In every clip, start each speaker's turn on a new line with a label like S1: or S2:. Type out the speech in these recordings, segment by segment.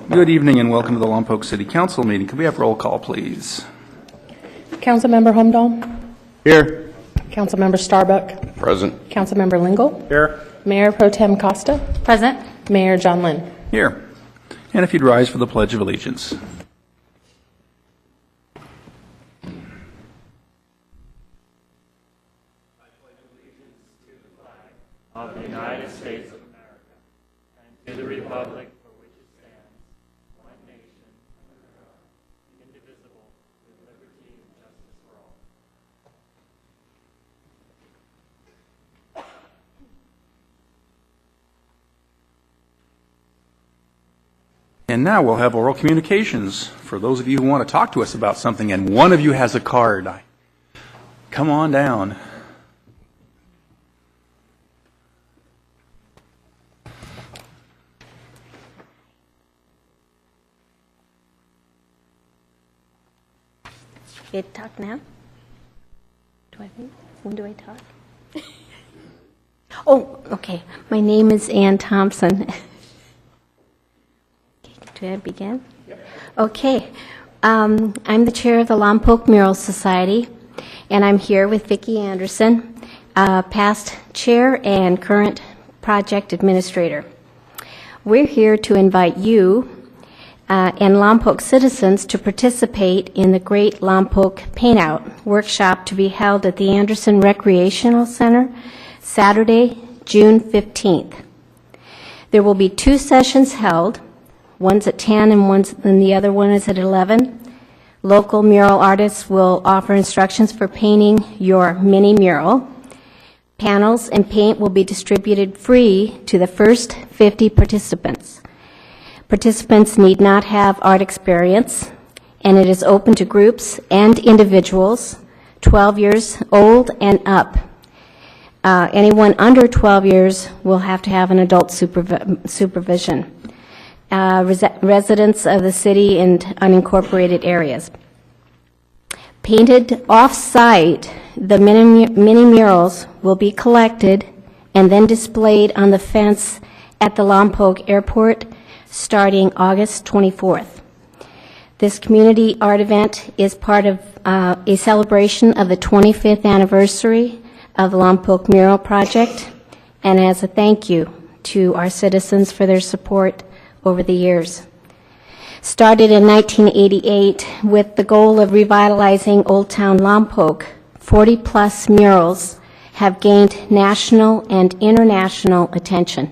S1: Good evening and welcome to the Lompoc City Council meeting. Could we have roll call, please?
S2: Councilmember Holmdahl.
S1: Here.
S2: Councilmember Starbuck.
S3: Present.
S2: Councilmember Lingle.
S1: Here.
S2: Mayor Pro Tem Costa.
S4: Present.
S2: Mayor John Lynn.
S1: Here. And if you'd rise for the Pledge of Allegiance.
S5: Of the United States of America, and to the republic for which it stands, one nation, under God, indivisible, with liberty and justice for all.
S1: And now we'll have oral communications for those of you who want to talk to us about something, and one of you has a card. Come on down.
S4: You talk now? When do I talk? Oh, okay. My name is Ann Thompson. Do I begin? Okay. I'm the chair of the Lompoc Mural Society, and I'm here with Vicki Anderson, past chair and current project administrator. We're here to invite you and Lompoc citizens to participate in the Great Lompoc Paintout workshop to be held at the Anderson Recreational Center Saturday, June 15th. There will be 2 sessions held. One's at 10 and the other one is at 11. Local mural artists will offer instructions for painting your mini mural. Panels and paint will be distributed free to the first 50 participants. Participants need not have art experience, and it is open to groups and individuals, 12 years old and up. Anyone under 12 years will have to have an adult supervision. Residents of the city and unincorporated areas. Painted off-site, the mini murals will be collected and then displayed on the fence at the Lompoc Airport starting August 24th. This community art event is part of a celebration of the 25th anniversary of the Lompoc Mural Project, and as a thank you to our citizens for their support over the years. Started in 1988 with the goal of revitalizing Old Town Lompoc, 40-plus murals have gained national and international attention.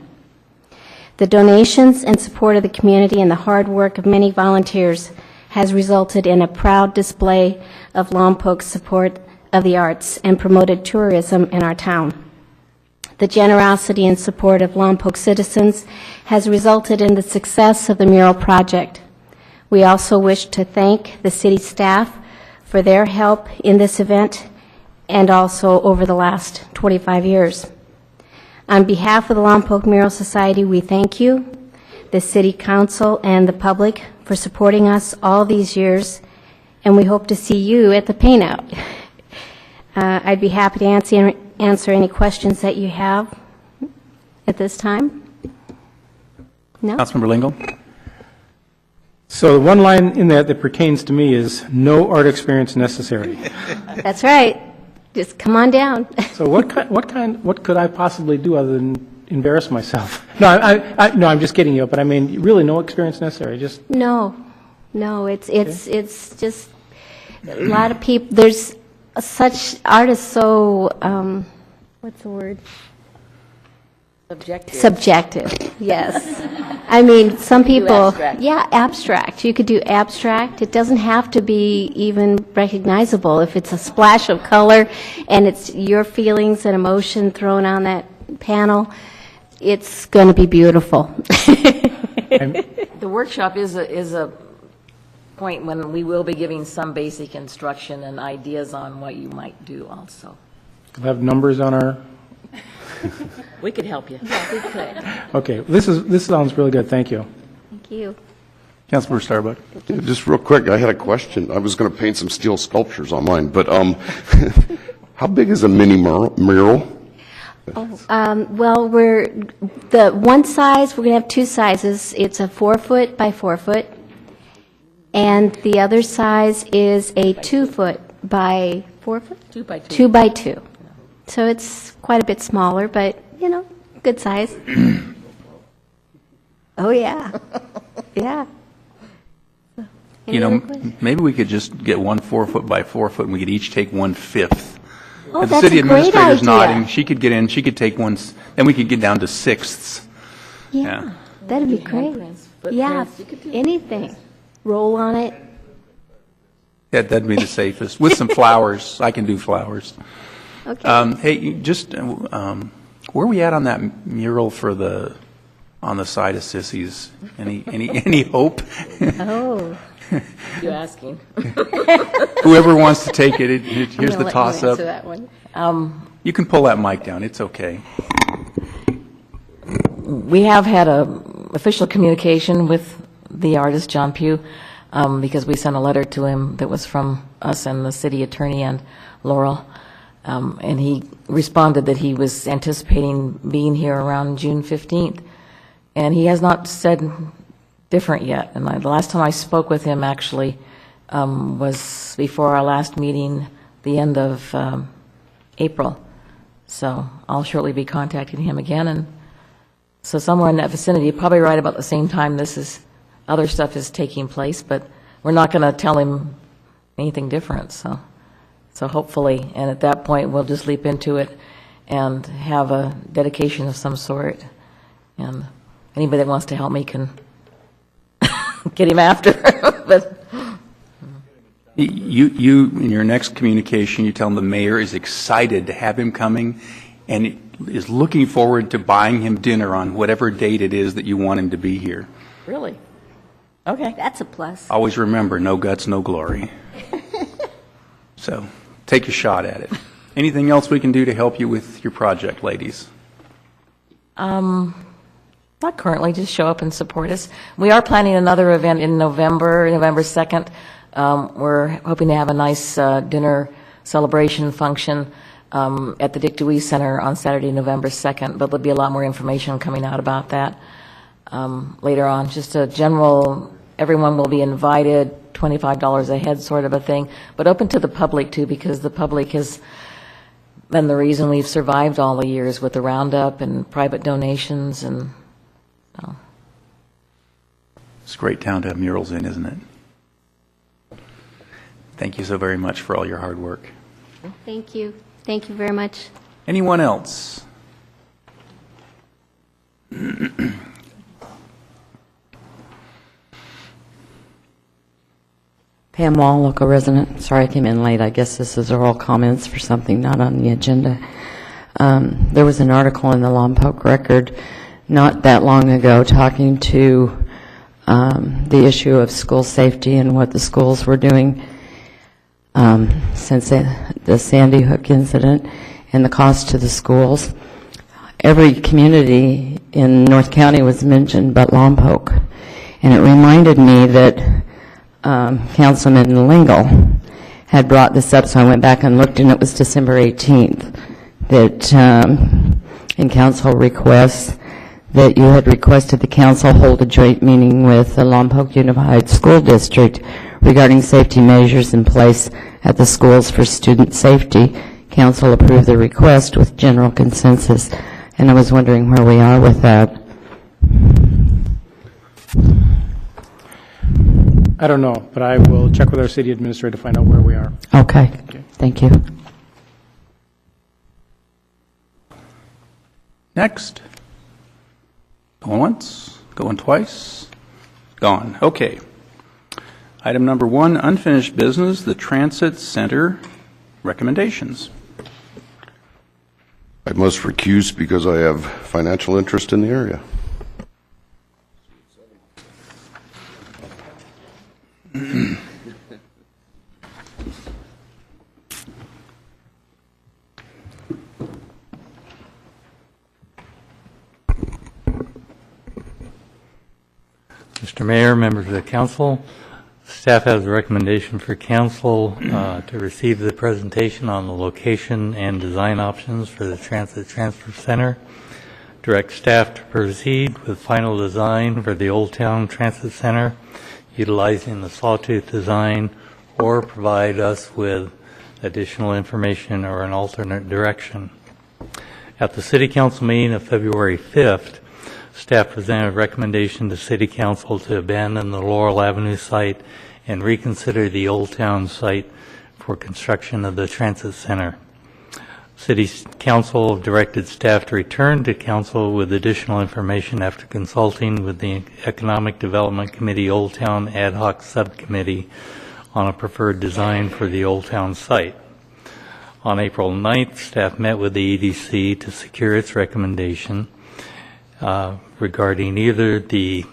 S4: The donations and support of the community and the hard work of many volunteers has resulted in a proud display of Lompoc's support of the arts and promoted tourism in our town. The generosity and support of Lompoc citizens has resulted in the success of the mural project. We also wish to thank the city staff for their help in this event and also over the last 25 years. On behalf of the Lompoc Mural Society, we thank you, the City Council, and the public for supporting us all these years, and we hope to see you at the paintout. I'd be happy to answer any questions that you have at this time. No?
S1: Councilmember Lingle.
S6: So the one line in that pertains to me is no art experience necessary.
S4: That's right. Just come on down.
S6: So what could I possibly do other than embarrass myself? No, I'm just kidding you. But I mean, really, no experience necessary. Just
S4: No, it's just a lot of people. There's such art is so what's the word? Subjective. Yes. I mean, some people. Abstract. You could do abstract. It doesn't have to be even recognizable. If it's a splash of color and it's your feelings and emotion thrown on that panel, it's going to be beautiful.
S7: The workshop is a point when we will be giving some basic instruction and ideas on what you might do also.
S6: we'll have numbers on our.
S7: We could help you. Yeah, we could.
S6: Okay, this sounds really good. Thank you.
S4: Thank you.
S1: Councilmember Starbuck.
S3: Yeah, just real quick, I had a question. I was going to paint some steel sculptures on mine, but how big is a mini mural?
S4: Well, one size, we're going to have two sizes. It's a 4-foot by 4-foot, and the other size is a 2-foot by 4-foot?
S7: 2 by 2.
S4: 2 by 2. So it's quite a bit smaller, but, good size. Oh, yeah. Yeah. Any other questions?
S1: Maybe we could just get one 4-foot by 4-foot, and we could each take 1/5.
S4: Oh,
S1: If the
S4: that's
S1: city
S4: a great
S1: administrator's
S4: idea.
S1: nodding, she could get in, she could take one, then we could get down to 6ths.
S4: Yeah, that'd be great. Yeah,
S7: footprints, you could do
S4: anything. Roll on it.
S1: That'd be the safest, with some flowers. I can do flowers.
S4: Okay.
S1: Hey, just, where are we at on that mural on the side of Sissy's? Any hope?
S4: Oh.
S7: You asking?
S1: Whoever wants to take it, here's the
S4: I'm gonna let you
S1: toss-up.
S4: answer that one.
S1: You can pull that mic down, it's okay.
S7: We have had a official communication with the artist, John Pugh, because we sent a letter to him that was from us and the city attorney and Laurel. And he responded that he was anticipating being here around June 15th. And he has not said different yet. And the last time I spoke with him, actually, was before our last meeting, the end of April. So I'll shortly be contacting him again. And so somewhere in that vicinity, probably right about the same time other stuff is taking place, but we're not going to tell him anything different. So hopefully, and at that point, we'll just leap into it and have a dedication of some sort. And anybody that wants to help me can get him after. But
S1: You, in your next communication, you tell him the mayor is excited to have him coming and is looking forward to buying him dinner on whatever date it is that you want him to be here.
S7: really? Okay.
S4: That's a plus.
S1: Always remember, no guts, no glory. So, take a shot at it. Anything else we can do to help you with your project, ladies?
S7: Not currently, just show up and support us. We are planning another event in November 2nd. We're hoping to have a nice dinner celebration function at the Dick Dewey Center on Saturday, November 2nd, but there'll be a lot more information coming out about that later on. Just a general, everyone will be invited, $25 a head sort of a thing, but open to the public too, because the public has been the reason we've survived all the years with the roundup and private donations and
S1: It's a great town to have murals in, isn't it? Thank you so very much for all your hard work.
S4: Thank you. Thank you very much.
S1: Anyone else?
S8: Pam Wall, local resident. Sorry I came in late. I guess this is oral comments for something not on the agenda. There was an article in the Lompoc Record not that long ago talking to the issue of school safety and what the schools were doing since the Sandy Hook incident and the cost to the schools. Every community in North County was mentioned but Lompoc. And it reminded me that Councilman Lingle had brought this up, so I went back and looked, and it was December 18th that in council requests that you had requested the council hold a joint meeting with the Lompoc Unified School District regarding safety measures in place at the schools for student safety. Council approved the request with general consensus, and I was wondering where we are with that.
S6: I don't know, but I will check with our city administrator to find out where we are.
S8: Okay, thank you.
S1: Next. Going once, going twice, gone. Okay. Item number 1, unfinished business, the Transit Center recommendations.
S3: I must recuse because I have financial interest in the area.
S9: Mr. Mayor, members of the council,
S5: Staff has a recommendation for council to receive the presentation on the location and design options for the Transit Transfer Center. Direct staff to proceed with final design for the Old Town Transit Center, utilizing the sawtooth design, or provide us with additional information or an alternate direction. At the City Council meeting of February 5th, staff presented a recommendation to City Council to abandon the Laurel Avenue site and reconsider the Old Town site for construction of the Transit Center. City Council directed staff to return to Council with additional information after consulting with the Economic Development Committee Old Town Ad Hoc Subcommittee on a preferred design for the Old Town site. On April 9th, staff met with the EDC to secure its recommendation regarding either the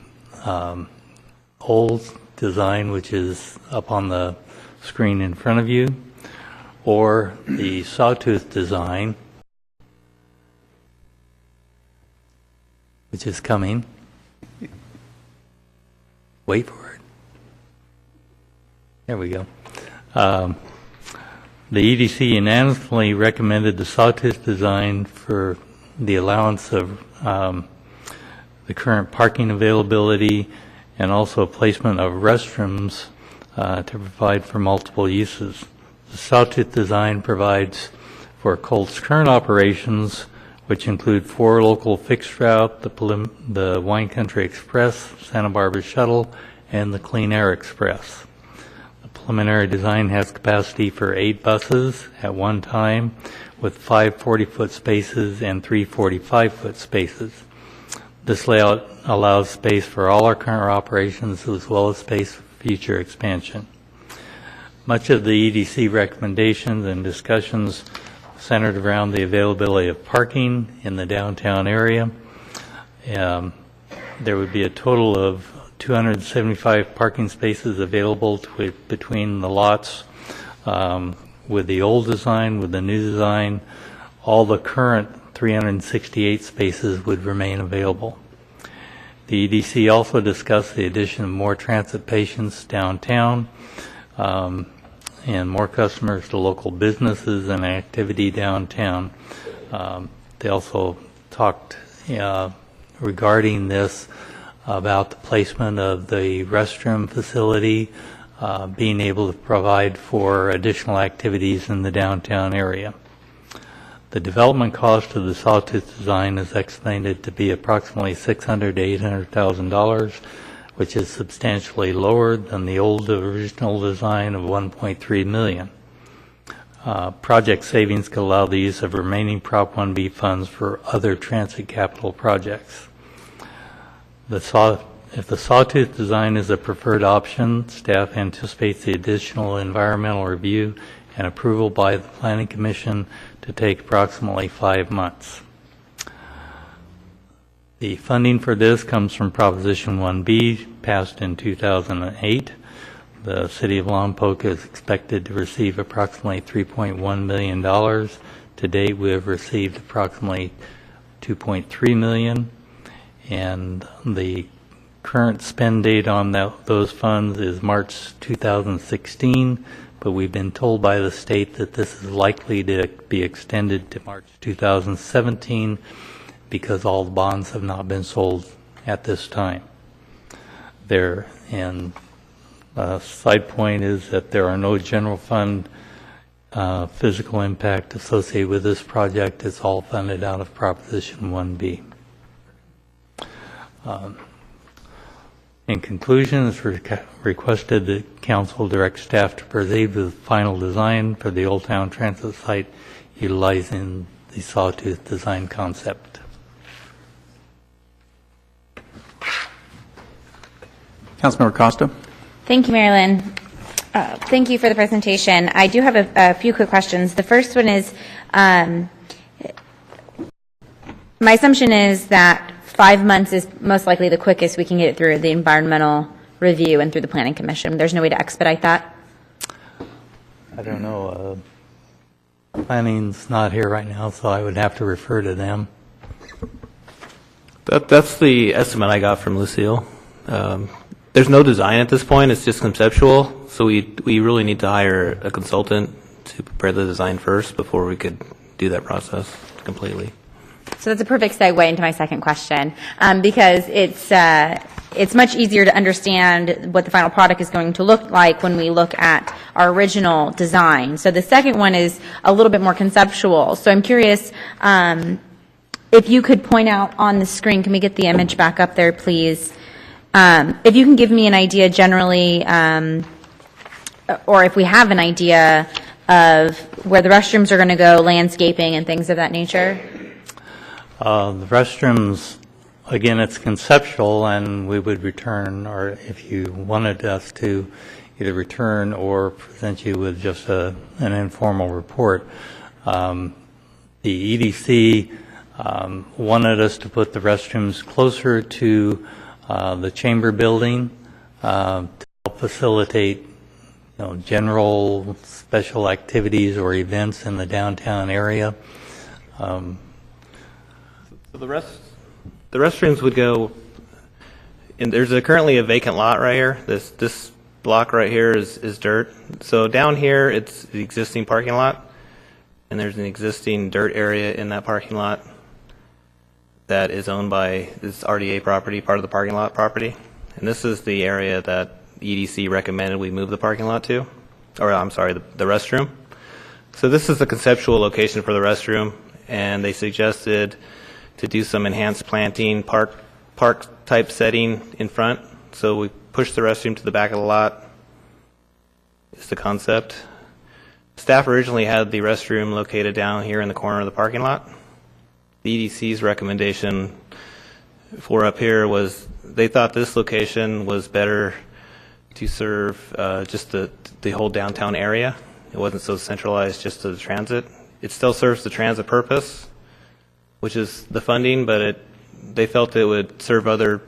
S5: old design, which is up on the screen in front of you, or the sawtooth design, which is coming. Wait for it. There we go. The EDC unanimously recommended the sawtooth design for the allowance of the current parking availability and also placement of restrooms to provide for multiple uses. The sawtooth design provides for Colt's current operations, which include 4 local fixed route, the Wine Country Express, Santa Barbara Shuttle, and the Clean Air Express. The preliminary design has capacity for 8 buses at one time, with 5 40-foot spaces and 3 45-foot spaces. This layout allows space for all our current operations as well as space for future expansion. Much of the EDC recommendations and discussions centered around the availability of parking in the downtown area. There would be a total of 275 parking spaces available between the lots with the old design, with the new design. All the current 368 spaces would remain available. The EDC also discussed the addition of more transit patients downtown and more customers to local businesses and activity downtown. They also talked regarding this about the placement of the restroom facility, being able to provide for additional activities in the downtown area. The development cost of the sawtooth design is estimated to be approximately $600,000 to $800,000, which is substantially lower than the old original design of $1.3 million. Project savings could allow the use of remaining Prop 1B funds for other transit capital projects. If the sawtooth design is a preferred option, staff anticipates the additional environmental review and approval by the Planning Commission to take approximately 5 months. The funding for this comes from Proposition 1B, passed in 2008. The City of Lompoc is expected to receive approximately $3.1 million. To date, we have received approximately $2.3 million, and the current spend date on those funds is March 2016, but we've been told by the state that this is likely to be extended to March 2017 because all the bonds have not been sold at this time. And a side point is that there are no general fund physical impact associated with this project. It's all funded out of Proposition 1B. In conclusion, it's requested that Council direct staff to proceed with final design for the Old Town Transit site utilizing the sawtooth design concept.
S1: Councilmember Costa.
S9: Thank you, Marilyn. Thank you for the presentation. I do have a few quick questions. The first one is, my assumption is that 5 months is most likely the quickest we can get it through the environmental review and through the Planning Commission. There's no way to expedite that?
S5: I don't know. Planning's not here right now, so I would have to refer to them.
S10: That's the estimate I got from Lucille. There's no design at this point, it's just conceptual, so we really need to hire a consultant to prepare the design first before we could do that process completely.
S9: So that's a perfect segue into my second question, because it's much easier to understand what the final product is going to look like when we look at our original design. So the second one is a little bit more conceptual. So I'm curious if you could point out on the screen, can we get the image back up there, please? If you can give me an idea generally, or if we have an idea of where the restrooms are going to go, landscaping and things of that nature.
S5: The restrooms, again, it's conceptual, and we would return, or if you wanted us to, either return or present you with just an informal report. The EDC wanted us to put the restrooms closer to the chamber building to help facilitate, general special activities or events in the downtown area.
S10: So the restrooms would go, and there's currently a vacant lot right here. This block right here is dirt. So down here, it's the existing parking lot, and there's an existing dirt area in that parking lot that is owned by this RDA property, part of the parking lot property. And this is the area that EDC recommended we move the parking lot to, or I'm sorry, the restroom. So this is the conceptual location for the restroom, and they suggested to do some enhanced planting, park type setting in front. So we pushed the restroom to the back of the lot. Is the concept. Staff originally had the restroom located down here in the corner of the parking lot. The EDC's recommendation for up here was they thought this location was better to serve just the whole downtown area. It wasn't so centralized just to the transit. It still serves the transit purpose, which is the funding, but they felt it would serve other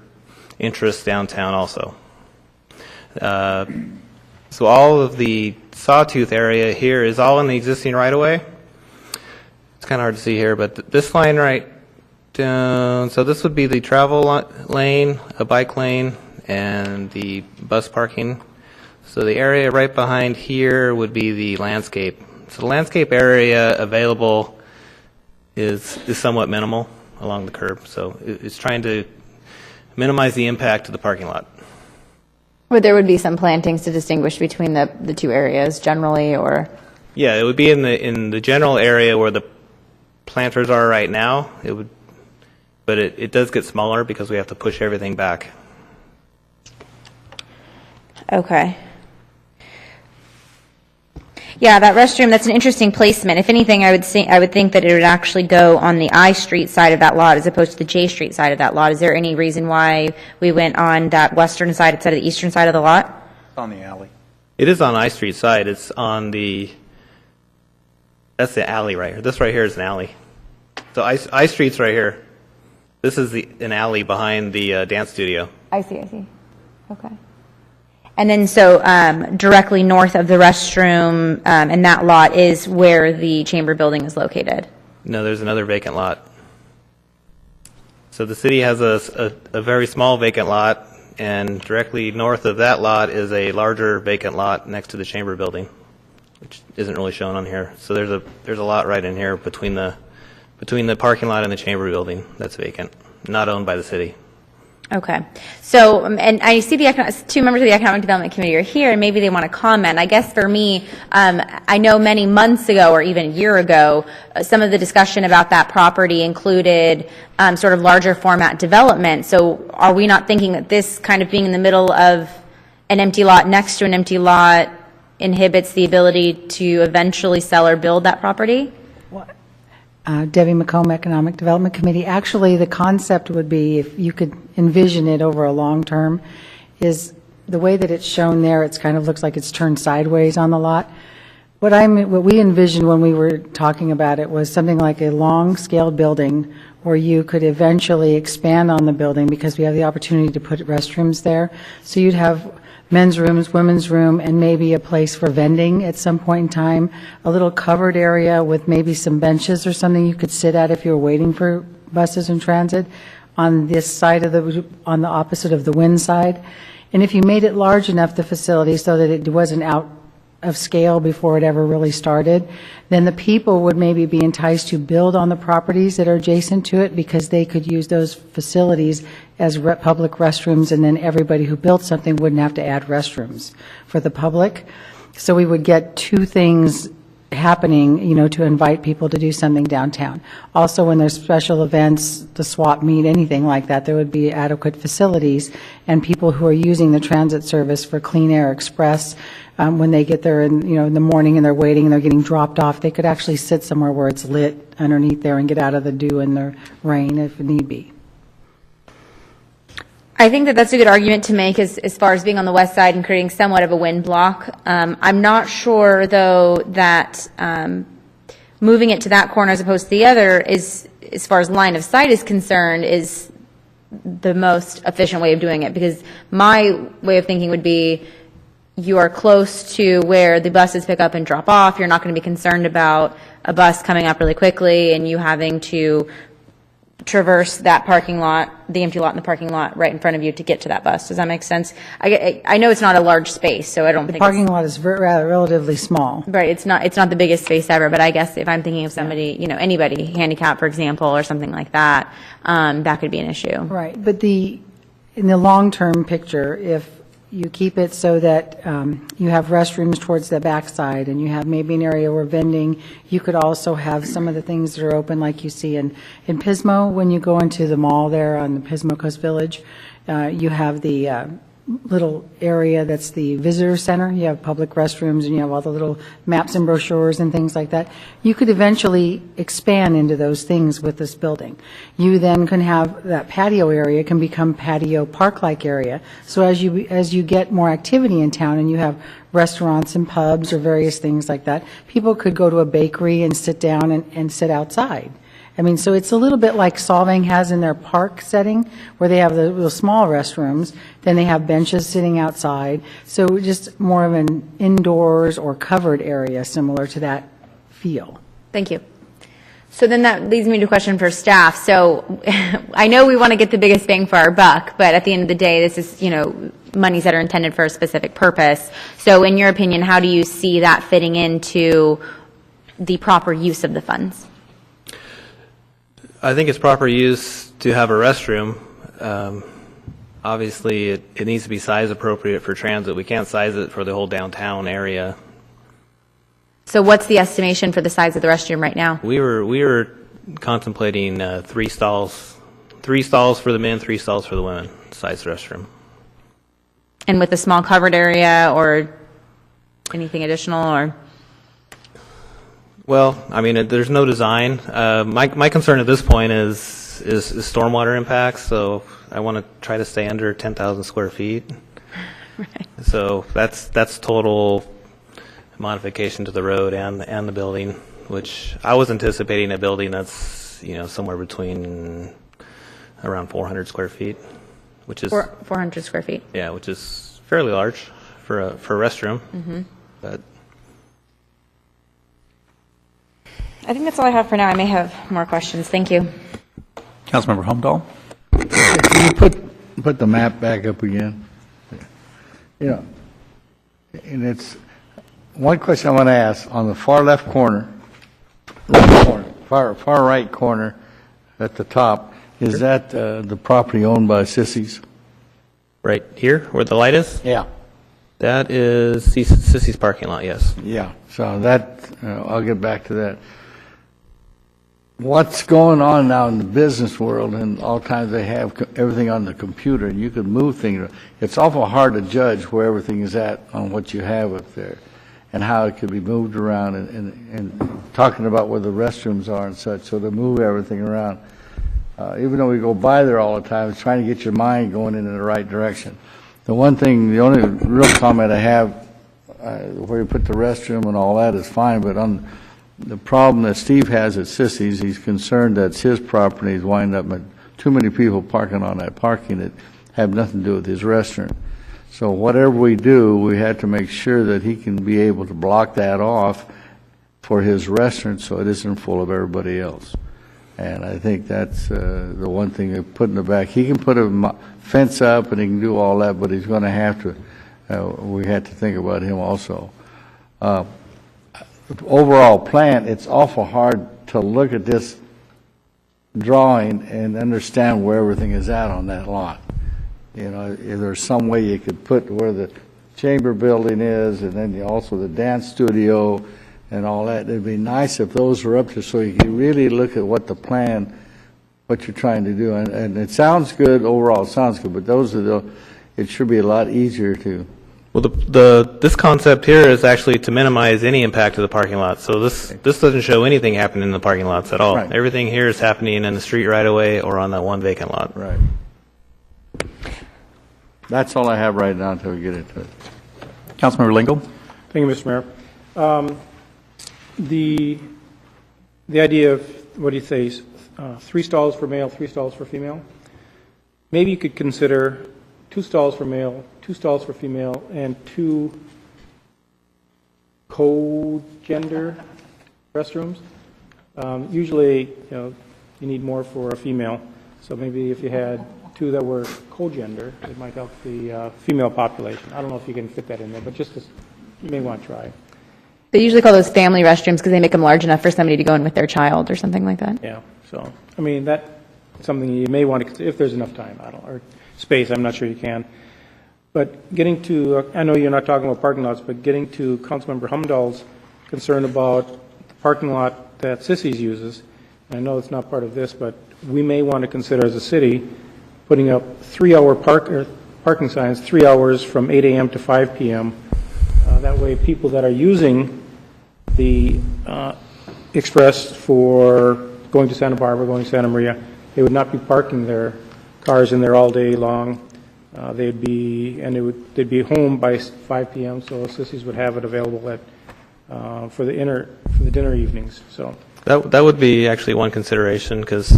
S10: interests downtown also. So all of the Sawtooth area here is all in the existing right-of-way. It's kind of hard to see here, but this line right down, so this would be the travel lane, a bike lane, and the bus parking. So the area right behind here would be the landscape. So the landscape area available is somewhat minimal along the curb. So it's trying to minimize the impact to the parking lot.
S9: But there would be some plantings to distinguish between the two areas generally, or?
S10: Yeah, it would be in the general area where the planters are right now. It would, but it does get smaller because we have to push everything back.
S9: Okay. Yeah, that restroom, that's an interesting placement. If anything, I would think that it would actually go on the I Street side of that lot as opposed to the J Street side of that lot. Is there any reason why we went on that western side instead of the eastern side of the lot?
S1: It's on the alley.
S10: It is on I Street side. It's on that's the alley right here. This right here is an alley. So I Street's right here. This is an alley behind the dance studio.
S9: I see. Okay. And then so directly north of the restroom and that lot is where the chamber building is located?
S10: No, there's another vacant lot. So the city has a very small vacant lot, and directly north of that lot is a larger vacant lot next to the chamber building, which isn't really shown on here. So there's a lot right in here between the parking lot and the chamber building that's vacant, not owned by the city.
S9: Okay. So, and I see two members of the Economic Development Committee are here, and maybe they want to comment. I guess for me, I know many months ago or even a year ago, some of the discussion about that property included sort of larger format development. So are we not thinking that this kind of being in the middle of an empty lot next to an empty lot inhibits the ability to eventually sell or build that property?
S11: Debbie McComb, Economic Development Committee. Actually, the concept would be, if you could envision it over a long term, is the way that it's shown there, it kind of looks like it's turned sideways on the lot. What we envisioned when we were talking about it was something like a long-scale building where you could eventually expand on the building, because we have the opportunity to put restrooms there. So you'd have men's rooms, women's room, and maybe a place for vending at some point in time, a little covered area with maybe some benches or something you could sit at if you were waiting for buses and transit on this side on the opposite of the wind side. And if you made it large enough, the facility, so that it wasn't out of scale before it ever really started, then the people would maybe be enticed to build on the properties that are adjacent to it because they could use those facilities as public restrooms, and then everybody who built something wouldn't have to add restrooms for the public. So we would get two things happening, to invite people to do something downtown. Also, when there's special events, the swap meet, anything like that, there would be adequate facilities, and people who are using the transit service for Clean Air Express, when they get there in the morning and they're waiting and they're getting dropped off, they could actually sit somewhere where it's lit underneath there and get out of the dew and the rain if need be.
S9: I think that that's a good argument to make as far as being on the west side and creating somewhat of a wind block. I'm not sure, though, that moving it to that corner as opposed to the other is, as far as line of sight is concerned, is the most efficient way of doing it. Because my way of thinking would be you are close to where the buses pick up and drop off. You're not going to be concerned about a bus coming up really quickly and you having to traverse that parking lot, the empty lot in the parking lot right in front of you to get to that bus. Does that make sense? I know it's not a large space, so I don't think
S11: the parking lot is rather relatively small.
S9: Right. It's not the biggest space ever, but I guess if I'm thinking of somebody, anybody handicapped, for example, or something like that, that could be an issue.
S11: Right. But in the long-term picture, if you keep it so that you have restrooms towards the backside and you have maybe an area where vending, you could also have some of the things that are open like you see in Pismo. When you go into the mall there on the Pismo Coast Village, you have the little area that's the visitor center. You have public restrooms and you have all the little maps and brochures and things like that. You could eventually expand into those things with this building. You then can have that patio area can become patio park-like area. So as you get more activity in town and you have restaurants and pubs or various things like that, people could go to a bakery and sit down and sit outside. I mean, so it's a little bit like Solvang has in their park setting, where they have the small restrooms, then they have benches sitting outside. So just more of an indoors or covered area similar to that feel.
S9: Thank you. So then that leads me to a question for staff. So I know we want to get the biggest bang for our buck, but at the end of the day, this is, monies that are intended for a specific purpose. So in your opinion, how do you see that fitting into the proper use of the funds?
S10: I think it's proper use to have a restroom. Obviously, it needs to be size appropriate for transit. We can't size it for the whole downtown area.
S9: So what's the estimation for the size of the restroom right now?
S10: We were contemplating 3 stalls for the men, 3 stalls for the women, size restroom.
S9: And with a small covered area or anything additional, or?
S10: Well, I mean, there's no design. My concern at this point is stormwater impacts, so I want to try to stay under 10,000 square feet.
S9: Right.
S10: So that's total modification to the road and the building, which I was anticipating a building that's, somewhere between around 400 square feet, which is
S9: 400 square feet.
S10: Yeah, which is fairly large for a restroom.
S9: Mm-hmm.
S10: But
S9: I think that's all I have for now. I may have more questions. Thank you.
S1: Councilmember Humdahl?
S12: Can you put the map back up again? And it's one question I want to ask. On the far left corner, far right corner at the top, is that the property owned by Sissy's?
S10: Right here, where the light is?
S12: Yeah.
S10: That is Sissy's parking lot, yes.
S12: Yeah, so that, I'll get back to that. What's going on now in the business world, and all times they have everything on the computer, and you can move things. It's awful hard to judge where everything is at on what you have up there and how it could be moved around, and talking about where the restrooms are and such, so to move everything around. Even though we go by there all the time, it's trying to get your mind going in the right direction. The only real comment I have, where you put the restroom and all that is fine, but on the problem that Steve has at Sissy's, he's concerned that his properties wind up with too many people parking on that parking that have nothing to do with his restaurant. So whatever we do, we have to make sure that he can be able to block that off for his restaurant so it isn't full of everybody else. And I think that's the one thing they put in the back. He can put a fence up and he can do all that, but he's going to have to, we had to think about him also. Overall plan, it's awful hard to look at this drawing and understand where everything is at on that lot. You know, if there's some way you could put where the chamber building is, and then also the dance studio and all that. It'd be nice if those were up there so you could really look at what the plan, what you're trying to do. And it sounds good, overall it sounds good, but those are it should be a lot easier to.
S10: Well, this concept here is actually to minimize any impact to the parking lot. So this doesn't show anything happening in the parking lots at all.
S12: Right.
S10: Everything here is happening in the street right away or on that one vacant lot.
S12: Right. That's all I have right now until we get into it.
S1: Councilmember Lingle?
S6: Thank you, Mr. Mayor. The idea of, what do you say, 3 stalls for male, 3 stalls for female? Maybe you could consider 2 stalls for male, 2 stalls for female, and 2 co-gender restrooms. Usually, you need more for a female, so maybe if you had 2 that were co-gender, it might help the female population. I don't know if you can fit that in there, but you may want to try.
S9: They usually call those family restrooms because they make them large enough for somebody to go in with their child or something like that.
S6: Yeah, so, I mean, that's something you may want to consider if there's enough time, or space, I'm not sure you can. But getting to, I know you're not talking about parking lots, but getting to Councilmember Humdahl's concern about the parking lot that Sissy's uses, and I know it's not part of this, but we may want to consider as a city putting up 3-hour parking signs, 3 hours from 8 a.m. to 5 p.m. That way people that are using the Express for going to Santa Barbara, going to Santa Maria, they would not be parking their cars in there all day long. They'd be home by 5 p.m. So Sissy's would have it available for the dinner evenings. So
S10: That would be actually one consideration, because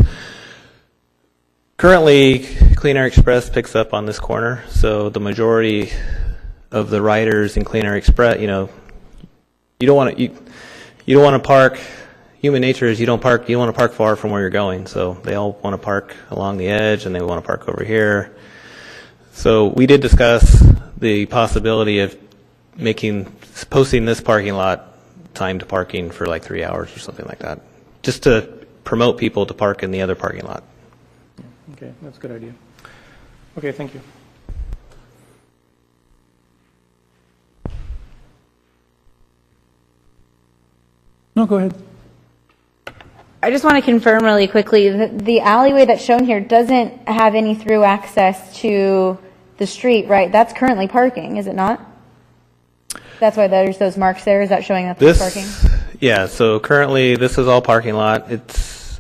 S10: currently Clean Air Express picks up on this corner, so the majority of the riders in Clean Air Express, you don't want to park. Human nature is you don't want to park far from where you're going, so they all want to park along the edge, and they want to park over here. So we did discuss the possibility of posting this parking lot timed parking for like 3 hours or something like that, just to promote people to park in the other parking lot.
S6: okay, that's a good idea. Okay, thank you. No, go ahead.
S9: I just want to confirm really quickly that the alleyway that's shown here doesn't have any through access to the street, right? That's currently parking, is it not? That's why there's those marks there. Is that showing that there's parking?
S10: Yeah, so currently this is all parking lot.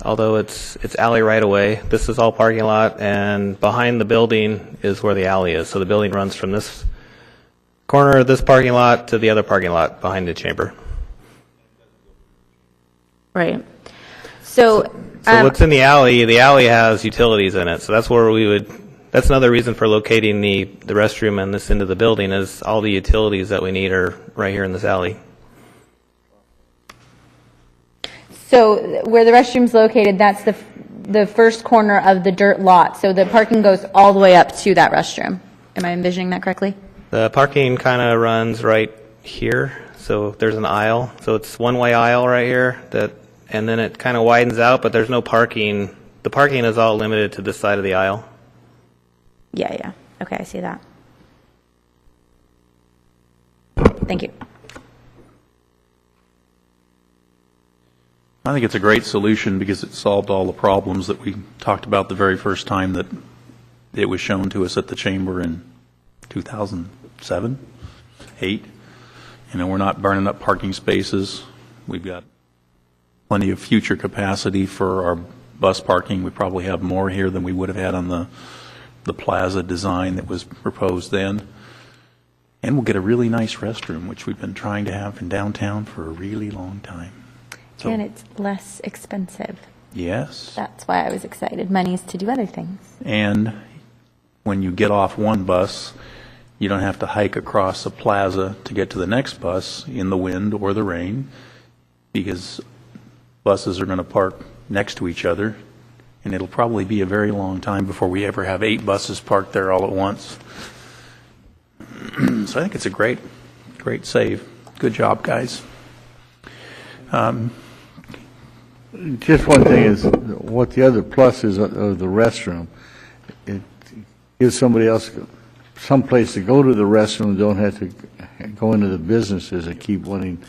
S10: Although it's alley right away, this is all parking lot, and behind the building is where the alley is. So the building runs from this corner of this parking lot to the other parking lot behind the chamber.
S9: Right. So
S10: what's in the alley has utilities in it. So that's where that's another reason for locating the restroom and this into the building, is all the utilities that we need are right here in this alley.
S9: So where the restroom's located, that's the first corner of the dirt lot. So the parking goes all the way up to that restroom. Am I envisioning that correctly?
S10: The parking kind of runs right here. So there's an aisle. So it's one-way aisle right here, and then it kind of widens out, but there's no parking. The parking is all limited to this side of the aisle.
S9: Yeah. Okay, I see that. Thank you.
S1: I think it's a great solution because it solved all the problems that we talked about the very first time that it was shown to us at the chamber in 2007, 8. We're not burning up parking spaces. We've got plenty of future capacity for our bus parking. We probably have more here than we would have had on the plaza design that was proposed then. And we'll get a really nice restroom, which we've been trying to have in downtown for a really long time. So,
S9: And it's less expensive.
S1: yes.
S9: That's why I was excited. Money's to do other things.
S1: And when you get off one bus, you don't have to hike across the plaza to get to the next bus in the wind or the rain, because buses are going to park next to each other, and it'll probably be a very long time before we ever have 8 buses parked there all at once. So I think it's a great save. Good job, guys.
S12: Just one thing is, what the other plus is of the restroom, it gives somebody else someplace to go to the restroom, don't have to go into the businesses that keep wanting,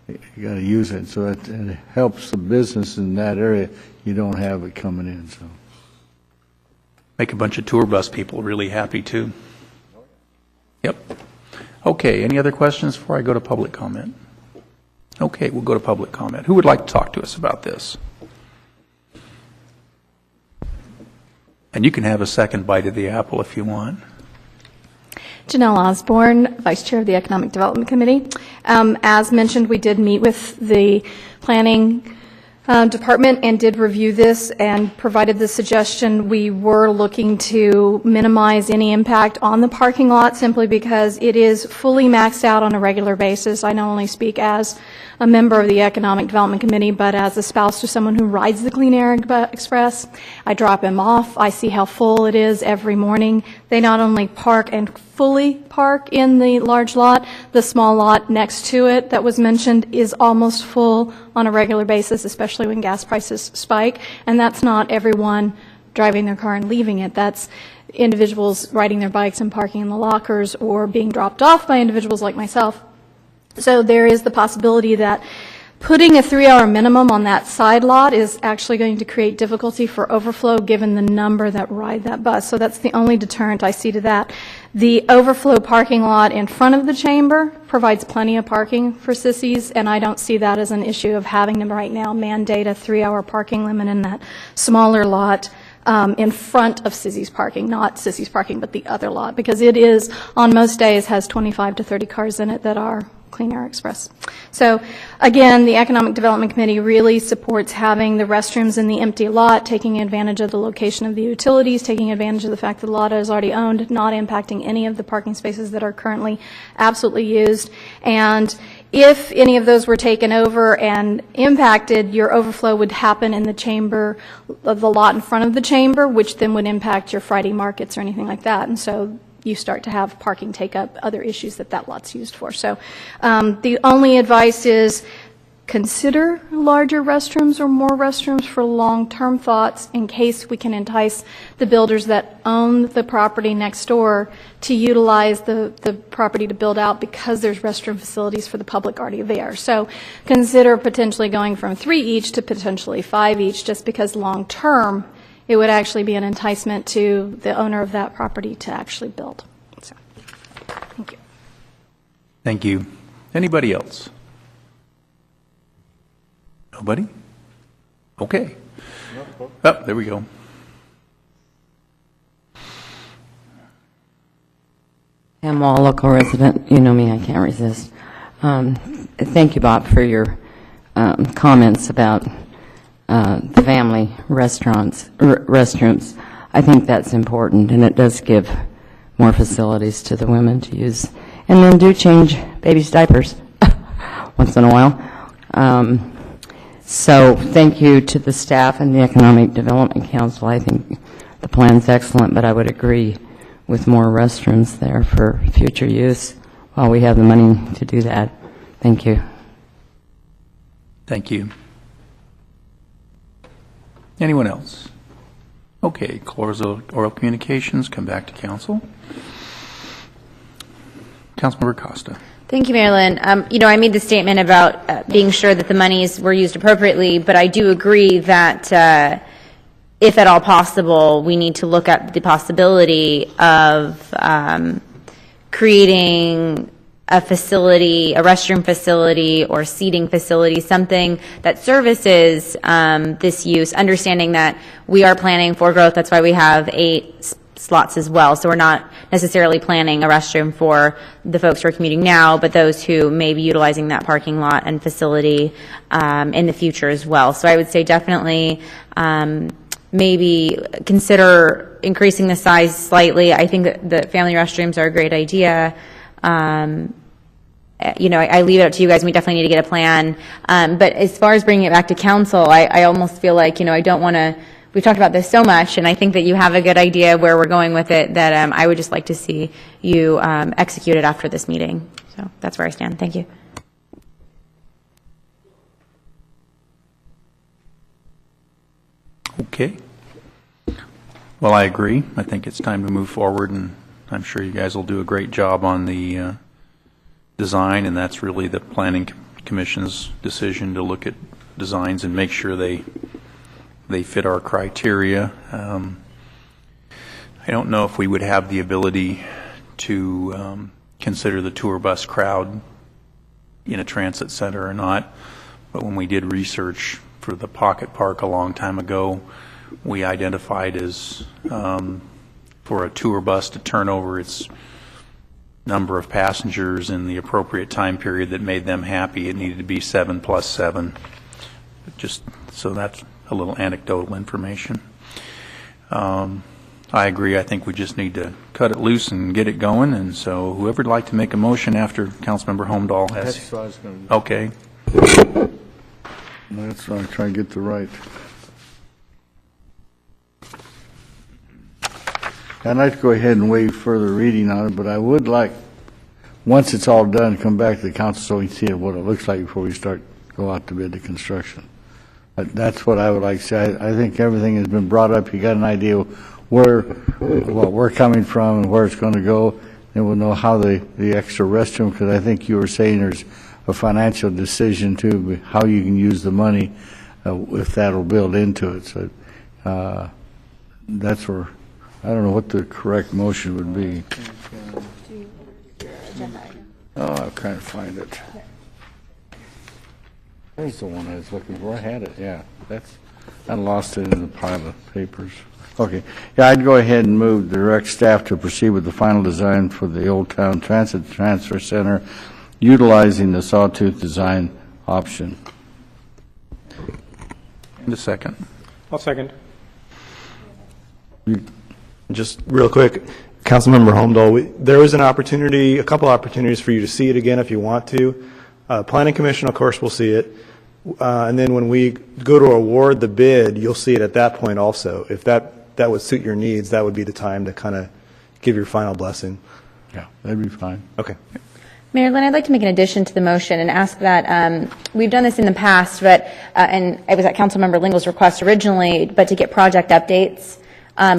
S12: you got to use it. So it helps the business in that area. You don't have it coming in, so.
S1: Make a bunch of tour bus people really happy, too. Yep. Okay, any other questions before I go to public comment? Okay, we'll go to public comment. Who would like to talk to us about this? And you can have a second bite of the apple if you want.
S13: Janelle Osborne, Vice Chair of the Economic Development Committee. As mentioned, we did meet with the Planning Department and did review this and provided the suggestion. We were looking to minimize any impact on the parking lot simply because it is fully maxed out on a regular basis. I not only speak as a member of the Economic Development Committee, but as a spouse to someone who rides the Clean Air Express. I drop him off. I see how full it is every morning. They not only park and fully park in the large lot, the small lot next to it that was mentioned is almost full on a regular basis, especially when gas prices spike. And that's not everyone driving their car and leaving it. That's individuals riding their bikes and parking in the lockers or being dropped off by individuals like myself. So there is the possibility that putting a 3-hour minimum on that side lot is actually going to create difficulty for overflow given the number that ride that bus. So that's the only deterrent I see to that. The overflow parking lot in front of the chamber provides plenty of parking for sissies, and I don't see that as an issue of having them right now mandate a 3-hour parking limit in that smaller lot in front of Sissy's parking, not Sissy's parking, but the other lot, because it is, on most days, has 25 to 30 cars in it that are Clean Air Express. So again, the Economic Development Committee really supports having the restrooms in the empty lot, taking advantage of the location of the utilities, taking advantage of the fact that the lot is already owned, not impacting any of the parking spaces that are currently absolutely used. And if any of those were taken over and impacted, your overflow would happen in the chamber of the lot in front of the chamber, which then would impact your Friday markets or anything like that. And so you start to have parking take up other issues that lot's used for. So the only advice is consider larger restrooms or more restrooms for long-term thoughts in case we can entice the builders that own the property next door to utilize the property to build out because there's restroom facilities for the public already there. So consider potentially going from 3 each to potentially 5 each, just because long-term it would actually be an enticement to the owner of that property to actually build. So, thank you.
S1: Thank you. Anybody else? Nobody? Okay. Oh, there we go.
S8: I'm a local resident. You know me, I can't resist. Thank you, Bob, for your comments about the family restrooms. I think that's important, and it does give more facilities to the women to use. And then do change babies' diapers once in a while. So thank you to the staff and the Economic Development Council. I think the plan's excellent, but I would agree with more restrooms there for future use while we have the money to do that. Thank you.
S1: Thank you. Anyone else? Okay, close oral communications, come back to council. Councilmember Costa.
S9: Thank you, Marilyn. I made the statement about being sure that the monies were used appropriately, but I do agree that if at all possible, we need to look at the possibility of creating a facility, a restroom facility or seating facility, something that services this use, understanding that we are planning for growth. That's why we have 8 slots as well. So we're not necessarily planning a restroom for the folks who are commuting now, but those who may be utilizing that parking lot and facility in the future as well. So I would say definitely maybe consider increasing the size slightly. I think that the family restrooms are a great idea. I leave it up to you guys, and we definitely need to get a plan. But as far as bringing it back to council, I almost feel like, I don't want to, we've talked about this so much, and I think that you have a good idea where we're going with it, that I would just like to see you execute it after this meeting. So that's where I stand. Thank you.
S1: Okay. Well, I agree. I think it's time to move forward, and I'm sure you guys will do a great job on the design, and that's really the Planning Commission's decision to look at designs and make sure they fit our criteria. I don't know if we would have the ability to consider the tour bus crowd in a transit center or not, but when we did research for the Pocket Park a long time ago, we identified as for a tour bus to turn over its number of passengers in the appropriate time period that made them happy, it needed to be 7 plus 7. Just so that's a little anecdotal information. I agree. I think we just need to cut it loose and get it going. And so whoever'd like to make a motion after Councilmember Holmdahl has.
S12: That's what I was going to do.
S1: Okay.
S12: That's what I'm trying to get the right. I'd like to go ahead and waive further reading on it, but I would like, once it's all done, come back to the council so we can see what it looks like before we go out to bid the construction. That's what I would like to say. I think everything has been brought up. You got an idea what we're coming from and where it's going to go. Then we'll know how the extra restroom, because I think you were saying there's a financial decision too, how you can use the money, if that'll build into it. So that's where, I don't know what the correct motion would be. Oh, I'm trying to find it. There's the one I was looking for. I had it, yeah. I lost it in the pile of papers. Okay. Yeah, I'd go ahead and move, direct staff to proceed with the final design for the Old Town Transit Transfer Center, utilizing the sawtooth design option.
S1: And a second.
S6: I'll second.
S14: Just real quick, Councilmember Holmdahl, there is a couple opportunities for you to see it again if you want to. Planning Commission, of course, will see it. And then when we go to award the bid, you'll see it at that point also. If that would suit your needs, that would be the time to kind of give your final blessing.
S12: Yeah, that'd be fine.
S14: Okay.
S9: Mayor Lynn, I'd like to make an addition to the motion and ask that we've done this in the past, but and it was at Councilmember Lingle's request originally, but to get project updates.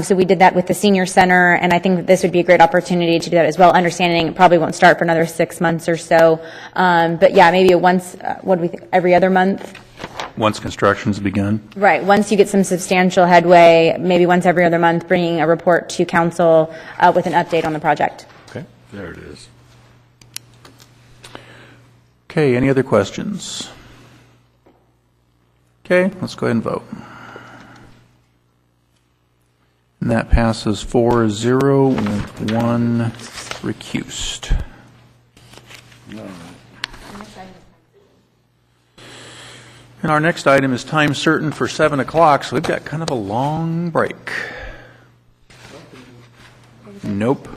S9: So we did that with the senior center, and I think that this would be a great opportunity to do that as well, understanding it probably won't start for another 6 months or so. But yeah, maybe what do we think, every other month?
S1: Once construction's begun.
S9: Right. Once you get some substantial headway, maybe once every other month, bringing a report to council with an update on the project.
S12: Okay, there it is.
S1: Okay, any other questions? Okay, let's go ahead and vote. And that passes 4-0 with one recused. And our next item is time certain for 7 o'clock, so we've got kind of a long break. Nope.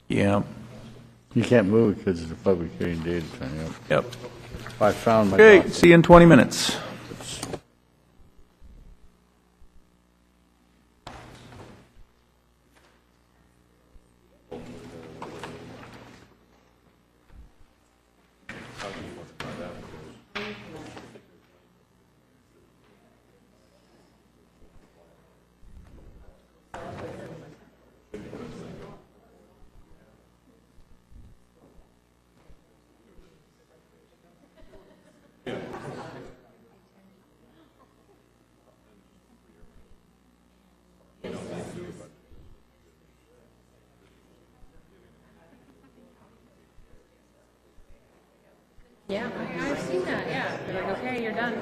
S1: Yeah.
S12: You can't move it because it's a public hearing date.
S1: Yep.
S12: I found my.
S1: Okay, see you in 20 minutes.
S2: Yeah, I've seen that, yeah. They're like, okay, you're done.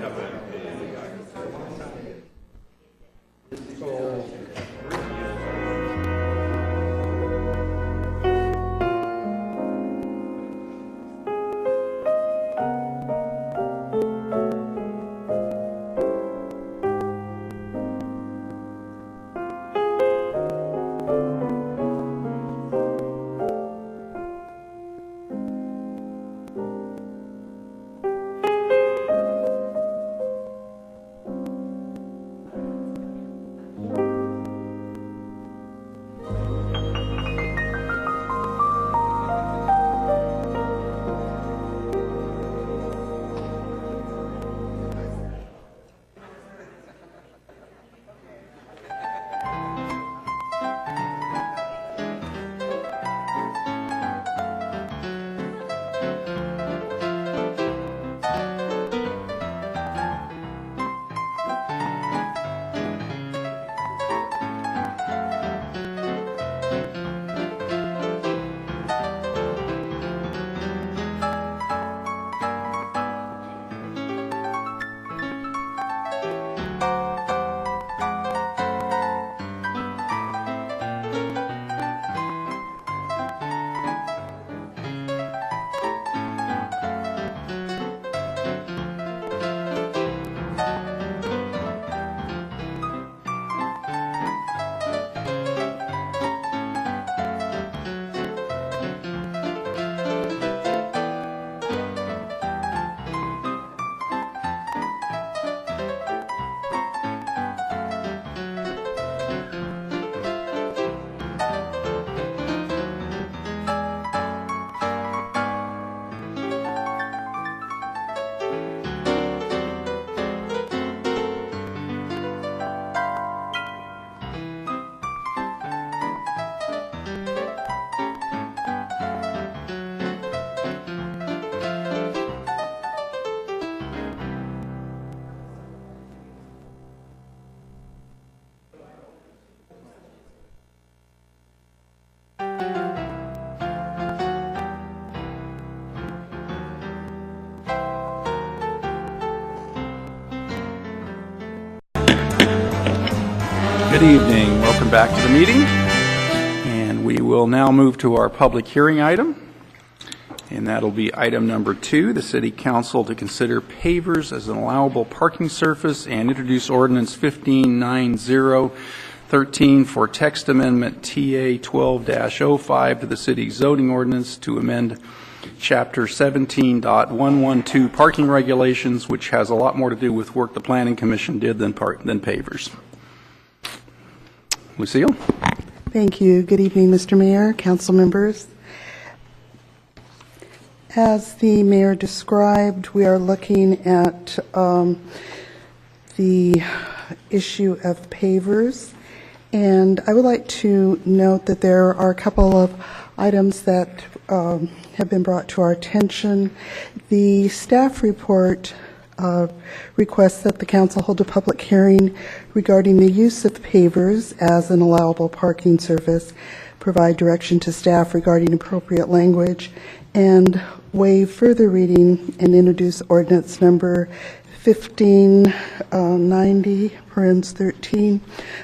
S1: Good evening. Welcome back to the meeting. And we will now move to our public hearing item. And that'll be item number 2, the City Council to consider pavers as an allowable parking surface and introduce ordinance 159013 for text amendment TA 12-05 to the city zoning ordinance to amend Chapter 17.112 parking regulations, which has a lot more to do with work the Planning Commission did than pavers. Lucille?
S15: Thank you. Good evening, Mr. Mayor, council members. As the mayor described, we are looking at the issue of pavers, and I would like to note that there are a couple of items that have been brought to our attention. The staff report requests that the council hold a public hearing regarding the use of pavers as an allowable parking surface, provide direction to staff regarding appropriate language, and waive further reading and introduce ordinance number 1590(13),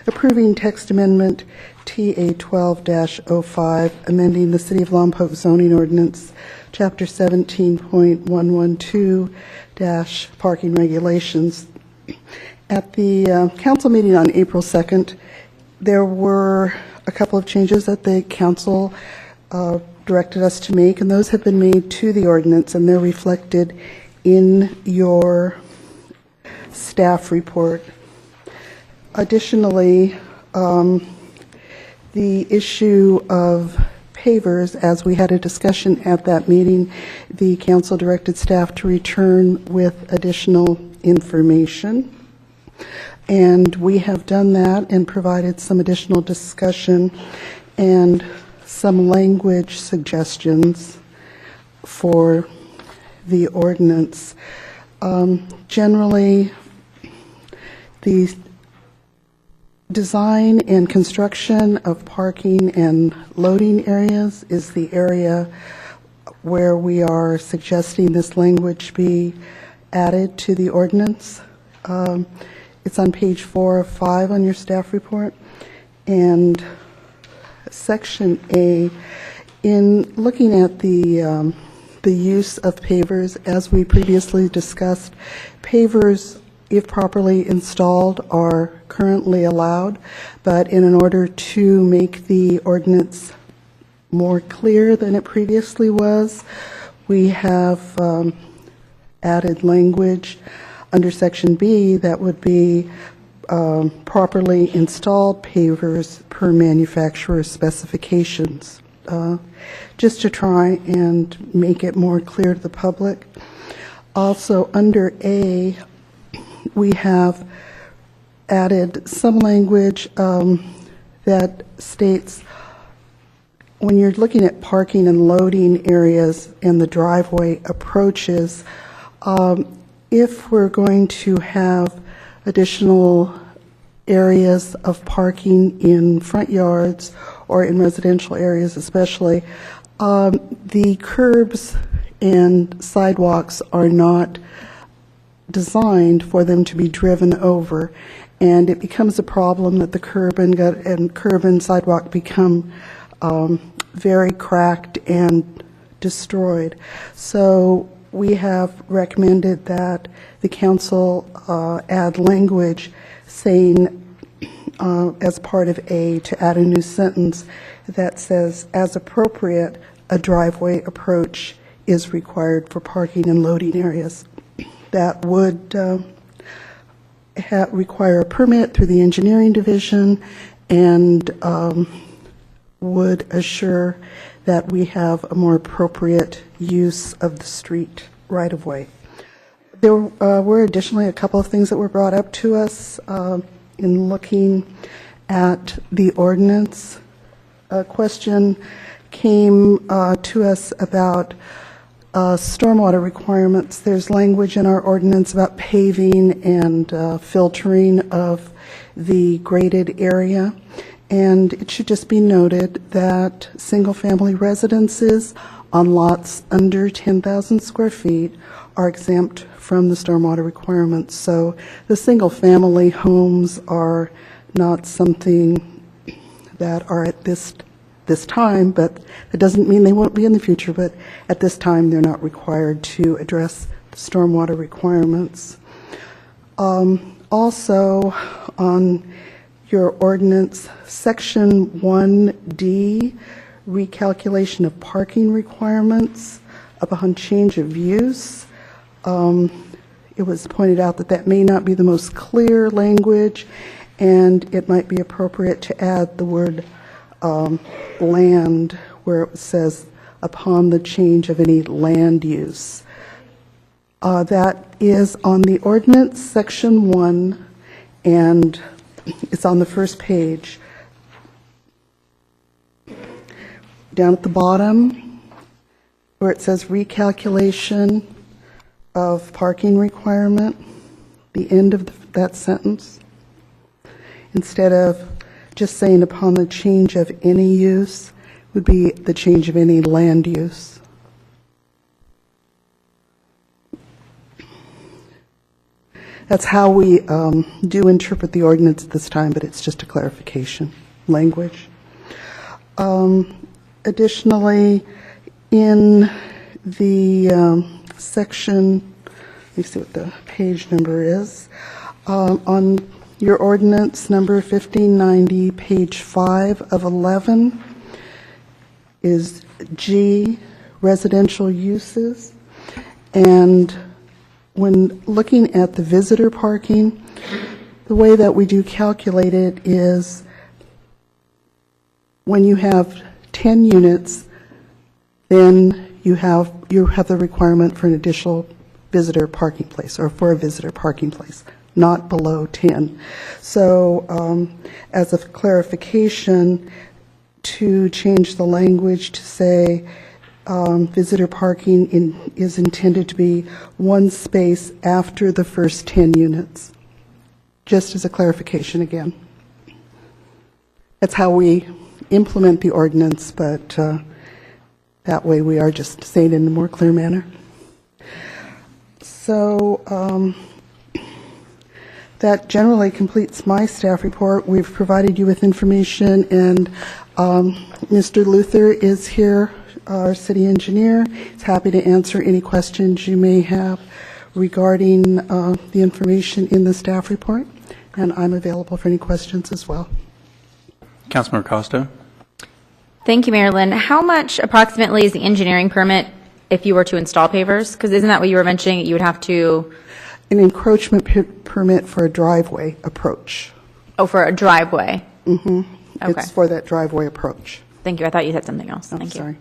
S15: approving text amendment TA 12-05, amending the City of Lompoc zoning ordinance, Chapter 17.112 parking regulations. At the council meeting on April 2nd, there were a couple of changes that the council directed us to make, and those have been made to the ordinance, and they're reflected in your staff report. Additionally, the issue of pavers, as we had a discussion at that meeting, the council directed staff to return with additional information. And we have done that and provided some additional discussion and some language suggestions for the ordinance. Generally, the design and construction of parking and loading areas is the area where we are suggesting this language be added to the ordinance. It's on page 4 of 5 on your staff report. And Section A, in looking at the use of pavers, as we previously discussed, pavers, if properly installed, are currently allowed, but in order to make the ordinance more clear than it previously was, we have added language under Section B that would be properly installed pavers per manufacturer's specifications, just to try and make it more clear to the public. Also, under A, we have added some language that states when you're looking at parking and loading areas and the driveway approaches, if we're going to have additional areas of parking in front yards or in residential areas especially, the curbs and sidewalks are not designed for them to be driven over, and it becomes a problem that the curb and sidewalk become very cracked and destroyed. So we have recommended that the council add language saying, as part of A, to add a new sentence that says, as appropriate, a driveway approach is required for parking and loading areas. That would require a permit through the engineering division and would assure that we have a more appropriate use of the street right-of-way. There were additionally a couple of things that were brought up to us in looking at the ordinance. A question came to us about stormwater requirements. There's language in our ordinance about paving and filtering of the graded area. And it should just be noted that single-family residences on lots under 10,000 square feet are exempt from the stormwater requirements. So the single-family homes are not something that are at this time, but it doesn't mean they won't be in the future, but at this time, they're not required to address the stormwater requirements. Also, on your ordinance, Section 1D, recalculation of parking requirements upon change of use. It was pointed out that that may not be the most clear language, and it might be appropriate to add the word land, where it says upon the change of any land use. That is on the ordinance, Section 1, and it's on the first page. Down at the bottom, where it says recalculation of parking requirement, the end of that sentence, instead of just saying upon the change of any use, would be the change of any land use. That's how we do interpret the ordinance at this time, but it's just a clarification language. Additionally, in the section, let me see what the page number is, on your ordinance number 1590, page 5 of 11, is G, residential uses. And when looking at the visitor parking, the way that we do calculate it is when you have 10 units, then you have the requirement for an additional visitor parking place, or for a visitor parking place, not below 10. So as a clarification, to change the language to say visitor parking is intended to be one space after the first 10 units, just as a clarification again. That's how we implement the ordinance, but that way we are just saying it in a more clear manner. So that generally completes my staff report. We've provided you with information, and Mr. Luther is here, our city engineer. He's happy to answer any questions you may have regarding the information in the staff report, and I'm available for any questions as well.
S1: Councilmember Costa?
S9: Thank you, Mayor Lynn. How much approximately is the engineering permit if you were to install pavers? Because isn't that what you were mentioning? You would have to...
S15: An encroachment permit for a driveway approach.
S9: Oh, for a driveway?
S15: Mm-hmm.
S9: Okay.
S15: It's for that driveway approach.
S9: Thank you. I thought you said something else. Thank you.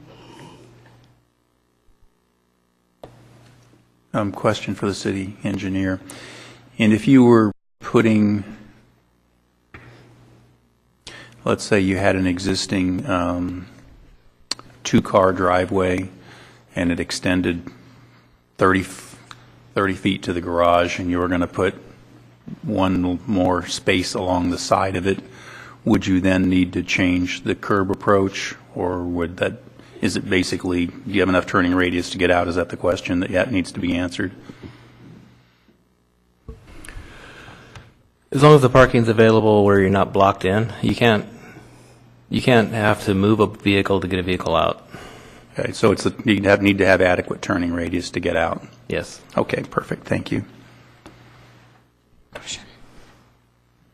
S15: Sorry.
S1: Question for the city engineer. And if you were putting, let's say you had an existing two-car driveway and it extended 30 feet to the garage, and you were going to put one more space along the side of it, would you then need to change the curb approach, or would that, is it basically, do you have enough turning radius to get out? Is that the question that needs to be answered?
S10: As long as the parking's available where you're not blocked in, you can't have to move a vehicle to get a vehicle out.
S1: Okay, so it's you need to have adequate turning radius to get out.
S10: Yes.
S1: Okay, perfect. Thank you.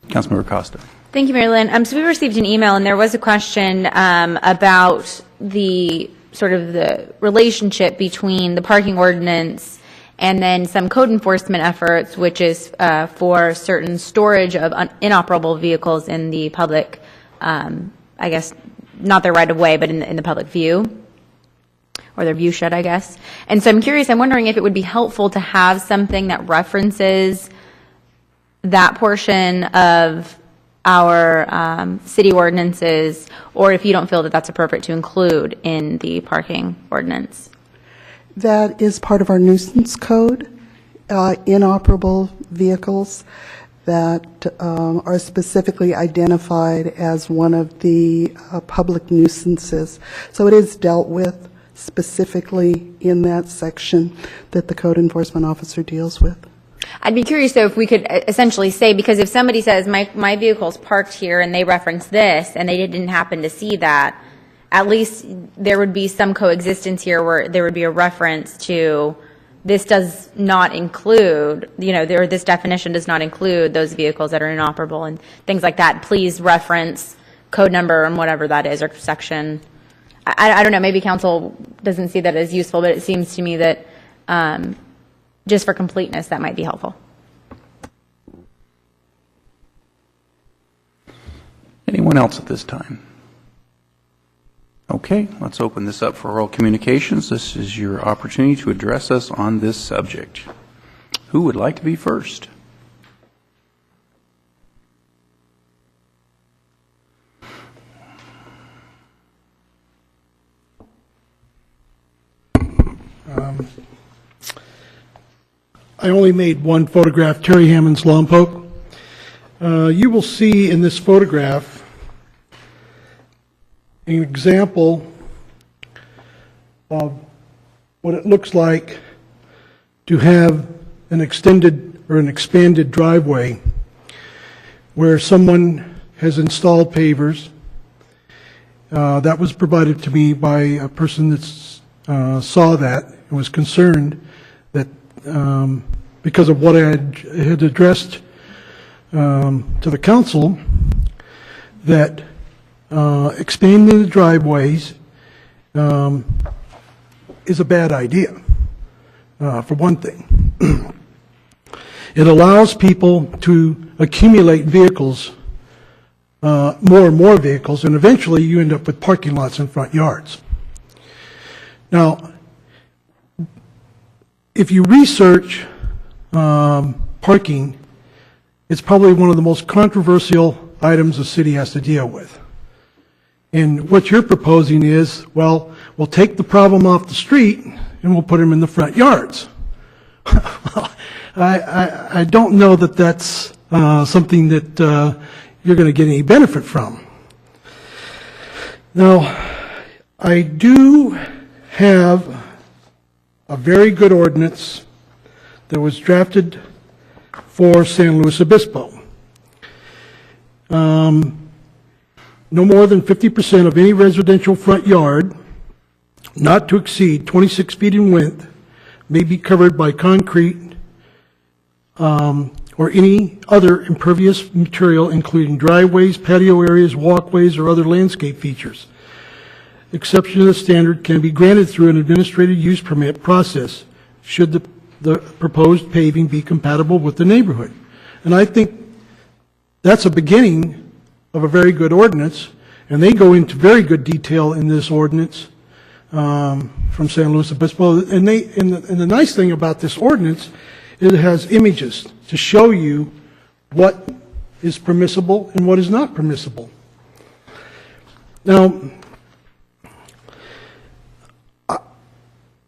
S1: Councilmember Costa.
S9: Thank you, Mary Lynn. So we received an email, and there was a question about the sort of the relationship between the parking ordinance and then some code enforcement efforts, which is for certain storage of inoperable vehicles in the public, I guess, not their right of way, but in the public view, or their view shed, I guess. And so I'm curious, I'm wondering if it would be helpful to have something that references that portion of our city ordinances, or if you don't feel that that's appropriate to include in the parking ordinance.
S15: That is part of our nuisance code, inoperable vehicles that are specifically identified as one of the public nuisances. So it is dealt with specifically in that section that the code enforcement officer deals with.
S9: I'd be curious, though, if we could essentially say, because if somebody says, my vehicle's parked here, and they reference this, and they didn't happen to see that, at least there would be some coexistence here where there would be a reference to, this does not include, or this definition does not include those vehicles that are inoperable and things like that. Please reference code number and whatever that is, or section. I don't know, maybe council doesn't see that as useful, but it seems to me that just for completeness, that might be helpful.
S1: Anyone else at this time? Okay, let's open this up for oral communications. This is your opportunity to address us on this subject. Who would like to be first?
S16: I only made one photograph, Terry Hammond's Lompoc. You will see in this photograph an example of what it looks like to have an extended or an expanded driveway where someone has installed pavers. That was provided to me by a person that saw that and was concerned that because of what I had addressed to the council, that expanding the driveways is a bad idea, for one thing. It allows people to accumulate vehicles, more and more vehicles, and eventually you end up with parking lots in front yards. Now, if you research parking, it's probably one of the most controversial items the city has to deal with. And what you're proposing is, well, we'll take the problem off the street and we'll put them in the front yards. I don't know that that's something that you're going to get any benefit from. Now, I do have a very good ordinance that was drafted for San Luis Obispo. No more than 50% of any residential front yard, not to exceed 26 feet in width, may be covered by concrete or any other impervious material, including driveways, patio areas, walkways, or other landscape features. Exception to the standard can be granted through an administrative use permit process should the proposed paving be compatible with the neighborhood. And I think that's a beginning of a very good ordinance, and they go into very good detail in this ordinance from San Luis Obispo. And the nice thing about this ordinance is it has images to show you what is permissible and what is not permissible. Now,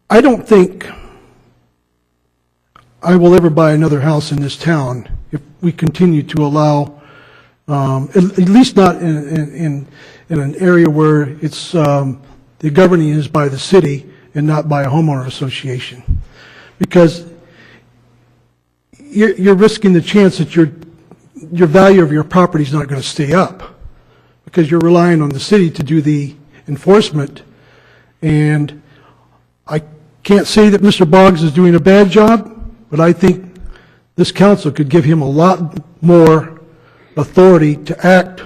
S16: I don't think I will ever buy another house in this town if we continue to allow, at least not in an area where it's the governing is by the city and not by a homeowner association, because you're risking the chance that your value of your property is not going to stay up because you're relying on the city to do the enforcement. And I can't say that Mr. Boggs is doing a bad job, but I think this council could give him a lot more authority to act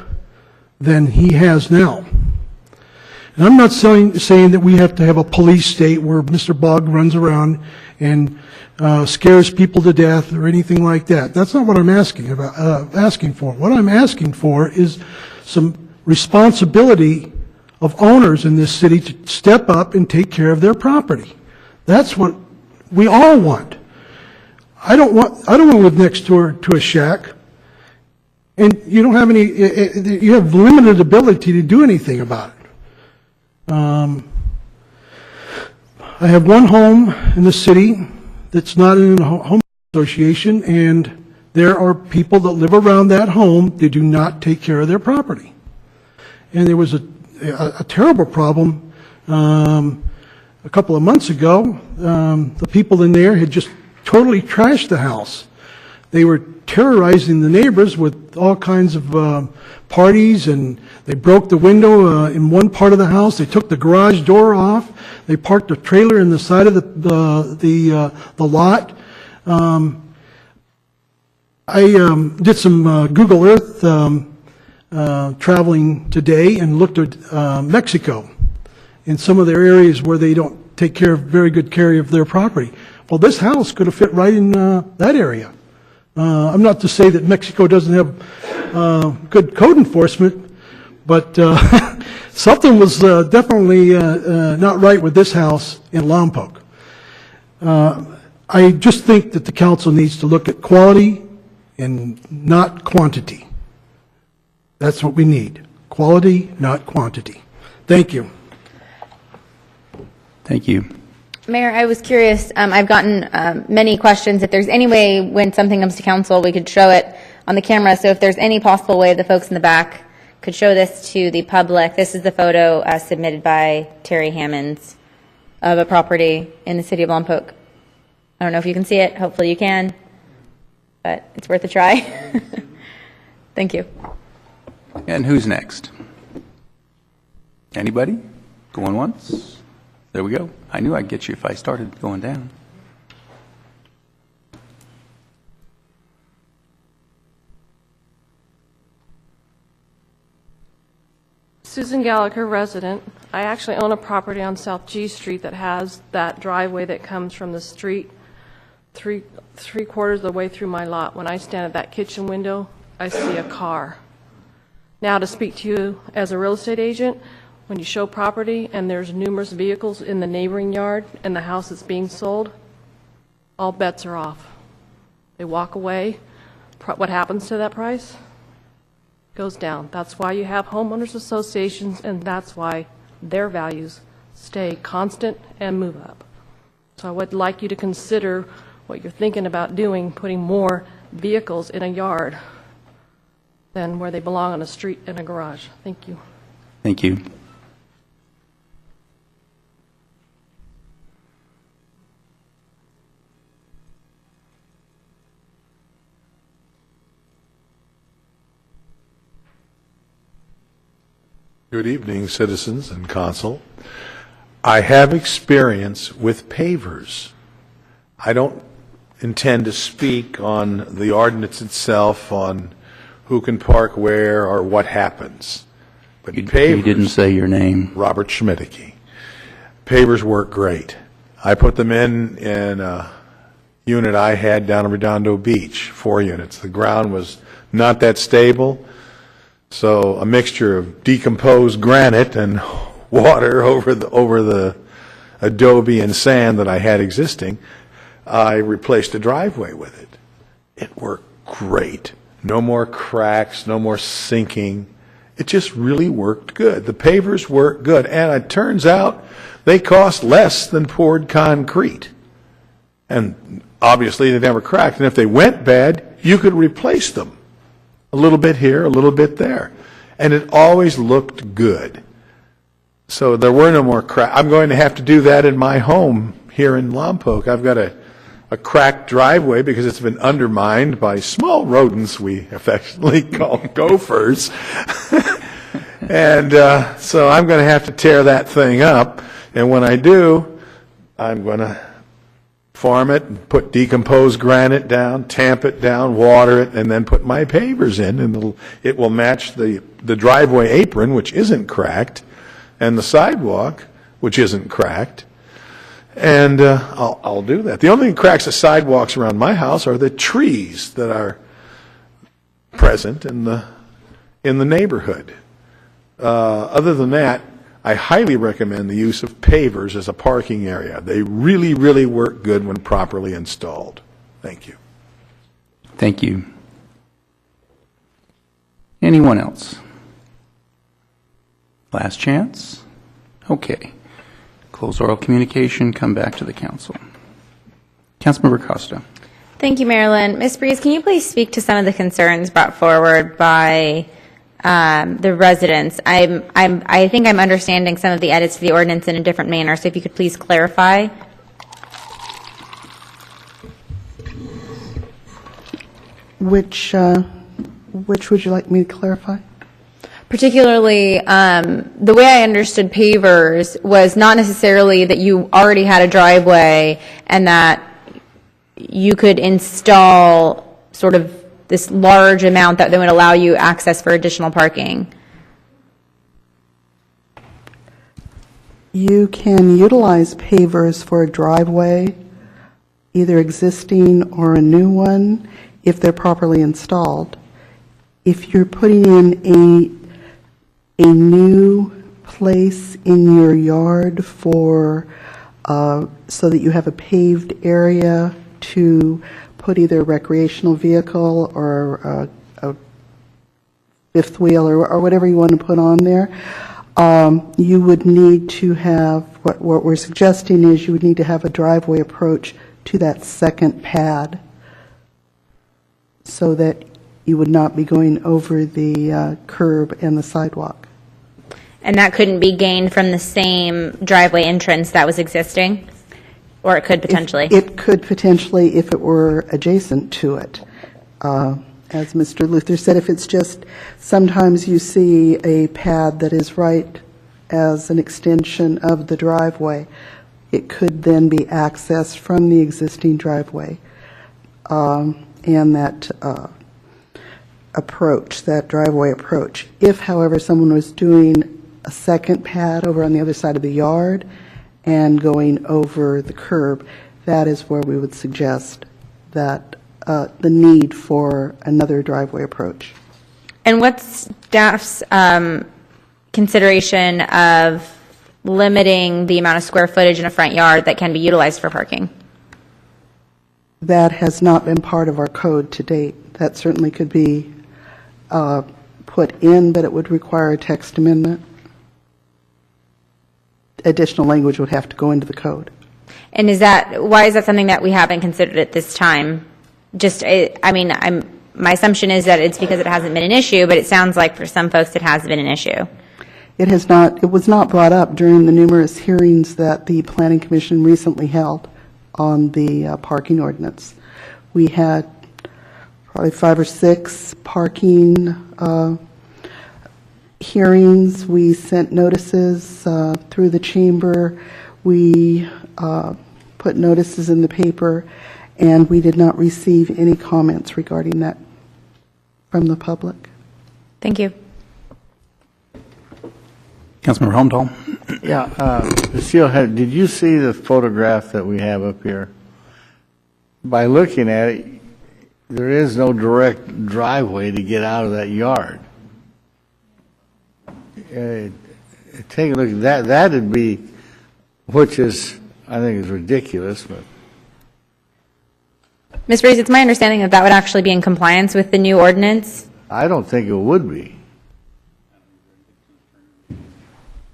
S16: than he has now. And I'm not saying that we have to have a police state where Mr. Boggs runs around and scares people to death or anything like that. That's not what I'm asking for. What I'm asking for is some responsibility of owners in this city to step up and take care of their property. That's what we all want. I don't want to live next door to a shack, and you don't have any. You have limited ability to do anything about it. I have one home in the city that's not in a home association, and there are people that live around that home that do not take care of their property. And there was a terrible problem a couple of months ago. The people in there had just totally trashed the house. They were terrorizing the neighbors with all kinds of parties, and they broke the window in one part of the house. They took the garage door off. They parked a trailer in the side of the lot. I did some Google Earth traveling today and looked at Mexico and some of their areas where they don't take very good care of their property. Well, this house could have fit right in that area. I'm not to say that Mexico doesn't have good code enforcement, but something was definitely not right with this house in Lompoc. I just think that the council needs to look at quality and not quantity. That's what we need. Quality, not quantity. Thank you.
S1: Thank you.
S9: Mayor, I was curious, I've gotten many questions. If there's any way when something comes to council, we could show it on the camera. So if there's any possible way the folks in the back could show this to the public. This is the photo submitted by Terry Hammonds of a property in the city of Lompoc. I don't know if you can see it. Hopefully you can. But it's worth a try. Thank you.
S1: And who's next? Anybody? Going once? There we go. I knew I'd get you if I started going down.
S2: Susan Gallagher, resident. I actually own a property on South G Street that has that driveway that comes from the street three-quarters of the way through my lot. When I stand at that kitchen window, I see a car. Now, to speak to you as a real estate agent, when you show property and there's numerous vehicles in the neighboring yard and the house that's being sold, all bets are off. They walk away. What happens to that price? Goes down. That's why you have homeowners associations, and that's why their values stay constant and move up. So I would like you to consider what you're thinking about doing, putting more vehicles in a yard than where they belong on a street and a garage. Thank you.
S1: Thank you.
S17: Good evening, citizens and council. I have experience with pavers. I don't intend to speak on the ordinance itself, on who can park where or what happens. But pavers,
S1: you didn't say your name.
S17: Robert Schmidtke. Pavers work great. I put them in a unit I had down in Redondo Beach, 4 units. The ground was not that stable, so a mixture of decomposed granite and water over the adobe and sand that I had existing, I replaced the driveway with it. It worked great. No more cracks, no more sinking. It just really worked good. The pavers work good, and it turns out they cost less than poured concrete. And obviously they never cracked, and if they went bad, you could replace them. A little bit here, a little bit there. And it always looked good. So there were no more cracks. I'm going to have to do that in my home here in Lompoc. I've got a cracked driveway because it's been undermined by small rodents we affectionately call gophers. And so I'm going to have to tear that thing up. And when I do, I'm going to farm it and put decomposed granite down, tamp it down, water it, and then put my pavers in, and it will match the driveway apron, which isn't cracked, and the sidewalk, which isn't cracked. And I'll do that. The only thing that cracks the sidewalks around my house are the trees that are present in the neighborhood. Other than that, I highly recommend the use of pavers as a parking area. They really, really work good when properly installed. Thank you.
S1: Thank you. Anyone else? Last chance? Okay. Close oral communication, come back to the council. Councilmember Costa.
S9: Thank you, Marilyn. Ms. Breeze, can you please speak to some of the concerns brought forward by the residents? I think I'm understanding some of the edits to the ordinance in a different manner, so if you could please clarify.
S15: Which would you like me to clarify?
S9: Particularly, the way I understood pavers was not necessarily that you already had a driveway and that you could install sort of this large amount that then would allow you access for additional parking.
S15: You can utilize pavers for a driveway, either existing or a new one, if they're properly installed. If you're putting in a new place in your yard for so that you have a paved area to put either a recreational vehicle or a fifth wheel or whatever you want to put on there, you would need to have, what we're suggesting is you would need to have a driveway approach to that second pad so that you would not be going over the curb and the sidewalk.
S9: And that couldn't be gained from the same driveway entrance that was existing? Or it could potentially?
S15: It could potentially if it were adjacent to it. As Mr. Luther said, if it's just, sometimes you see a pad that is right as an extension of the driveway. It could then be accessed from the existing driveway. And that approach, that driveway approach. If, however, someone was doing a second pad over on the other side of the yard and going over the curb, that is where we would suggest that the need for another driveway approach.
S9: And what's staff's consideration of limiting the amount of square footage in a front yard that can be utilized for parking?
S15: That has not been part of our code to date. That certainly could be put in, but it would require a text amendment. Additional language would have to go into the code.
S9: And why is that something that we haven't considered at this time? My assumption is that it's because it hasn't been an issue, but it sounds like for some folks it has been an issue.
S15: It was not brought up during the numerous hearings that the Planning Commission recently held on the parking ordinance. We had probably 5 or 6 parking hearings. We sent notices through the chamber. We put notices in the paper, and we did not receive any comments regarding that from the public.
S9: Thank you.
S1: Councilmember Holmdahl.
S12: Yeah, Lucille, did you see the photograph that we have up here? By looking at it, there is no direct driveway to get out of that yard. Take a look at that. That'd be, which is, I think, is ridiculous. But
S9: Ms. Reese, it's my understanding that that would actually be in compliance with the new ordinance.
S12: I don't think it would be.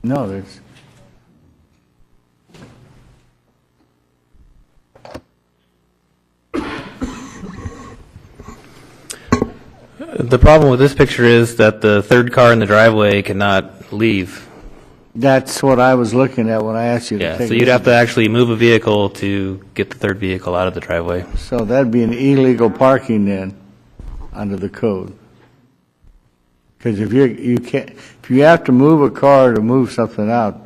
S12: No, there's.
S10: The problem with this picture is that the third car in the driveway cannot leave.
S12: That's what I was looking at when I asked you to take
S10: so you'd have to actually move a vehicle to get the third vehicle out of the driveway.
S12: So that'd be an illegal parking then, under the code. Because if you have to move a car to move something out,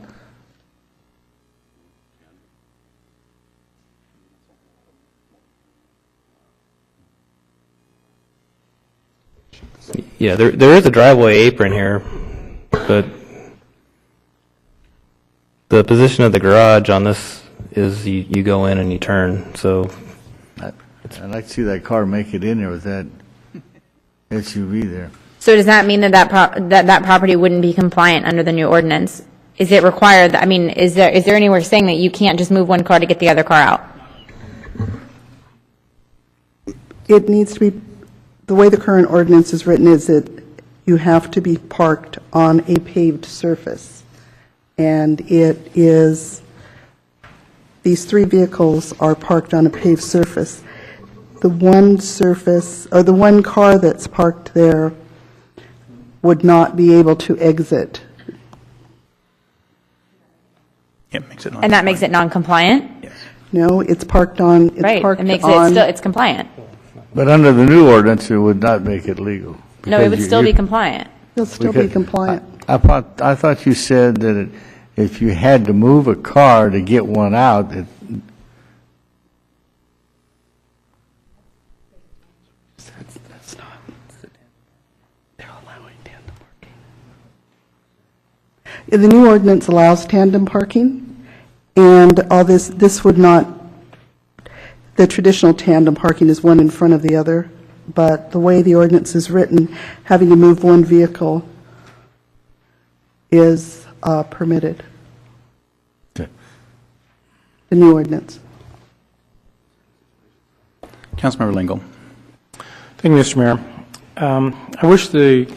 S10: Yeah, there is a driveway apron here, but the position of the garage on this is you go in and you turn. So
S12: I'd like to see that car make it in there with that SUV there.
S9: So does that mean that that property wouldn't be compliant under the new ordinance? Is it required? Is there anywhere saying that you can't just move one car to get the other car out?
S15: It needs to be, the way the current ordinance is written is that you have to be parked on a paved surface. And it is, these 3 vehicles are parked on a paved surface. The one surface, or the one car that's parked there would not be able to exit.
S1: It makes it
S9: And that makes it non-compliant?
S15: No, it's parked on, it's
S9: Right,
S15: parked
S9: it makes
S15: on.
S9: it's compliant.
S12: But under the new ordinance, it would not make it legal.
S9: No, it would still be compliant.
S15: It'll still be compliant.
S12: I thought you said that if you had to move a car to get one out,
S15: That's not, they're allowing tandem parking. The new ordinance allows tandem parking, and all this would not, the traditional tandem parking is one in front of the other, but the way the ordinance is written, having to move one vehicle is permitted.
S12: Okay.
S15: The new ordinance.
S1: Councilmember Lingle.
S6: Thank you, Mr. Mayor. I wish the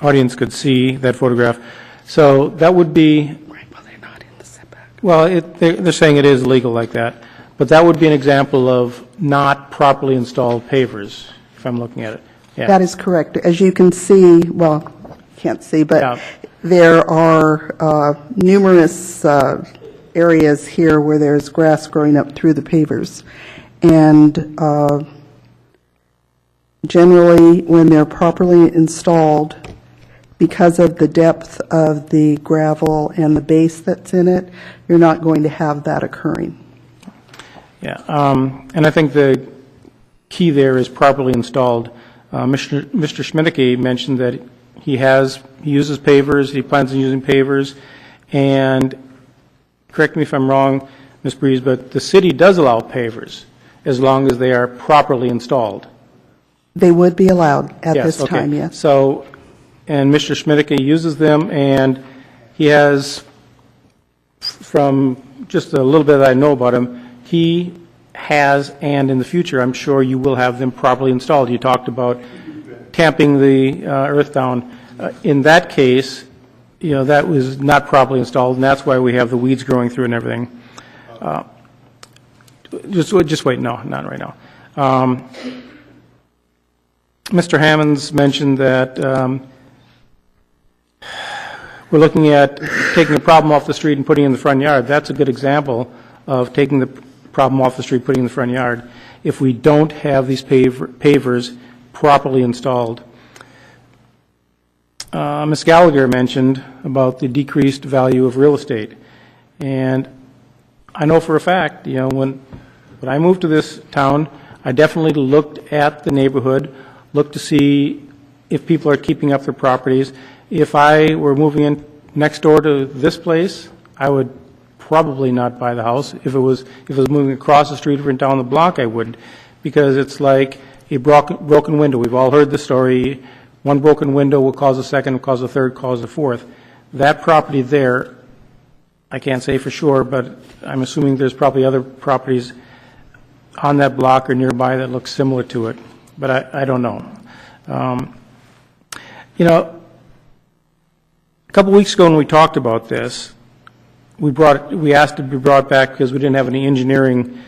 S6: audience could see that photograph. So that would be,
S15: Right, well, they're not in the setback.
S6: well, they're saying it is legal like that, but that would be an example of not properly installed pavers, if I'm looking at it. Yeah.
S15: That is correct. As you can see, well, can't see, but
S6: Yeah.
S15: there are numerous areas here where there's grass growing up through the pavers. And generally, when they're properly installed, because of the depth of the gravel and the base that's in it, you're not going to have that occurring.
S6: Yeah, and I think the key there is properly installed. Mr. Schmidtke mentioned that he uses pavers, he plans on using pavers, and correct me if I'm wrong, Ms. Breeze, but the city does allow pavers as long as they are properly installed.
S15: They would be allowed at
S6: Yes,
S15: this
S6: okay.
S15: time, yes.
S6: So, and Mr. Schmidtke uses them, and he has, from just a little bit that I know about him, he has, and in the future, I'm sure you will have them properly installed. You talked about tamping the earth down. In that case, that was not properly installed, and that's why we have the weeds growing through and everything. Just wait, no, not right now. Mr. Hammonds mentioned that we're looking at taking the problem off the street and putting it in the front yard. That's a good example of taking the problem off the street, putting it in the front yard, if we don't have these pavers properly installed. Ms. Gallagher mentioned about the decreased value of real estate. And I know for a fact, when I moved to this town, I definitely looked at the neighborhood, looked to see if people are keeping up their properties. If I were moving in next door to this place, I would probably not buy the house. If it was moving across the street or down the block, I wouldn't, because it's like a broken window. We've all heard the story. One broken window will cause a second, will cause a third, cause a fourth. That property there, I can't say for sure, but I'm assuming there's probably other properties on that block or nearby that look similar to it, but I don't know. A couple weeks ago when we talked about this, we asked to be brought back because we didn't have any engineering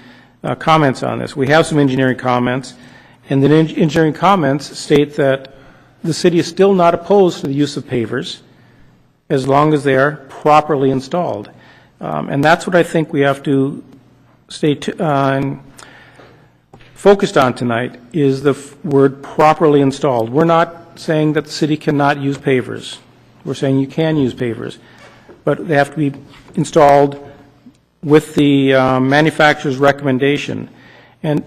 S6: comments on this. We have some engineering comments, and the engineering comments state that the city is still not opposed to the use of pavers as long as they are properly installed. And that's what I think we have to stay focused on tonight, is the word properly installed. We're not saying that the city cannot use pavers. We're saying you can use pavers, but they have to be installed with the manufacturer's recommendation. And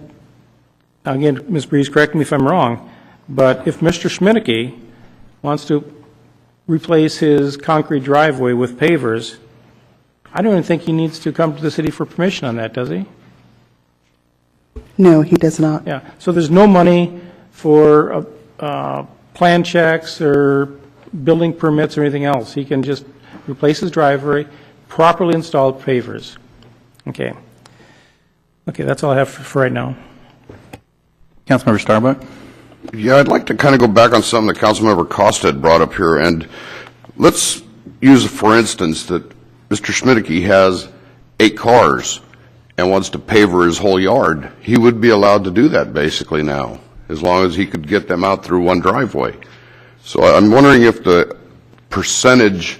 S6: again, Ms. Breeze, correct me if I'm wrong, but if Mr. Schmidtke wants to replace his concrete driveway with pavers, I don't even think he needs to come to the city for permission on that, does he?
S15: No, he does not.
S6: Yeah, so there's no money for plan checks or building permits or anything else. He can just replace his driveway, properly installed pavers. Okay. Okay, that's all I have for right now.
S1: Councilmember Starbuck.
S3: Yeah, I'd like to kind of go back on something that Councilmember Costa had brought up here, and let's use, for instance, that Mr. Schmidtke has 8 cars and wants to paver his whole yard. He would be allowed to do that basically now, as long as he could get them out through one driveway. So I'm wondering if the percentage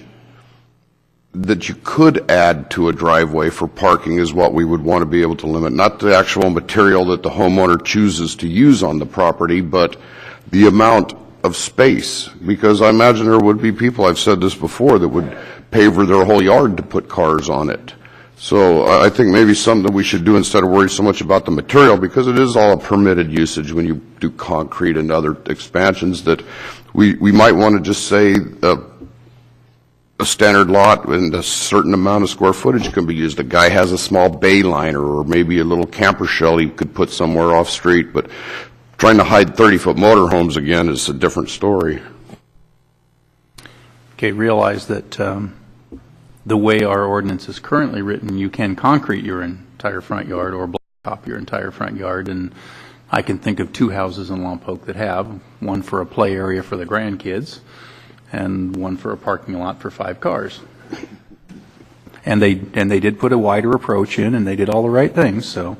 S3: that you could add to a driveway for parking is what we would want to be able to limit, not the actual material that the homeowner chooses to use on the property, but the amount of space, because I imagine there would be people, I've said this before, that would paver their whole yard to put cars on it. So I think maybe something that we should do instead of worry so much about the material, because it is all a permitted usage when you do concrete and other expansions, that we might want to just say a standard lot and a certain amount of square footage can be used. The guy has a small bay liner or maybe a little camper shell he could put somewhere off street, but trying to hide 30-foot motorhomes again is a different story.
S1: Okay, realize that the way our ordinance is currently written, you can concrete your entire front yard or blacktop your entire front yard, and I can think of 2 houses in Lompoc that have, one for a play area for the grandkids and one for a parking lot for 5 cars. And they did put a wider approach in, and they did all the right things, so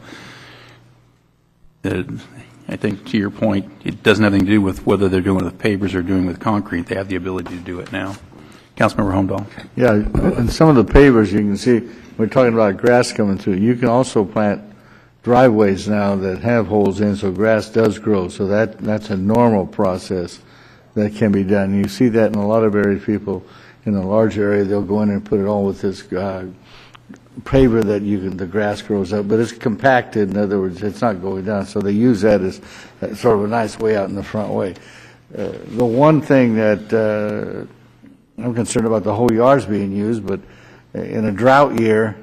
S1: I think to your point, it doesn't have anything to do with whether they're doing it with pavers or doing it with concrete. They have the ability to do it now. Councilmember Holmdahl.
S12: Yeah, and some of the pavers, you can see, we're talking about grass coming through. You can also plant driveways now that have holes in, so grass does grow. So that's a normal process that can be done. You see that in a lot of areas. People in a large area, they'll go in and put it all with this paver that the grass grows up, but it's compacted. In other words, it's not going down. So they use that as sort of a nice way out in the front way. The one thing that I'm concerned about, the whole yard's being used, but in a drought year,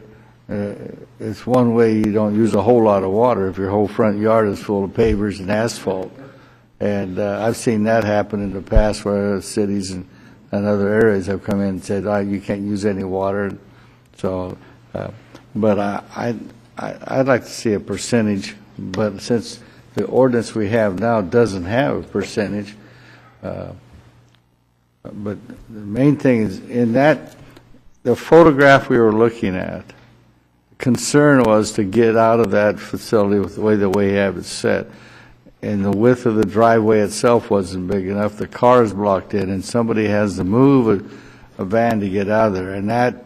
S12: it's one way you don't use a whole lot of water if your whole front yard is full of pavers and asphalt. And I've seen that happen in the past where cities and other areas have come in and said, you can't use any water. So, but I'd like to see a percentage, but since the ordinance we have now doesn't have a percentage, but the main thing is in that, the photograph we were looking at, concern was to get out of that facility with the way you have it set. And the width of the driveway itself wasn't big enough. The car is blocked in, and somebody has to move a van to get out of there. And that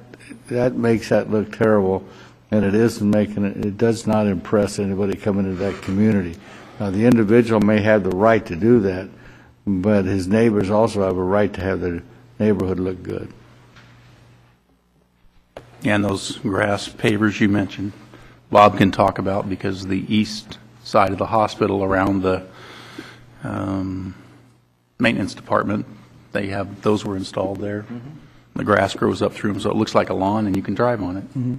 S12: makes that look terrible, and it does not impress anybody coming into that community. Now, the individual may have the right to do that, but his neighbors also have a right to have their neighborhood look good.
S1: And those grass pavers you mentioned, Bob can talk about, because the east side of the hospital around the maintenance department, those were installed there. Mm-hmm. The grass grows up through them, so it looks like a lawn, and you can drive on it. Mm-hmm.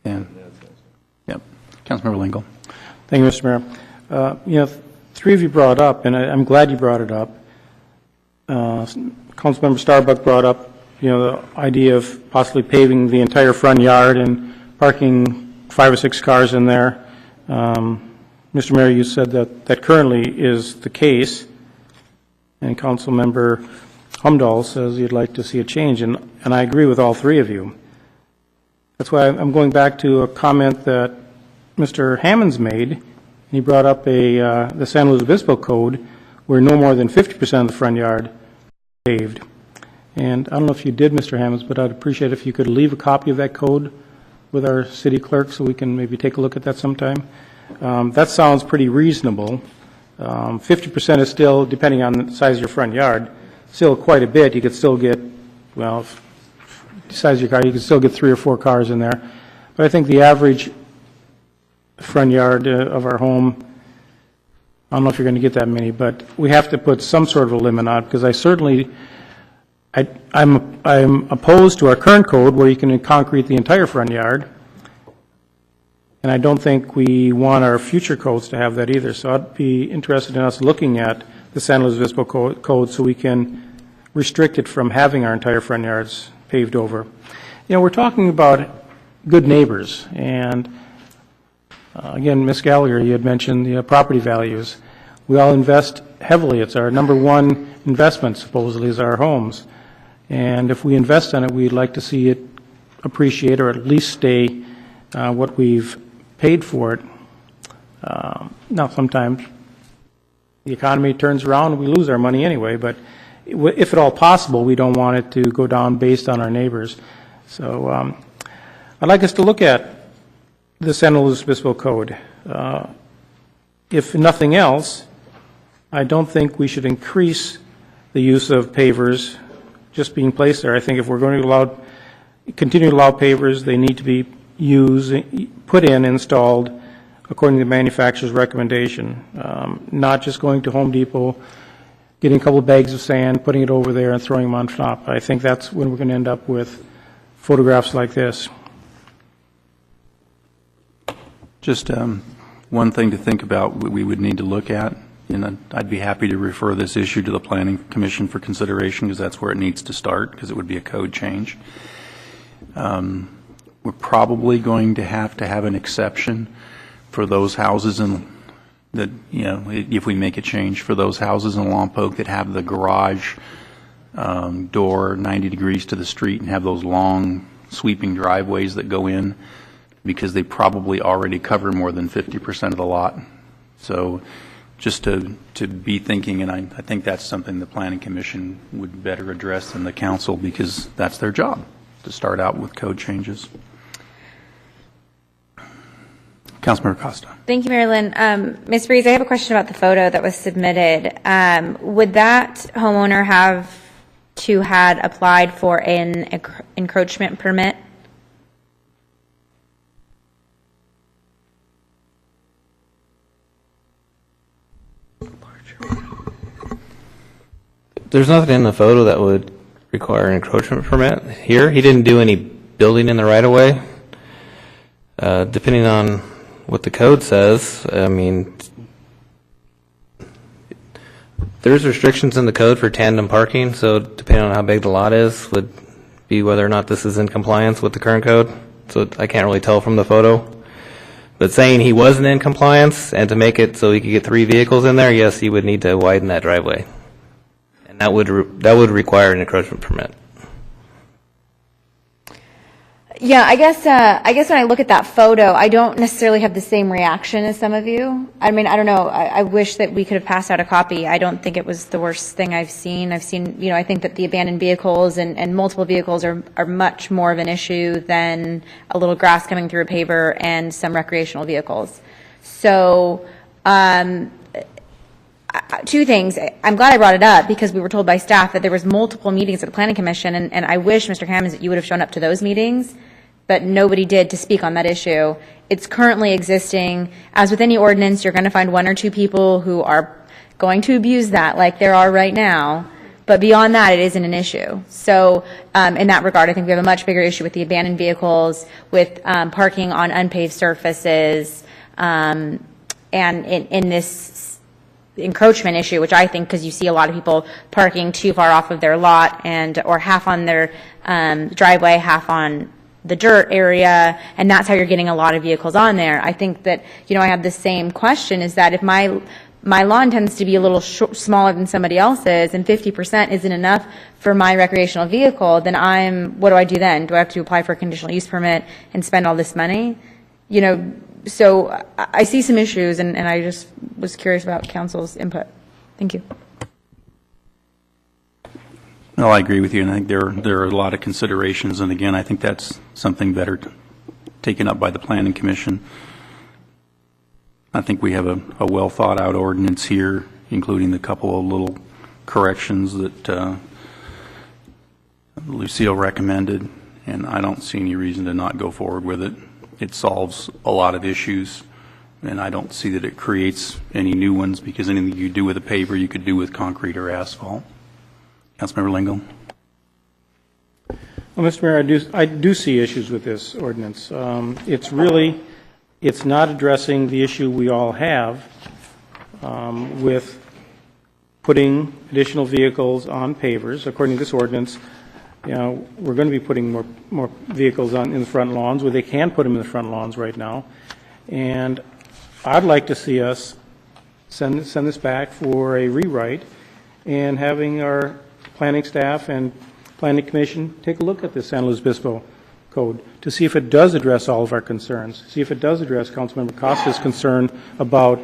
S1: Yeah. Yep. Councilmember Lingle.
S6: Thank you, Mr. Mayor. 3 of you brought up, and I'm glad you brought it up. Councilmember Starbuck brought up, the idea of possibly paving the entire front yard and parking 5 or 6 cars in there. Mr. Mayor, you said that currently is the case, and Councilmember Humdahl says you'd like to see a change, and I agree with all 3 of you. That's why I'm going back to a comment that Mr. Hammonds made. He brought up the San Luis Obispo code where no more than 50% of the front yard is paved. And I don't know if you did, Mr. Hammonds, but I'd appreciate if you could leave a copy of that code with our city clerk so we can maybe take a look at that sometime. That sounds pretty reasonable. 50% is still, depending on the size of your front yard, still quite a bit. You could still get, the size of your car, you could still get 3 or 4 cars in there. But I think the average front yard of our home, I don't know if you're going to get that many, but we have to put some sort of a limit on it, because I'm opposed to our current code where you can concrete the entire front yard, and I don't think we want our future codes to have that either. So I'd be interested in us looking at the San Luis Obispo code so we can restrict it from having our entire front yards paved over. We're talking about good neighbors, and again, Ms. Gallagher, you had mentioned the property values. We all invest heavily. It's our number 1 investment, supposedly, is our homes. And if we invest in it, we'd like to see it appreciate or at least stay what we've paid for it. Now, sometimes the economy turns around and we lose our money anyway, but if at all possible, we don't want it to go down based on our neighbors. So I'd like us to look at the San Luis Obispo Code. If nothing else, I don't think we should increase the use of pavers just being placed there. I think if we're going to continue to allow pavers, they need to be put in, installed according to the manufacturer's recommendation, not just going to Home Depot, getting a couple of bags of sand, putting it over there and throwing them on top. I think that's when we're going to end up with photographs like this.
S1: Just one thing to think about, we would need to look at, and I'd be happy to refer this issue to the Planning Commission for consideration, because that's where it needs to start, because it would be a code change. We're probably going to have an exception for those houses that, if we make a change for those houses in Lompoc that have the garage door 90 degrees to the street and have those long sweeping driveways that go in, because they probably already cover more than 50% of the lot. So just to be thinking, and I think that's something the Planning Commission would better address than the council, because that's their job, to start out with code changes. Councilmember Costa.
S9: Thank you, Marilyn. Ms. Breeze, I have a question about the photo that was submitted. Would that homeowner have to had applied for an encroachment permit?
S10: There's nothing in the photo that would require an encroachment permit. Here, he didn't do any building in the right-of-way. Depending on what the code says, I mean, there's restrictions in the code for tandem parking, so depending on how big the lot is would be whether or not this is in compliance with the current code. So I can't really tell from the photo. But saying he wasn't in compliance and to make it so he could get 3 vehicles in there, yes, he would need to widen that driveway. And that would require an encroachment permit.
S9: Yeah, I guess when I look at that photo, I don't necessarily have the same reaction as some of you. I mean, I don't know. I wish that we could have passed out a copy. I don't think it was the worst thing I've seen. I think that the abandoned vehicles and multiple vehicles are much more of an issue than a little grass coming through a paver and some recreational vehicles. So, 2 things. I'm glad I brought it up because we were told by staff that there was multiple meetings at the Planning Commission, and I wish, Mr. Hammonds, that you would have shown up to those meetings, but nobody did to speak on that issue. It's currently existing. As with any ordinance, you're going to find 1 or 2 people who are going to abuse that like there are right now, but beyond that, it isn't an issue. So in that regard, I think we have a much bigger issue with the abandoned vehicles, with parking on unpaved surfaces, and in this encroachment issue, which I think, because you see a lot of people parking too far off of their lot or half on their driveway, half on the dirt area, and that's how you're getting a lot of vehicles on there. I think that, I have the same question, is that if my lawn tends to be a little smaller than somebody else's and 50% isn't enough for my recreational vehicle, then what do I do then? Do I have to apply for a conditional use permit and spend all this money? So I see some issues, and I just was curious about council's input. Thank you.
S1: No, I agree with you, and I think there are a lot of considerations, and again, I think that's something better taken up by the Planning Commission. I think we have a well-thought-out ordinance here, including the couple of little corrections that Lucille recommended, and I don't see any reason to not go forward with it. It solves a lot of issues, and I don't see that it creates any new ones, because anything you do with a paver, you could do with concrete or asphalt. Councilmember Lingle.
S6: Well, Mr. Mayor, I do see issues with this ordinance. It's not addressing the issue we all have with putting additional vehicles on pavers. According to this ordinance, we're going to be putting more vehicles in the front lawns, where they can put them in the front lawns right now. And I'd like to see us send this back for a rewrite, and having our planning staff and Planning Commission take a look at the San Luis Obispo Code to see if it does address all of our concerns, see if it does address Councilmember Costa's concern about,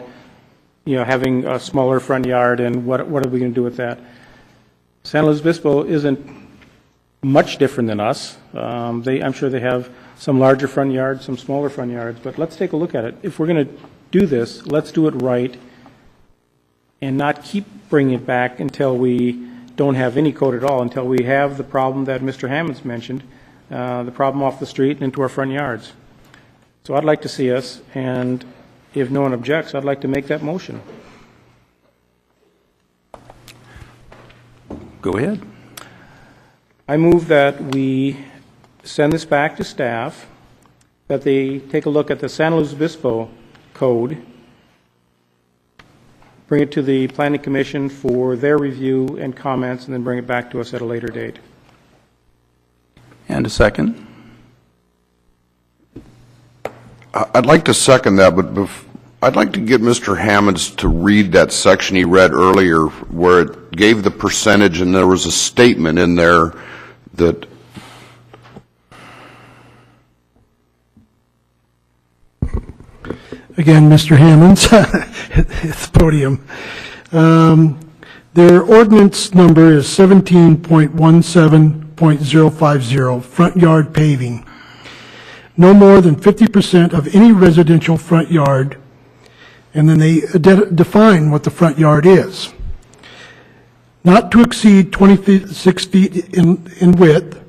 S6: having a smaller front yard, and what are we going to do with that. San Luis Obispo isn't much different than us. I'm sure they have some larger front yards, some smaller front yards, but let's take a look at it. If we're going to do this, let's do it right and not keep bringing it back until we don't have any code at all, until we have the problem that Mr. Hammond's mentioned, the problem off the street and into our front yards. So I'd like to see us, and if no one objects, I'd like to make that motion.
S1: Go ahead.
S6: I move that we send this back to staff, that they take a look at the San Luis Obispo code, bring it to the Planning Commission for their review and comments, and then bring it back to us at a later date.
S1: And a second.
S3: I'd like to second that, but I'd like to get Mr. Hammonds to read that section he read earlier where it gave the percentage and there was a statement in there that
S16: Again, Mr. Hammonds at the podium. Their ordinance number is 17.17.050, front yard paving. No more than 50% of any residential front yard, and then they define what the front yard is. Not to exceed 26 feet in width,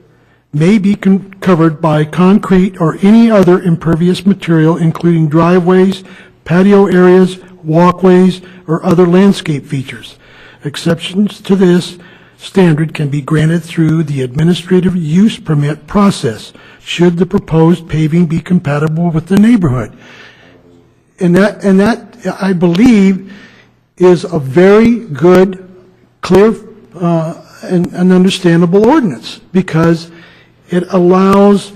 S16: may be covered by concrete or any other impervious material, including driveways, patio areas, walkways, or other landscape features. Exceptions to this standard can be granted through the administrative use permit process, should the proposed paving be compatible with the neighborhood. And that I believe, is a very good, clear, and understandable ordinance, because it allows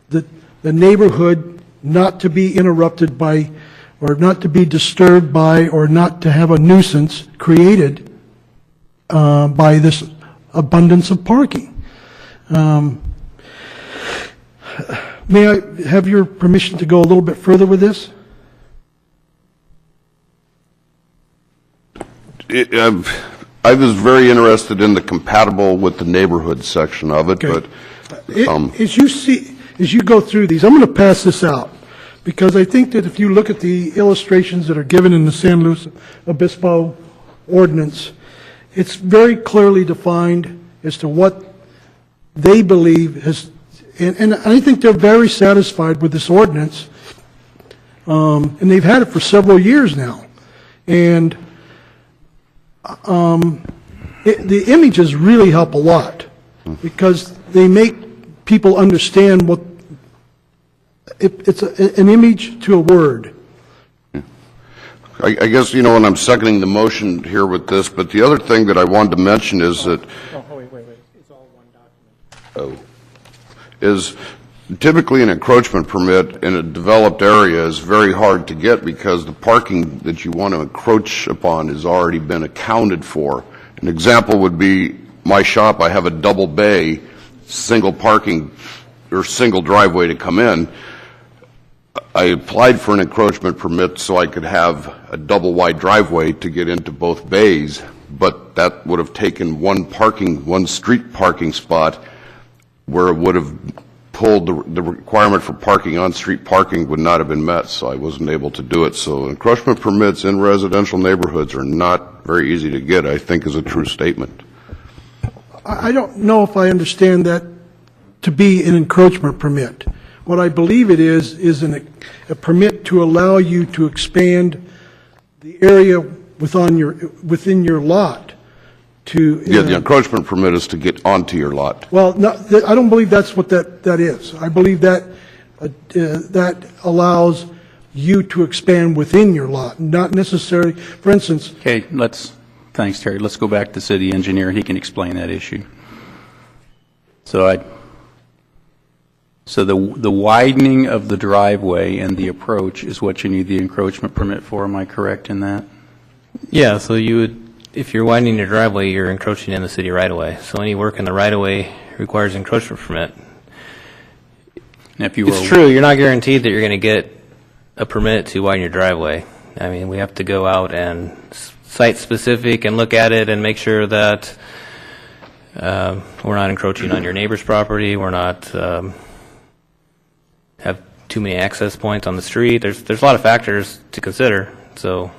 S16: the neighborhood not to be interrupted by, or not to be disturbed by, or not to have a nuisance created by this abundance of parking. May I have your permission to go a little bit further with this?
S3: I was very interested in the compatible with the neighborhood section of it,
S16: Okay.
S3: but
S16: As you go through these, I'm going to pass this out, because I think that if you look at the illustrations that are given in the San Luis Obispo ordinance, it's very clearly defined as to what they believe has, and I think they're very satisfied with this ordinance, and they've had it for several years now. And the images really help a lot, because they make people understand what it's an image to a word.
S3: I guess, and I'm seconding the motion here with this, but the other thing that I wanted to mention is that
S6: wait. It's all one document.
S3: is typically an encroachment permit in a developed area is very hard to get, because the parking that you want to encroach upon has already been accounted for. An example would be my shop. I have a double bay, single parking or single driveway to come in. I applied for an encroachment permit so I could have a double wide driveway to get into both bays, but that would have taken one street parking spot, where it would have pulled the requirement for parking on street parking would not have been met, so I wasn't able to do it. So encroachment permits in residential neighborhoods are not very easy to get, I think, is a true statement.
S16: I don't know if I understand that to be an encroachment permit. What I believe it is a permit to allow you to expand the area within your lot to...
S3: Yeah, the encroachment permit is to get onto your lot.
S16: Well, no, I don't believe that's what that is. I believe that that allows you to expand within your lot, not necessarily, for instance...
S1: Okay, thanks, Terry. Let's go back to the city engineer. He can explain that issue. So the widening of the driveway and the approach is what you need the encroachment permit for. Am I correct in that?
S10: Yeah, so if you're widening your driveway, you're encroaching in the city right-of-way. So any work in the right-of-way requires encroachment permit. It's true, you're not guaranteed that you're going to get a permit to widen your driveway. I mean, we have to go out and site-specific and look at it and make sure that We're not encroaching on your neighbor's property. We're not have too many access points on the street. There's a lot of factors to consider. So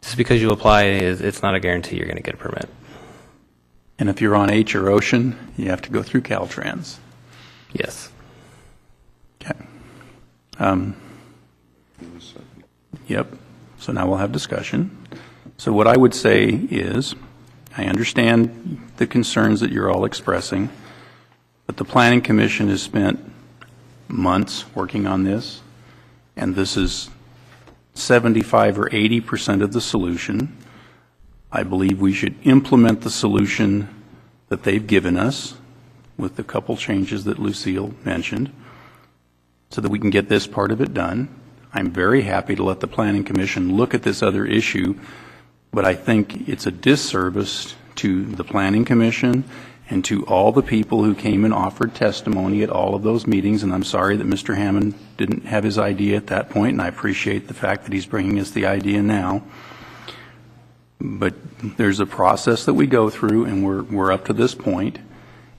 S10: just because you apply, it's not a guarantee you're going to get a permit.
S1: And if you're on H or Ocean, you have to go through Caltrans.
S10: Yes.
S1: Okay. Yep. So now we'll have discussion. So what I would say is, I understand the concerns that you're all expressing, but the Planning Commission has spent months working on this, and this is 75 or 80% of the solution. I believe we should implement the solution that they've given us with the couple changes that Lucille mentioned so that we can get this part of it done. I'm very happy to let the Planning Commission look at this other issue, but I think it's a disservice to the Planning Commission and to all the people who came and offered testimony at all of those meetings, and I'm sorry that Mr. Hammond didn't have his idea at that point, and I appreciate the fact that he's bringing us the idea now. But there's a process that we go through, and we're up to this point,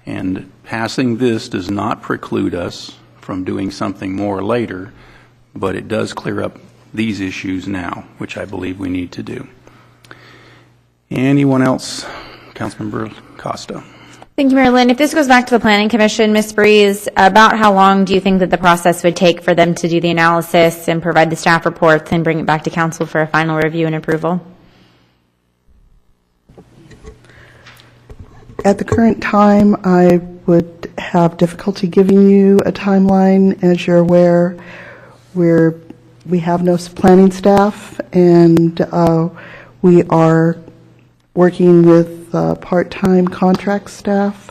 S1: and passing this does not preclude us from doing something more later, but it does clear up these issues now, which I believe we need to do. Anyone else? Councilmember Costa.
S9: Thank you, Mayor Lynn. If this goes back to the Planning Commission, Ms. Breeze, about how long do you think that the process would take for them to do the analysis and provide the staff reports and bring it back to council for a final review and approval?
S15: At the current time, I would have difficulty giving you a timeline. As you're aware, we have no planning staff, and we are working with part-time contract staff,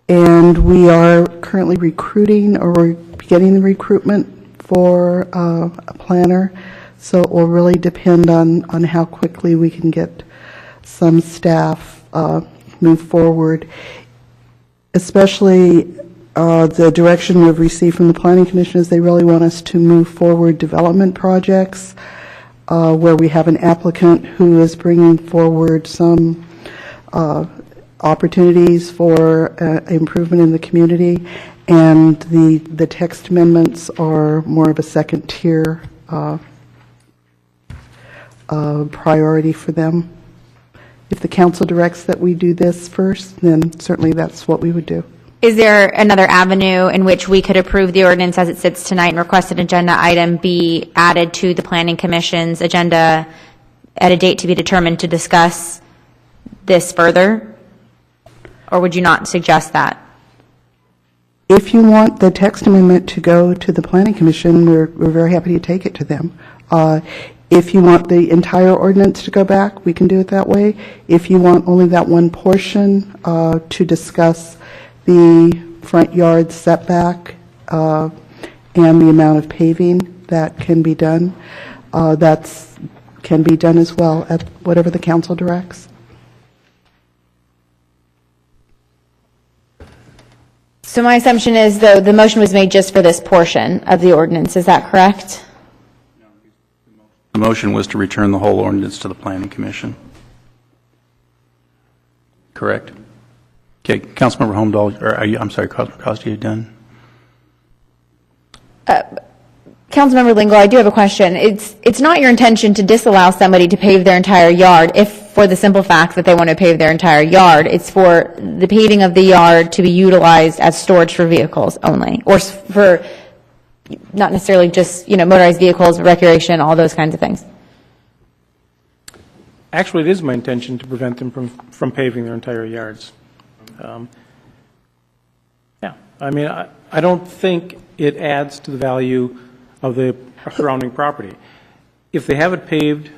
S15: and we are currently recruiting, or we're beginning the recruitment for a planner, so it will really depend on how quickly we can get some staff move forward, especially the direction we've received from the Planning Commission is they really want us to move forward development projects where we have an applicant who is bringing forward some opportunities for improvement in the community, and the text amendments are more of a second tier priority for them. If the council directs that we do this first, then certainly that's what we would do.
S9: Is there another avenue in which we could approve the ordinance as it sits tonight and request an agenda item be added to the Planning Commission's agenda at a date to be determined to discuss this further? Or would you not suggest that?
S15: If you want the text amendment to go to the Planning Commission, we're very happy to take it to them. If you want the entire ordinance to go back, we can do it that way. If you want only that one portion to discuss the front yard setback and the amount of paving that can be done, that can be done as well at whatever the council directs.
S9: So my assumption is, though, the motion was made just for this portion of the ordinance. Is that correct?
S1: The motion was to return the whole ordinance to the Planning Commission. Correct? Okay, Councilmember Holmdahl, or I'm sorry, Costa, you done?
S9: Councilmember Lingle, I do have a question. It's not your intention to disallow somebody to pave their entire yard if for the simple fact that they want to pave their entire yard. It's for the paving of the yard to be utilized as storage for vehicles only, or for not necessarily just, motorized vehicles, recreation, all those kinds of things.
S6: Actually, it is my intention to prevent them from paving their entire yards. I don't think it adds to the value of the surrounding property. If they have it paved,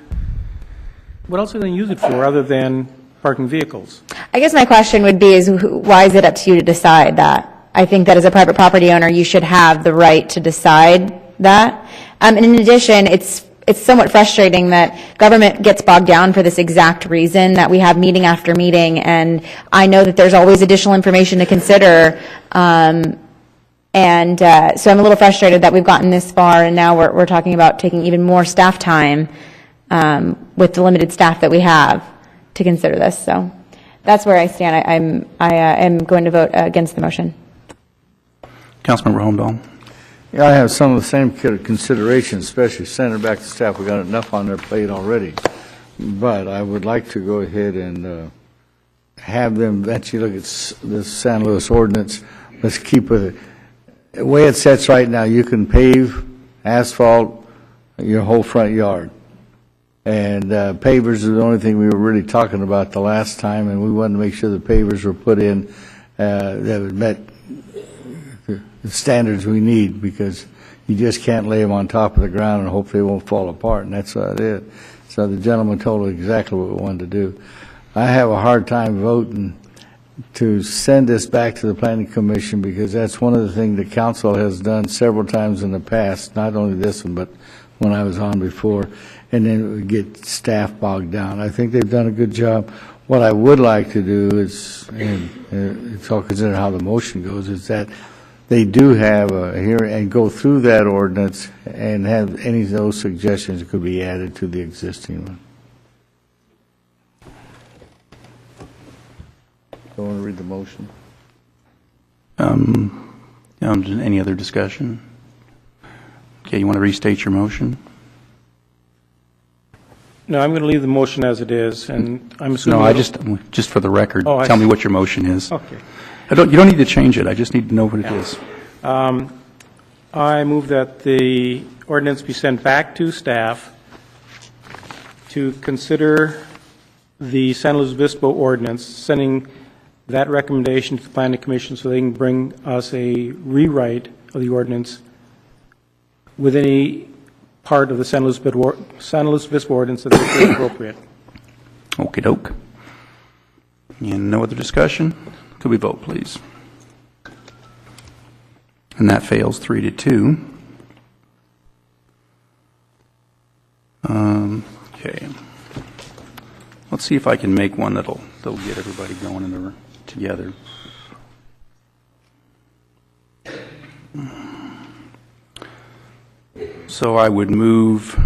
S6: what else are they going to use it for other than parking vehicles?
S9: I guess my question would be why is it up to you to decide that? I think that as a private property owner, you should have the right to decide that. And in addition, it's somewhat frustrating that government gets bogged down for this exact reason, that we have meeting after meeting, and I know that there's always additional information to consider. So I'm a little frustrated that we've gotten this far, and now we're talking about taking even more staff time with the limited staff that we have to consider this. So that's where I stand. I am going to vote against the motion.
S1: Councilmember Holmdahl.
S12: Yeah, I have some of the same kind of considerations, especially sending it back to staff. We got enough on their plate already. But I would like to go ahead and have them eventually look at the San Luis ordinance. Let's keep with it. The way it sets right now, you can pave, asphalt your whole front yard. And pavers is the only thing we were really talking about the last time, and we wanted to make sure the pavers were put in that would met the standards we need, because you just can't lay them on top of the ground and hope they won't fall apart, and that's what it is. So the gentleman told us exactly what we wanted to do. I have a hard time voting to send this back to the Planning Commission, because that's one of the things the council has done several times in the past, not only this one, but when I was on before, and then it would get staff bogged down. I think they've done a good job. What I would like to do is, and it's all considered how the motion goes, is that they do have a hearing and go through that ordinance and have any of those suggestions that could be added to the existing one. Do you want to read the motion?
S1: Any other discussion? Okay, you want to restate your motion?
S6: No, I'm going to leave the motion as it is, and I'm assuming...
S1: No, just for the record, tell me what your motion is.
S6: Okay.
S1: You don't need to change it, I just need to know what it is.
S6: I move that the ordinance be sent back to staff to consider the San Luis Obispo ordinance, sending that recommendation to the Planning Commission so they can bring us a rewrite of the ordinance with any part of the San Luis Obispo ordinance that they feel appropriate.
S1: Okie doke. And no other discussion? Could we vote, please? And that fails 3-2. Okay. Let's see if I can make one that'll get everybody going in the together. So I would move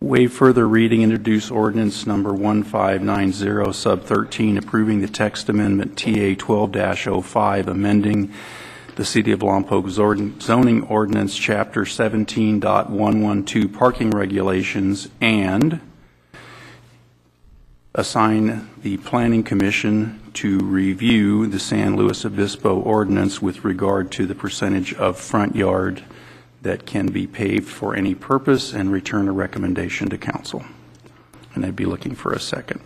S1: waive further reading, introduce ordinance number 1590 sub 13, approving the text amendment TA 12-05, amending the City of Lompoc zoning ordinance chapter 17.112 parking regulations, and assign the Planning Commission to review the San Luis Obispo ordinance with regard to the percentage of front yard that can be paved for any purpose, and return a recommendation to council. And I'd be looking for a second.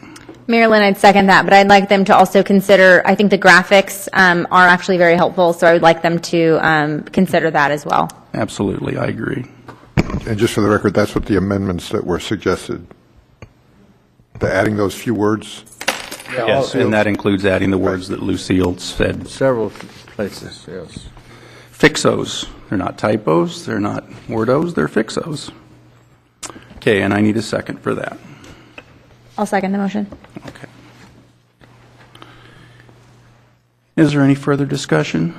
S9: Mayor Lynn, I'd second that, but I'd like them to also consider, I think the graphics are actually very helpful, so I would like them to consider that as well.
S1: Absolutely, I agree.
S18: And just for the record, that's what the amendments that were suggested, adding those few words?
S1: Yes, and that includes adding the words that Lucille said.
S12: Several places, yes.
S1: Fixos. They're not typos, they're not wordos, they're fixos. Okay, and I need a second for that.
S9: I'll second the motion.
S1: Okay. Is there any further discussion?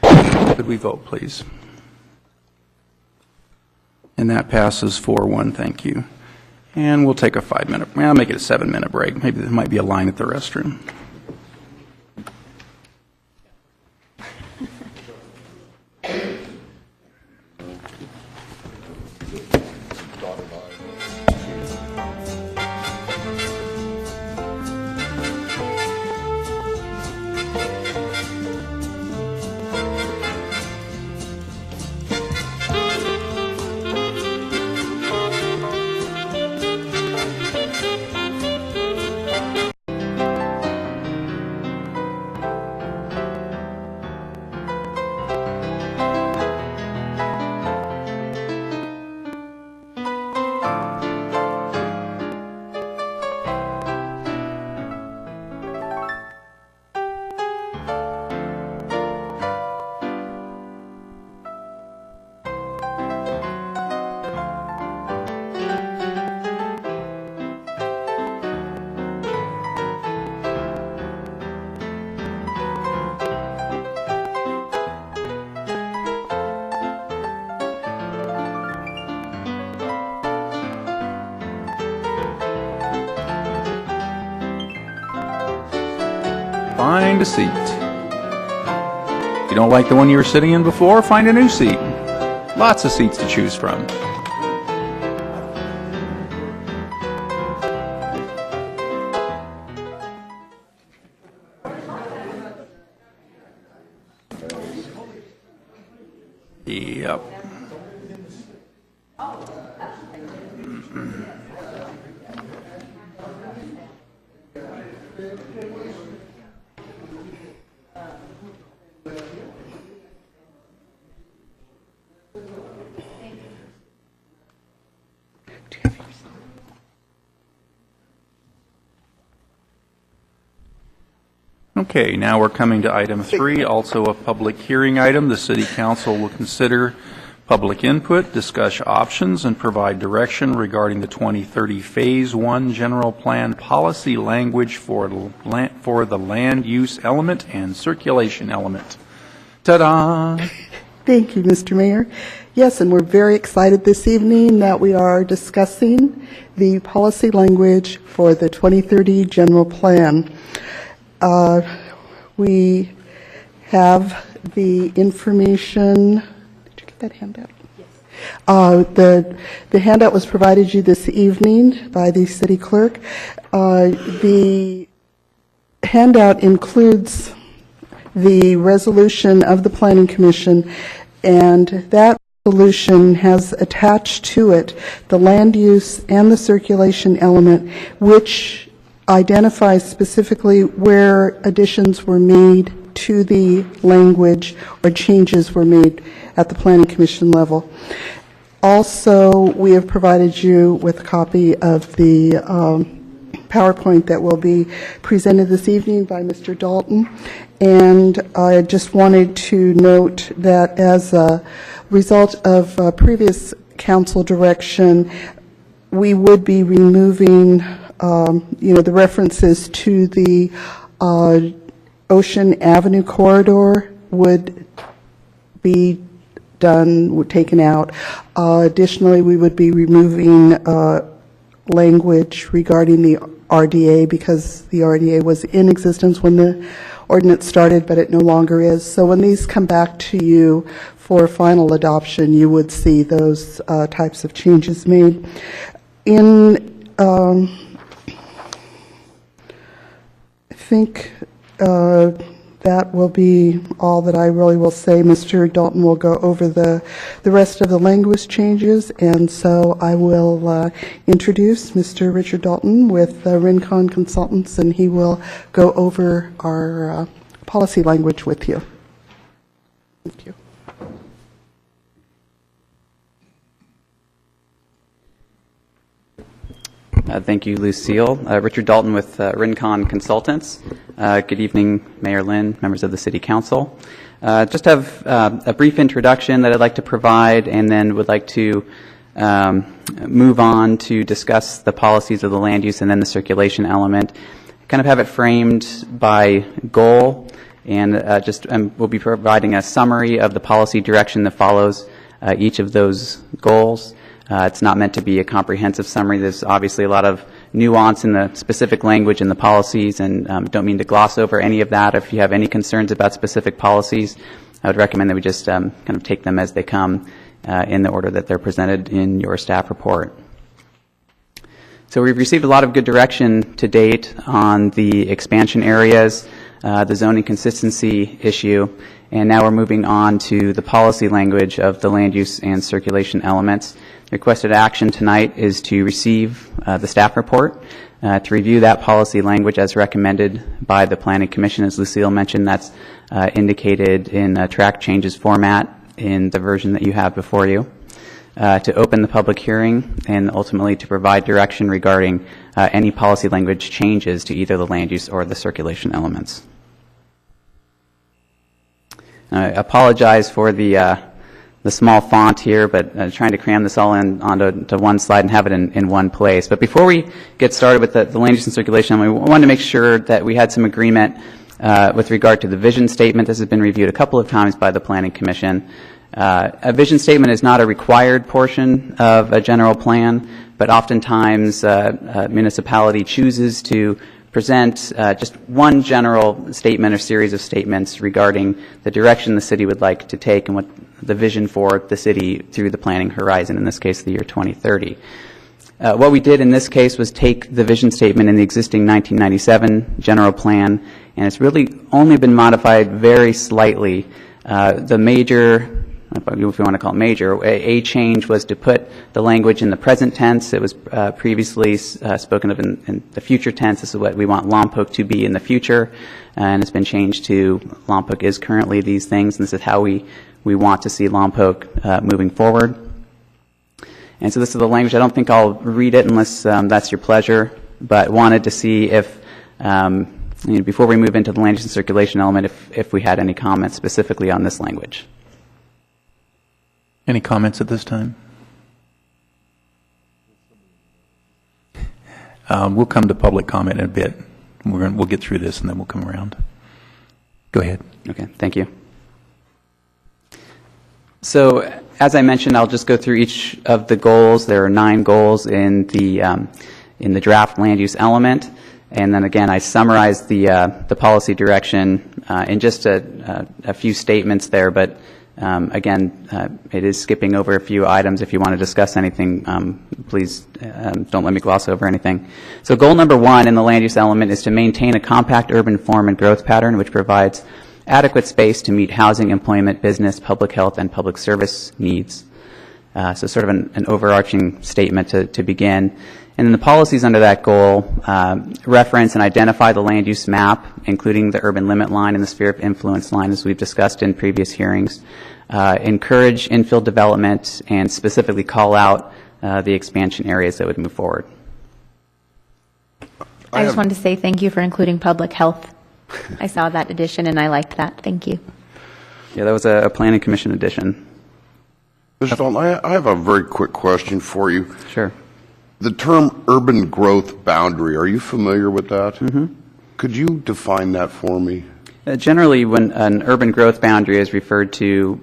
S1: Could we vote, please? And that passes 4-1, thank you. And we'll take a 5-minute, I'll make it a 7-minute break. Maybe there might be a line at the restroom. Find a seat. If you don't like the one you were sitting in before, find a new seat. Lots of seats to choose from. Yep. Okay, now we're coming to item 3, also a public hearing item. The City Council will consider public input, discuss options, and provide direction regarding the 2030 Phase 1 General Plan policy language for the land use element and circulation element. Ta-da!
S15: Thank you, Mr. Mayor. Yes, and we're very excited this evening that we are discussing the policy language for the 2030 General Plan. We have the information. Did you get that handout? Yes. The handout was provided you this evening by the city clerk. The handout includes the resolution of the Planning Commission, and that resolution has attached to it the land use and the circulation element, which identifies specifically where additions were made to the language or changes were made at the Planning Commission level. Also, we have provided you with a copy of the PowerPoint that will be presented this evening by Mr. Dalton. And I just wanted to note that as a result of previous council direction, we would be removing the references to the Ocean Avenue corridor would be taken out. Additionally, we would be removing language regarding the RDA because the RDA was in existence when the ordinance started, but it no longer is. So when these come back to you for final adoption, you would see those types of changes made. I think that will be all that I really will say. Mr. Dalton will go over the rest of the language changes, and so I will introduce Mr. Richard Dalton with Rincon Consultants, and he will go over our policy language with you. Thank you.
S19: Thank you, Lucille. Richard Dalton with Rincon Consultants. Good evening, Mayor Lynn, members of the City Council. Just have a brief introduction that I'd like to provide, and then would like to move on to discuss the policies of the land use and then the circulation element. Kind of have it framed by goal, and we'll be providing a summary of the policy direction that follows each of those goals. It's not meant to be a comprehensive summary. There's obviously a lot of nuance in the specific language in the policies, and don't mean to gloss over any of that. If you have any concerns about specific policies, I would recommend that we just kind of take them as they come in the order that they're presented in your staff report. So we've received a lot of good direction to date on the expansion areas, the zoning consistency issue, and now we're moving on to the policy language of the land use and circulation elements. Requested action tonight is to receive the staff report, to review that policy language as recommended by the Planning Commission. As Lucille mentioned, that's indicated in track changes format in the version that you have before you, to open the public hearing, and ultimately to provide direction regarding any policy language changes to either the land use or the circulation elements. I apologize for the small font here, but trying to cram this all in onto one slide and have it in one place. But before we get started with the land use and circulation, we wanted to make sure that we had some agreement with regard to the vision statement. This has been reviewed a couple of times by the Planning Commission. A vision statement is not a required portion of a general plan, but oftentimes a municipality chooses to present just one general statement or series of statements regarding the direction the city would like to take and what the vision for the city through the planning horizon, in this case the year 2030. What we did in this case was take the vision statement in the existing 1997 general plan, and it's really only been modified very slightly. The major, if you want to call it major, a change was to put the language in the present tense. It was previously spoken of in the future tense. This is what we want Lompoc to be in the future, and it's been changed to Lompoc is currently these things, and this is how we want to see Lompoc moving forward. And so this is the language. I don't think I'll read it unless that's your pleasure, but wanted to see if, before we move into the land use and circulation element, if we had any comments specifically on this language.
S1: Any comments at this time? We'll come to public comment in a bit. We'll get through this and then we'll come around. Go ahead.
S19: Okay, thank you. So, as I mentioned, I'll just go through each of the goals. There are 9 goals in the draft land use element, and then again, I summarized the policy direction in just a few statements there. But again, it is skipping over a few items. If you want to discuss anything, please don't let me gloss over anything. So, goal number 1 in the land use element is to maintain a compact urban form and growth pattern which provides adequate space to meet housing, employment, business, public health, and public service needs. So sort of an overarching statement to begin. And then the policies under that goal reference and identify the land use map, including the urban limit line and the sphere of influence line, as we've discussed in previous hearings. Encourage infill development and specifically call out the expansion areas that would move forward.
S9: I just wanted to say thank you for including public health. I saw that addition and I liked that. Thank you.
S19: Yeah, that was a planning commission addition.
S3: Mr. Dalton, I have a very quick question for you.
S19: Sure.
S3: The term urban growth boundary, are you familiar with that?
S19: Mm-hmm.
S3: Could you define that for me?
S19: Generally, when an urban growth boundary is referred to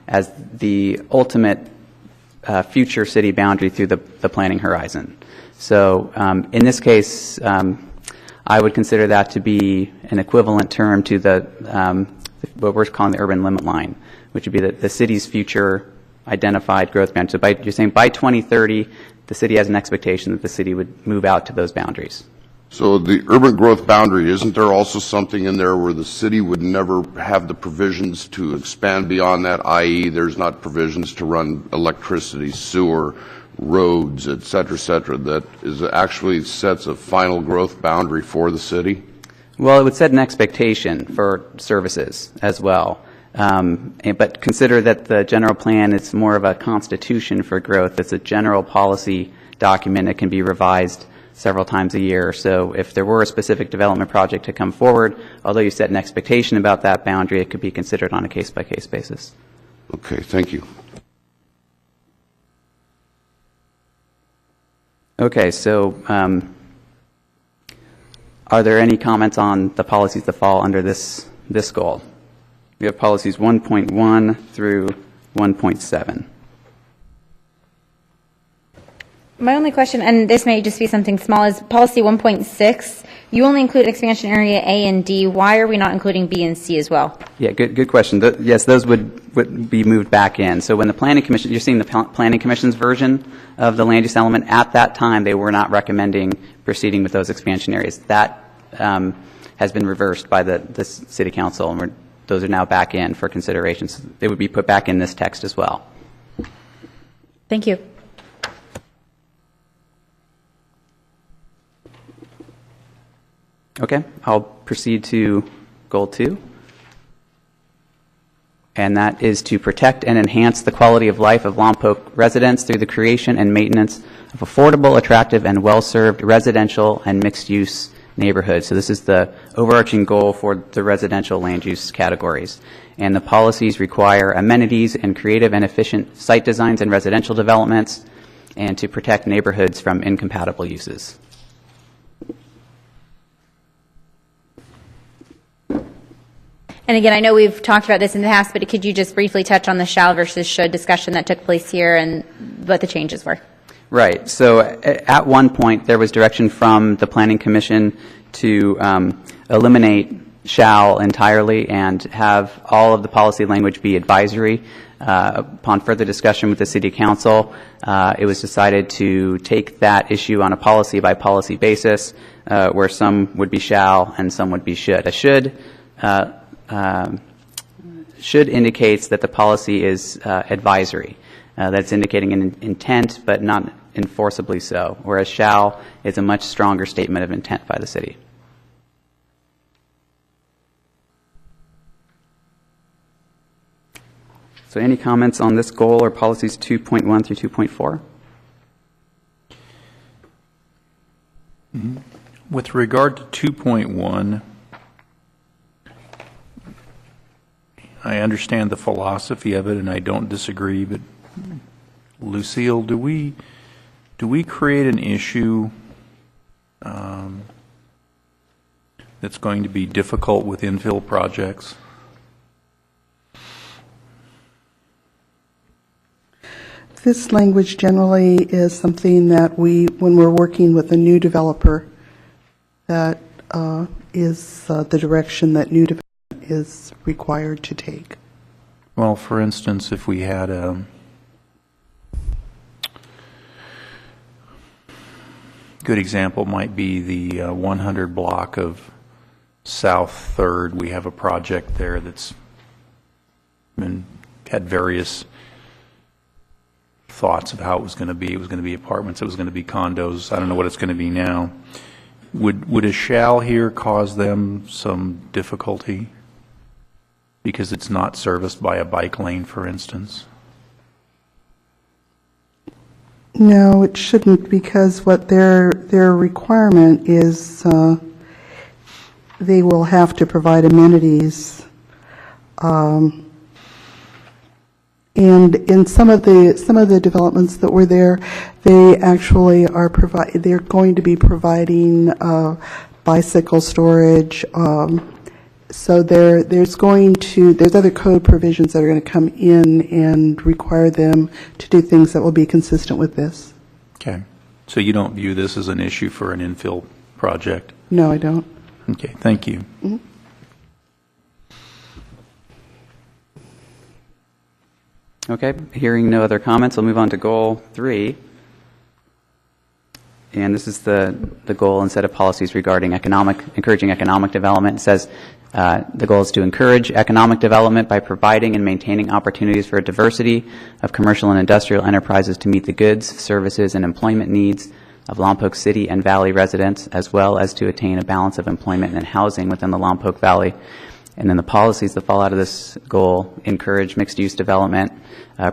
S19: as the ultimate future city boundary through the planning horizon. So in this case, I would consider that to be an equivalent term to what we're calling the urban limit line, which would be the city's future identified growth boundary. So you're saying by 2030, the city has an expectation that the city would move out to those boundaries.
S3: So the urban growth boundary, isn't there also something in there where the city would never have the provisions to expand beyond that, i.e. there's not provisions to run electricity, sewer, roads, et cetera, that is actually sets a final growth boundary for the city?
S19: Well, it would set an expectation for services as well. But consider that the general plan is more of a constitution for growth. It's a general policy document. It can be revised several times a year. So if there were a specific development project to come forward, although you set an expectation about that boundary, it could be considered on a case-by-case basis.
S3: Okay, thank you.
S19: Okay, so are there any comments on the policies that fall under this goal? We have policies 1.1 through 1.7.
S9: My only question, and this may just be something small, is policy 1.6. You only include expansion area A and D. Why are we not including B and C as well?
S19: Yeah, good question. Yes, those would be moved back in. So when the Planning Commission, you're seeing the Planning Commission's version of the land use element, at that time they were not recommending proceeding with those expansion areas. That has been reversed by the City Council, and those are now back in for consideration. So they would be put back in this text as well.
S9: Thank you.
S19: Okay, I'll proceed to goal 2. And that is to protect and enhance the quality of life of Lompoc residents through the creation and maintenance of affordable, attractive, and well-served residential and mixed-use neighborhoods. So this is the overarching goal for the residential land use categories. And the policies require amenities and creative and efficient site designs and residential developments, and to protect neighborhoods from incompatible uses.
S9: And again, I know we've talked about this in the past, but could you just briefly touch on the shall versus should discussion that took place here and what the changes were?
S19: Right. So at one point, there was direction from the Planning Commission to eliminate shall entirely and have all of the policy language be advisory. Upon further discussion with the City Council, it was decided to take that issue on a policy-by-policy basis, where some would be shall and some would be should. A should indicates that the policy is advisory. That's indicating an intent, but not enforceably so, whereas shall is a much stronger statement of intent by the city. So any comments on this goal or policies 2.1 through 2.4?
S1: With regard to 2.1, I understand the philosophy of it, and I don't disagree, but Lucille, do we create an issue that's going to be difficult with infill projects?
S15: This language generally is something that when we're working with a new developer, that is the direction that new development is required to take.
S1: Well, for instance, if we had a good example might be the 100 block of South 3rd. We have a project there that's had various thoughts of how it was going to be. It was going to be apartments. It was going to be condos. I don't know what it's going to be now. Would a shall here cause them some difficulty because it's not serviced by a bike lane, for instance?
S15: No, it shouldn't, because what their requirement is, they will have to provide amenities. And in some of the developments that were there, they actually they're going to be providing bicycle storage. So there's other code provisions that are going to come in and require them to do things that will be consistent with this.
S1: Okay. So you don't view this as an issue for an infill project?
S15: No, I don't.
S1: Okay, thank you.
S15: Mm-hmm.
S19: Okay, hearing no other comments, we'll move on to goal 3. And this is the goal and set of policies regarding encouraging economic development. It says the goal is to encourage economic development by providing and maintaining opportunities for a diversity of commercial and industrial enterprises to meet the goods, services, and employment needs of Lompoc City and Valley residents, as well as to attain a balance of employment and housing within the Lompoc Valley. And then the policies that fall out of this goal encourage mixed-use development,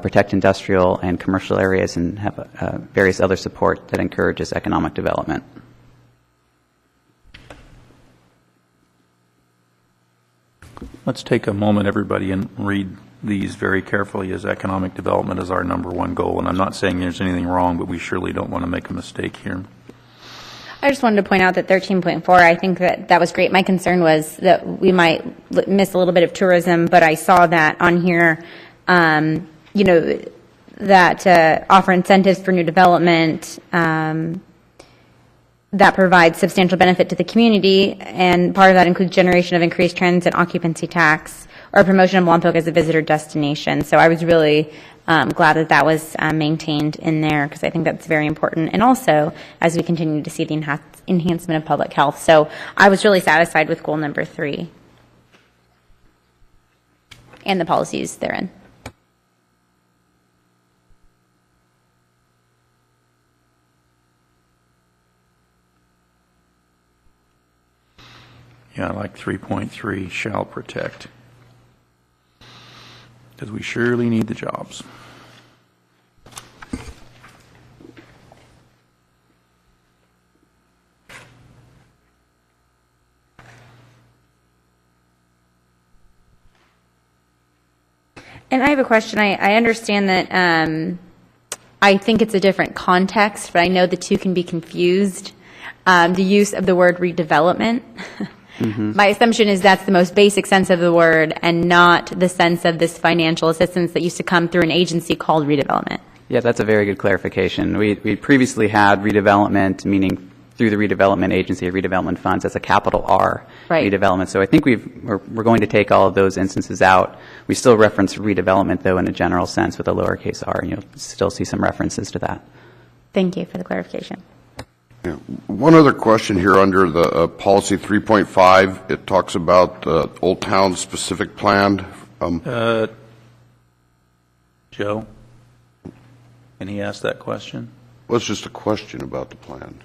S19: protect industrial and commercial areas, and have various other support that encourages economic development.
S1: Let's take a moment, everybody, and read these very carefully, as economic development is our #1 goal. And I'm not saying there's anything wrong, but we surely don't want to make a mistake here.
S9: I just wanted to point out that 13.4, I think that was great. My concern was that we might miss a little bit of tourism, but I saw that on here, that offer incentives for new development, that provides substantial benefit to the community, and part of that includes generation of increased transit occupancy tax or promotion of Lompoc as a visitor destination. So I was really glad that that was maintained in there, because I think that's very important. And also, as we continue to see the enhancement of public health. So I was really satisfied with goal number 3 and the policies therein.
S1: Yeah, I like 3.3, shall protect, because we surely need the jobs.
S9: And I have a question. I understand that I think it's a different context, but I know the two can be confused. The use of the word redevelopment. Mm-hmm. My assumption is that's the most basic sense of the word and not the sense of this financial assistance that used to come through an agency called redevelopment.
S19: Yeah, that's a very good clarification. We previously had redevelopment, meaning through the redevelopment agency, redevelopment funds, as a capital R
S9: Right.
S19: redevelopment. So I think we're going to take all of those instances out. We still reference redevelopment, though, in a general sense with a lowercase r, and you'll still see some references to that.
S9: Thank you for the clarification.
S3: Yeah. One other question here under the policy 3.5. It talks about the Old Town specific plan.
S1: Joe, can he ask that question?
S3: Well, it's just a question about the plan.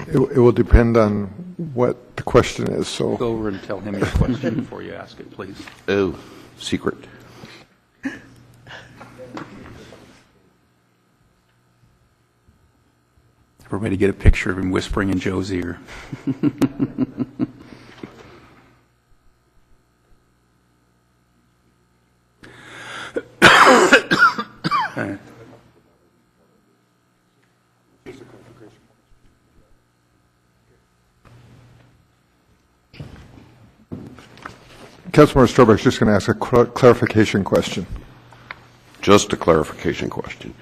S18: It will depend on what the question is, so.
S1: Go over and tell him your question before you ask it, please.
S3: Oh, secret.
S1: Everybody get a picture of him whispering in Joe's ear.
S18: Councilmember Strobeck's just going to ask a clarification question.
S3: Just a clarification question.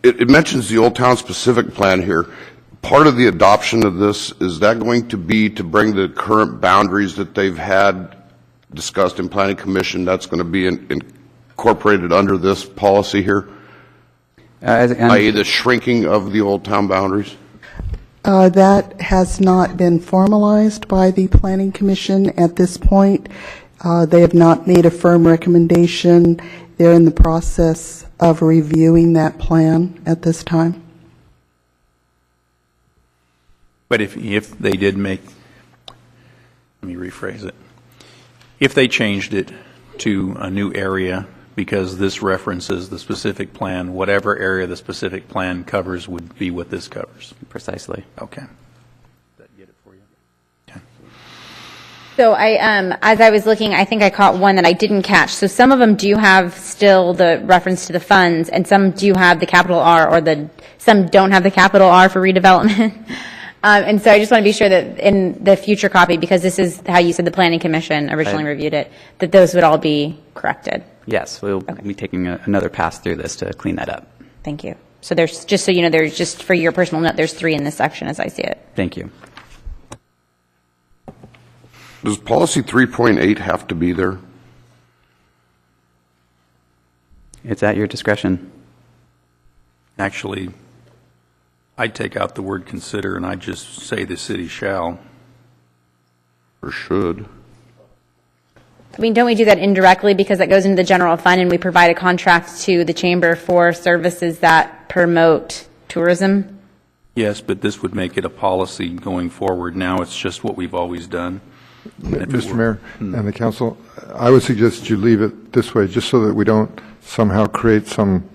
S3: It mentions the Old Town specific plan here. Part of the adoption of this, is that going to be to bring the current boundaries that they've had discussed in Planning Commission, that's going to be incorporated under this policy here? I.e. the shrinking of the Old Town boundaries?
S15: That has not been formalized by the Planning Commission at this point. They have not made a firm recommendation. They're in the process of reviewing that plan at this time.
S1: But if they did make, let me rephrase it. If they changed it to a new area, because this references the specific plan, whatever area the specific plan covers would be what this covers.
S19: Precisely.
S1: Okay. That get it for you? Okay.
S9: So as I was looking, I think I caught one that I didn't catch. So some of them do have still the reference to the funds, and some do have the capital R, or some don't have the capital R for redevelopment. And so I just want to be sure that in the future copy, because this is how you said the Planning Commission originally reviewed it, that those would all be corrected.
S19: Yes, we'll be taking another pass through this to clean that up.
S9: Thank you. So there's, just so you know, there's just for your personal note, there's 3 in this section as I see it.
S19: Thank you.
S3: Does policy 3.8 have to be there?
S19: It's at your discretion.
S1: Actually, I'd take out the word consider and I'd just say the city shall.
S3: Or should.
S9: I mean, don't we do that indirectly because that goes into the general fund and we provide a contract to the chamber for services that promote tourism?
S1: Yes, but this would make it a policy going forward. Now it's just what we've always done.
S18: Mr. Mayor and the council, I would suggest you leave it this way, just so that we don't somehow create some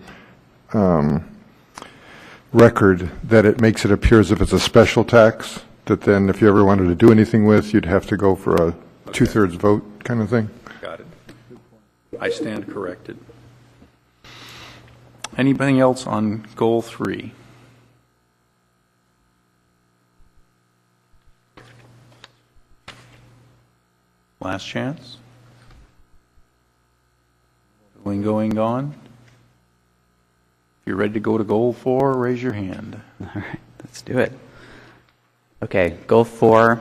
S18: record that it makes it appear as if it's a special tax, that then if you ever wanted to do anything with, you'd have to go for a 2/3 vote kind of thing.
S1: Got it. I stand corrected. Anything else on goal 3? Last chance? Going, gone? If you're ready to go to goal 4, raise your hand.
S19: All right, let's do it. Okay, goal 4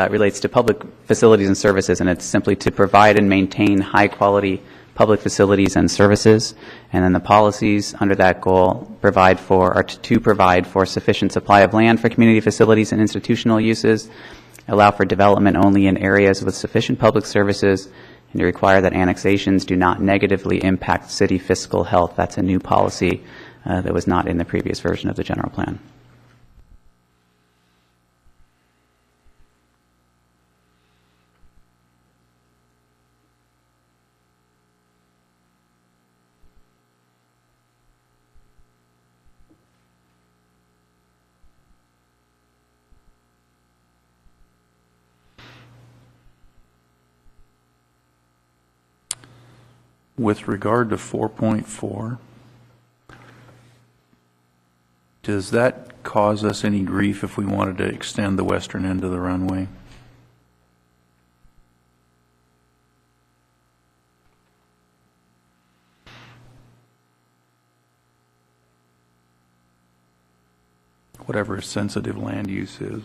S19: relates to public facilities and services, and it's simply to provide and maintain high-quality public facilities and services. And then the policies under that goal provide for sufficient supply of land for community facilities and institutional uses, allow for development only in areas with sufficient public services, and to require that annexations do not negatively impact city fiscal health. That's a new policy that was not in the previous version of the general plan.
S1: With regard to 4.4, does that cause us any grief if we wanted to extend the western end of the runway? whatever sensitive land use is.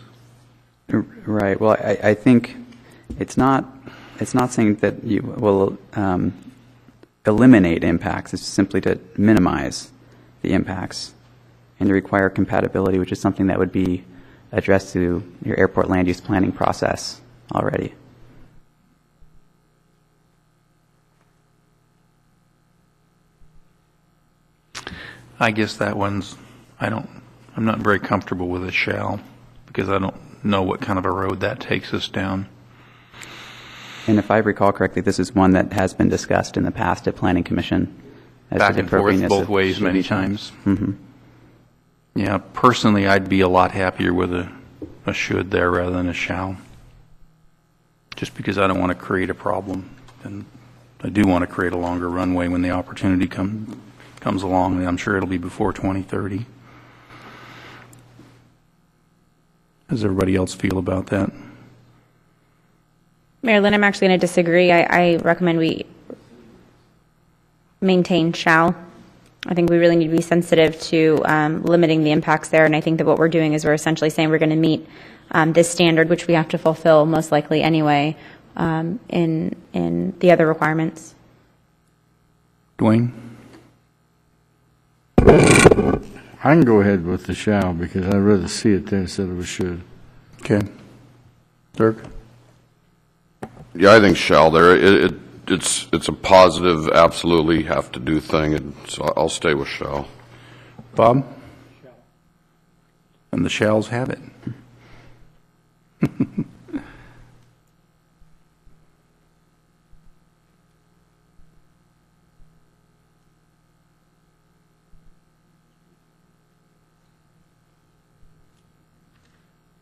S19: Right. Well, I think it's not saying that you will eliminate impacts. It's simply to minimize the impacts and to require compatibility, which is something that would be addressed through your airport land use planning process already.
S1: I guess that one's, I'm not very comfortable with a shall, because I don't know what kind of a road that takes us down.
S19: And if I recall correctly, this is one that has been discussed in the past at Planning Commission. As
S1: Back
S19: to the
S1: and forth
S19: appropriateness
S1: both
S19: of
S1: ways many
S19: shooting
S1: times.
S19: Mm-hmm.
S1: Yeah, personally, I'd be a lot happier with a should there rather than a shall. Just because I don't want to create a problem. And I do want to create a longer runway when the opportunity comes along, and I'm sure it'll be before 2030. How does everybody else feel about that?
S9: Mayor Lynn, I'm actually going to disagree. I recommend we maintain shall. I think we really need to be sensitive to limiting the impacts there, and I think that what we're doing is we're essentially saying we're going to meet this standard, which we have to fulfill most likely anyway, in the other requirements.
S1: Dwayne?
S12: I can go ahead with the shall because I'd rather see it there instead of a should.
S1: Okay. Dirk?
S3: Yeah, I think shall there. It's a positive, absolutely have to do thing, and so I'll stay with shall.
S1: Bob? And the shalls have it.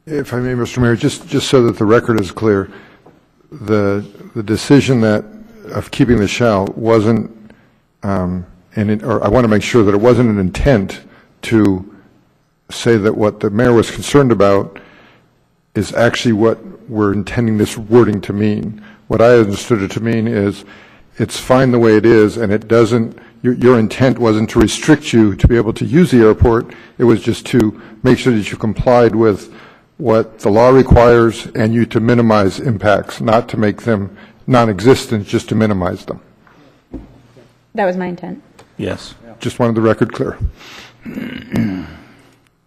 S18: If I may, Mr. Mayor, just so that the record is clear, the decision of keeping the shall wasn't, or I want to make sure that it wasn't an intent to say that what the mayor was concerned about is actually what we're intending this wording to mean. What I understood it to mean is it's fine the way it is, and it doesn't, your intent wasn't to restrict you to be able to use the airport. It was just to make sure that you complied with what the law requires and you to minimize impacts, not to make them non-existent, just to minimize them.
S9: That was my intent.
S1: Yes.
S18: Just wanted the record clear.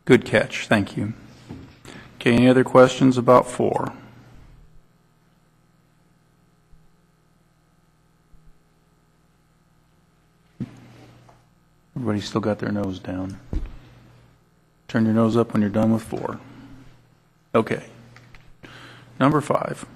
S1: Good catch. Thank you. Okay, any other questions about 4? Everybody's still got their nose down. Turn your nose up when you're done with 4. Okay. Number 5.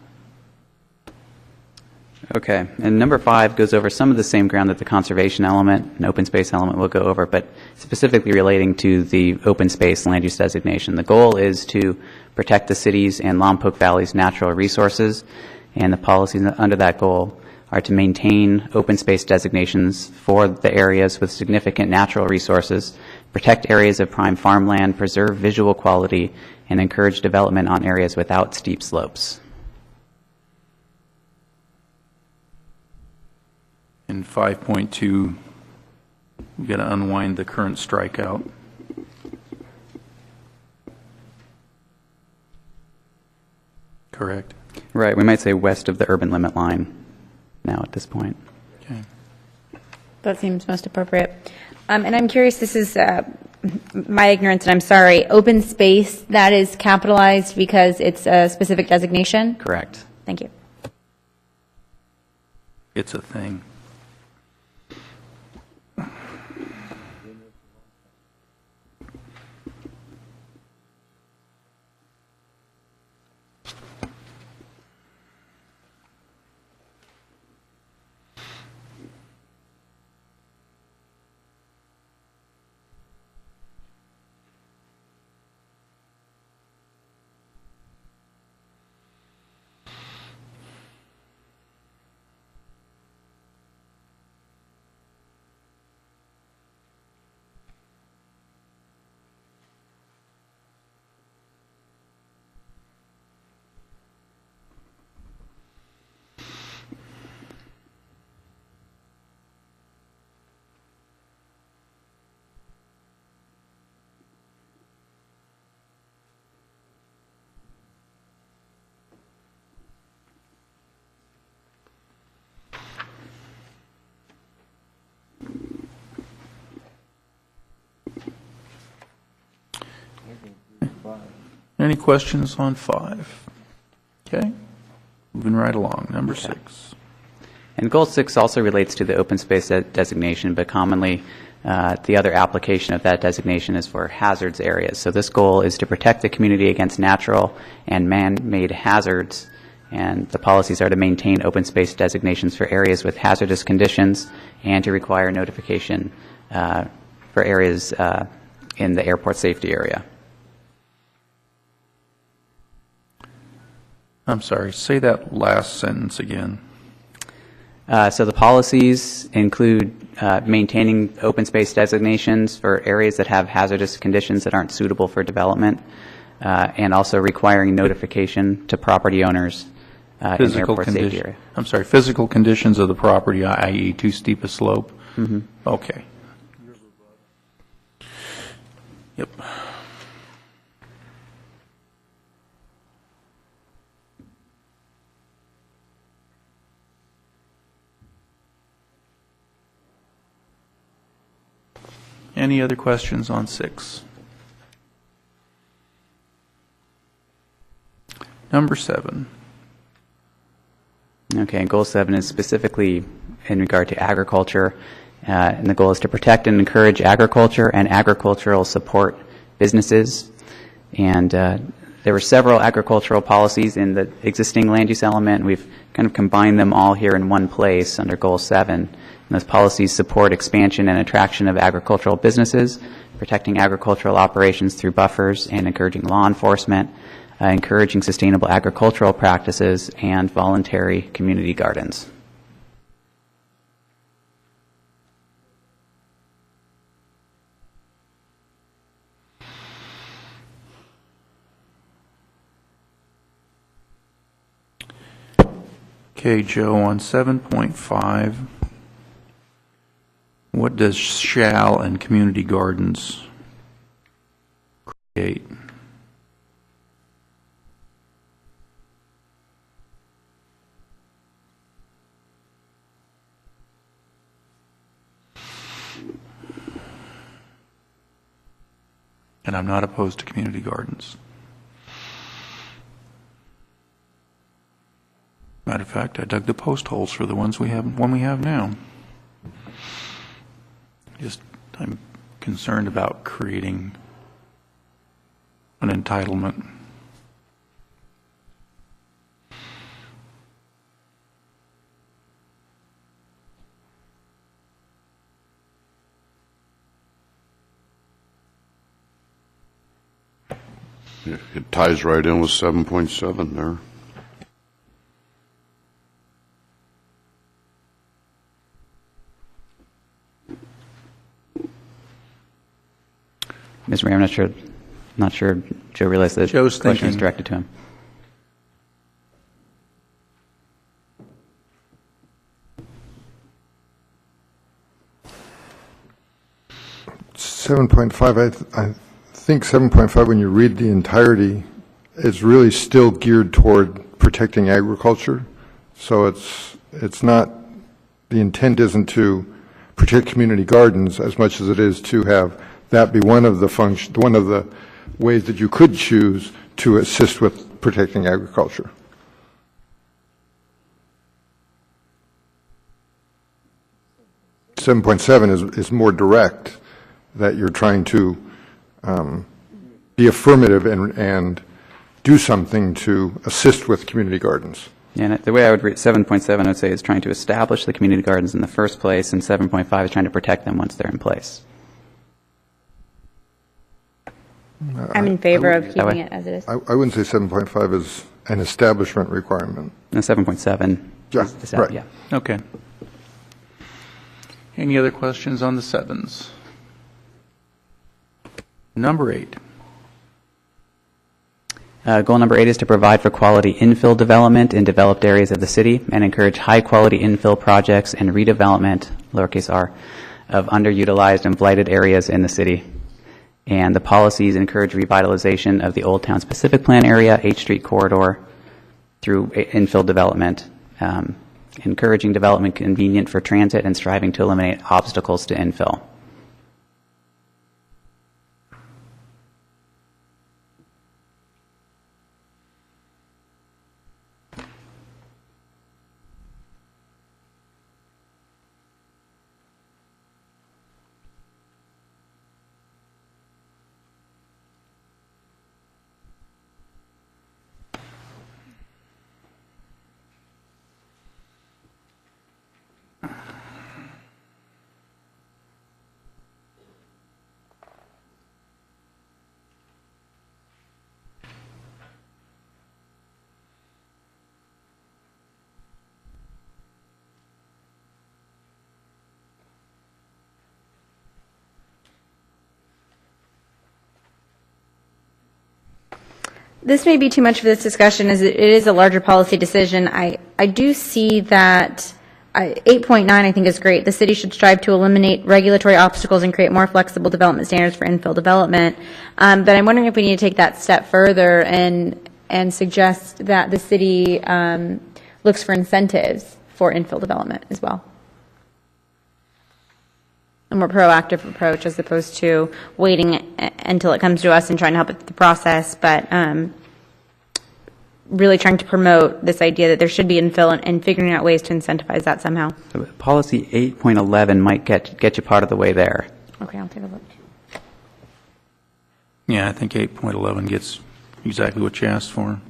S19: Okay, and number 5 goes over some of the same ground that the conservation element and open space element will go over, but specifically relating to the open space land use designation. The goal is to protect the city's and Lompoc Valley's natural resources, and the policies under that goal are to maintain open space designations for the areas with significant natural resources, protect areas of prime farmland, preserve visual quality, and encourage development on areas without steep slopes.
S1: In 5.2, we've got to unwind the current strikeout. Correct?
S19: Right, we might say west of the urban limit line now at this point.
S1: Okay.
S9: That seems most appropriate. And I'm curious, this is my ignorance, and I'm sorry, open space, that is capitalized because it's a specific designation?
S19: Correct.
S9: Thank you.
S1: It's a thing. Any questions on 5? Okay, moving right along. Number 6.
S19: And Goal 6 also relates to the open space designation, but commonly the other application of that designation is for hazards areas. So this goal is to protect the community against natural and man-made hazards, and the policies are to maintain open space designations for areas with hazardous conditions and to require notification for areas in the airport safety area.
S1: I'm sorry, say that last sentence again.
S19: So the policies include maintaining open space designations for areas that have hazardous conditions that aren't suitable for development, and also requiring notification to property owners in the airport safety area.
S1: I'm sorry, physical conditions of the property, i.e. too steep a slope?
S19: Mm-hmm.
S1: Okay. Yep. Any other questions on 6? Number 7.
S19: Okay, and Goal 7 is specifically in regard to agriculture, and the goal is to protect and encourage agriculture and agricultural support businesses. And there were several agricultural policies in the existing land use element. We've kind of combined them all here in one place under Goal 7. And those policies support expansion and attraction of agricultural businesses, protecting agricultural operations through buffers, and encouraging law enforcement, encouraging sustainable agricultural practices, and voluntary community gardens.
S1: Okay, Joe, on 7.5, what does shall and community gardens create? And I'm not opposed to community gardens. Matter of fact, I dug the post holes for the one we have now. I'm concerned about creating an entitlement.
S3: It ties right in with 7.7 there.
S19: Mr. Mayor, I'm not sure Joe realized that the question is directed to him.
S18: I think 7.5, when you read the entirety, is really still geared toward protecting agriculture. So it's not, the intent isn't to protect community gardens as much as it is to have that be one of the ways that you could choose to assist with protecting agriculture. .7 is more direct, that you're trying to be affirmative and do something to assist with community gardens.
S19: Yeah, and the way I would read 7.7, I would say is trying to establish the community gardens in the first place, and 7.5 is trying to protect them once they're in place.
S9: I'm in favor of keeping it as it is.
S18: I wouldn't say 7.5 is an establishment requirement.
S19: No, 7.7.
S18: Yeah, right.
S19: Yeah.
S1: Okay. Any other questions on the 7s? Number 8.
S19: Goal number 8 is to provide for quality infill development in developed areas of the city and encourage high-quality infill projects and redevelopment, lowercase r, of underutilized and blighted areas in the city. And the policies encourage revitalization of the Old Town Specific Plan area, 8th Street corridor, through infill development, encouraging development convenient for transit and striving to eliminate obstacles to infill.
S9: This may be too much for this discussion, as it is a larger policy decision. I do see that 8.9, I think, is great. The city should strive to eliminate regulatory obstacles and create more flexible development standards for infill development. But I'm wondering if we need to take that step further and suggest that the city looks for incentives for infill development as well. A more proactive approach as opposed to waiting until it comes to us and trying to help with the process, but really trying to promote this idea that there should be infill and figuring out ways to incentivize that somehow.
S19: So policy 8.11 might get you part of the way there.
S9: Okay, I'll take a look.
S1: Yeah, I think 8.11 gets exactly what you asked for.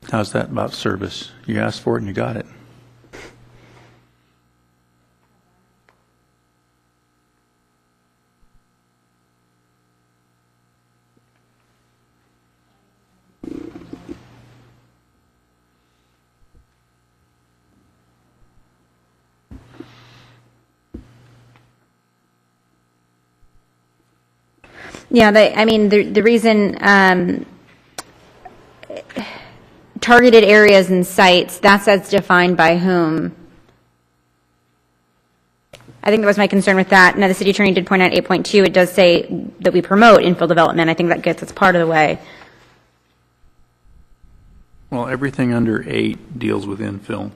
S1: How's that about service? You asked for it and you got it.
S9: Yeah, the reason targeted areas and sites, that's as defined by whom? I think that was my concern with that. Now, the city attorney did point out 8.2. It does say that we promote infill development. I think that gets us part of the way.
S1: Well, everything under 8 deals with infill.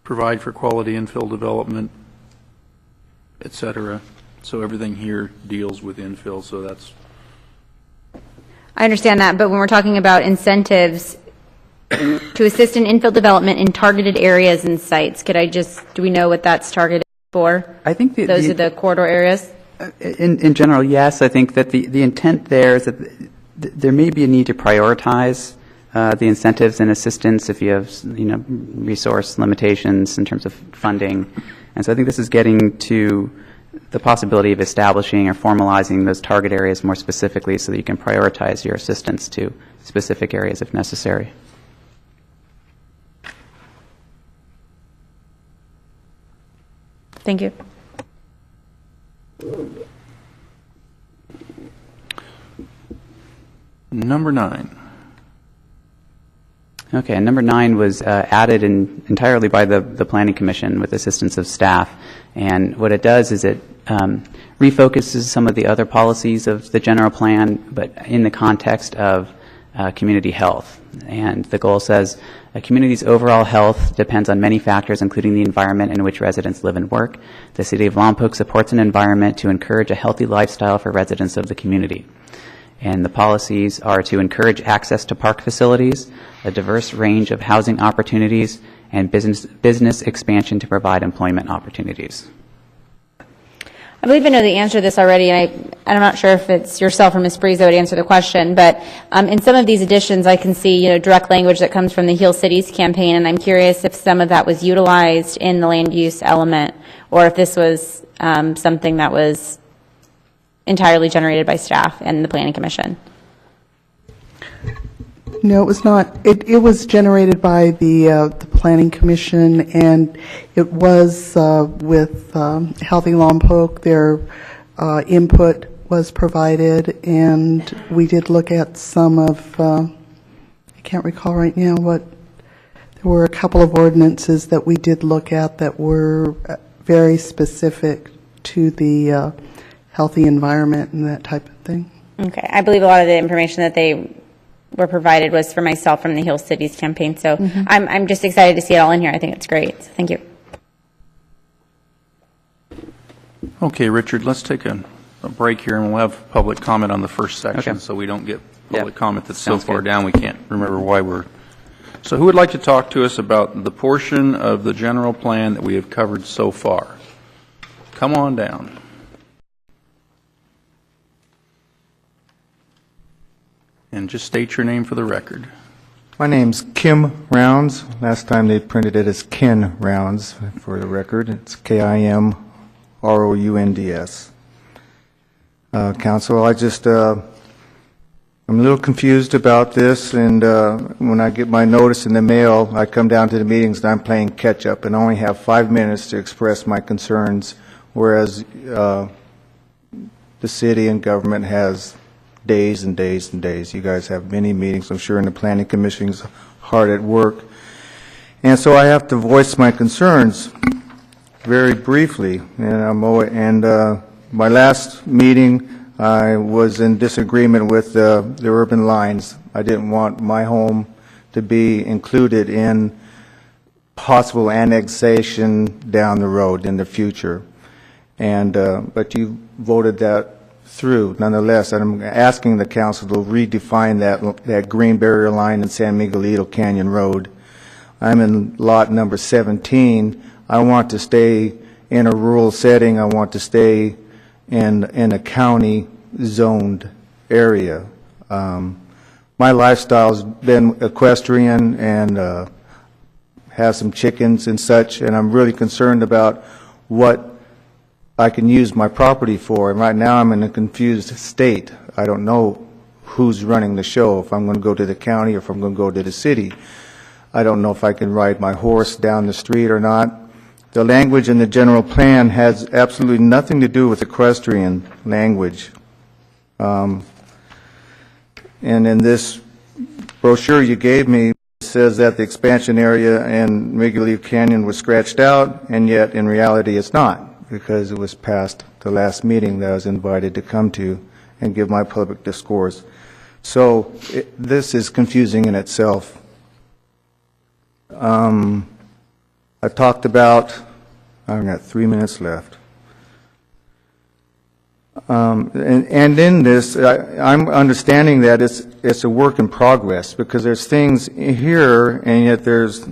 S1: Provide for quality infill development, et cetera. So everything here deals with infill, so that's...
S9: I understand that, but when we're talking about incentives to assist in infill development in targeted areas and sites, do we know what that's targeted for?
S19: I think
S9: those are the corridor areas?
S19: In general, yes. I think that the intent there is that there may be a need to prioritize the incentives and assistance if you have, resource limitations in terms of funding. And so I think this is getting to the possibility of establishing or formalizing those target areas more specifically so that you can prioritize your assistance to specific areas if necessary.
S9: Thank you.
S1: Number 9.
S19: Okay, and number 9 was added entirely by the Planning Commission with assistance of staff. And what it does is it refocuses some of the other policies of the general plan, but in the context of community health. And the goal says, a community's overall health depends on many factors, including the environment in which residents live and work. The City of Lompoc supports an environment to encourage a healthy lifestyle for residents of the community. And the policies are to encourage access to park facilities, a diverse range of housing opportunities, and business expansion to provide employment opportunities.
S9: I believe I know the answer to this already, and I'm not sure if it's yourself or Ms. Breeze that would answer the question, but in some of these additions I can see direct language that comes from the Heal Cities campaign, and I'm curious if some of that was utilized in the land use element, or if this was something that was entirely generated by staff and the Planning Commission.
S15: No, it was not. It was generated by the Planning Commission, and it was with Healthy Lompoc. Their input was provided, and we did look at some of, I can't recall right now what, there were a couple of ordinances that we did look at that were very specific to the healthy environment and that type of thing.
S9: Okay. I believe a lot of the information that they were provided was for myself from the Heal Cities campaign. So I'm just excited to see it all in here. I think it's great. So thank you.
S1: Okay, Richard, let's take a break here, and we'll have public comment on the first section, so we don't get public comment that's so far down we can't remember why we're... So who would like to talk to us about the portion of the general plan that we have covered so far? Come on down. And just state your name for the record.
S14: My name's Kim Rounds. Last time they printed it as Ken Rounds for the record. It's Kimrounds. Council, I'm a little confused about this, and when I get my notice in the mail, I come down to the meetings and I'm playing catch up and only have 5 minutes to express my concerns, whereas
S20: the city and government has days and days and days. You guys have many meetings, I'm sure, and the Planning Commission's hard at work. And so I have to voice my concerns very briefly. And my last meeting, I was in disagreement with the urban lines. I didn't want my home to be included in possible annexation down the road in the future. And but you voted that through nonetheless. And I'm asking the council to redefine that green barrier line in San Miguelito Canyon Road. I'm in lot number 17. I want to stay in a rural setting. I want to stay in a county zoned area. My lifestyle's been equestrian and have some chickens and such, and I'm really concerned about what I can use my property for. And right now I'm in a confused state. I don't know who's running the show, if I'm going to go to the county or if I'm going to go to the city. I don't know if I can ride my horse down the street or not. The language in the general plan has absolutely nothing to do with equestrian language. And in this brochure you gave me, it says that the expansion area in Miguelito Canyon was scratched out, and yet in reality it's not, because it was past the last meeting that I was invited to come to and give my public discourse. So this is confusing in itself. I talked about, I've got 3 minutes left. And in this, I'm understanding that it's a work in progress, because there's things here and yet there's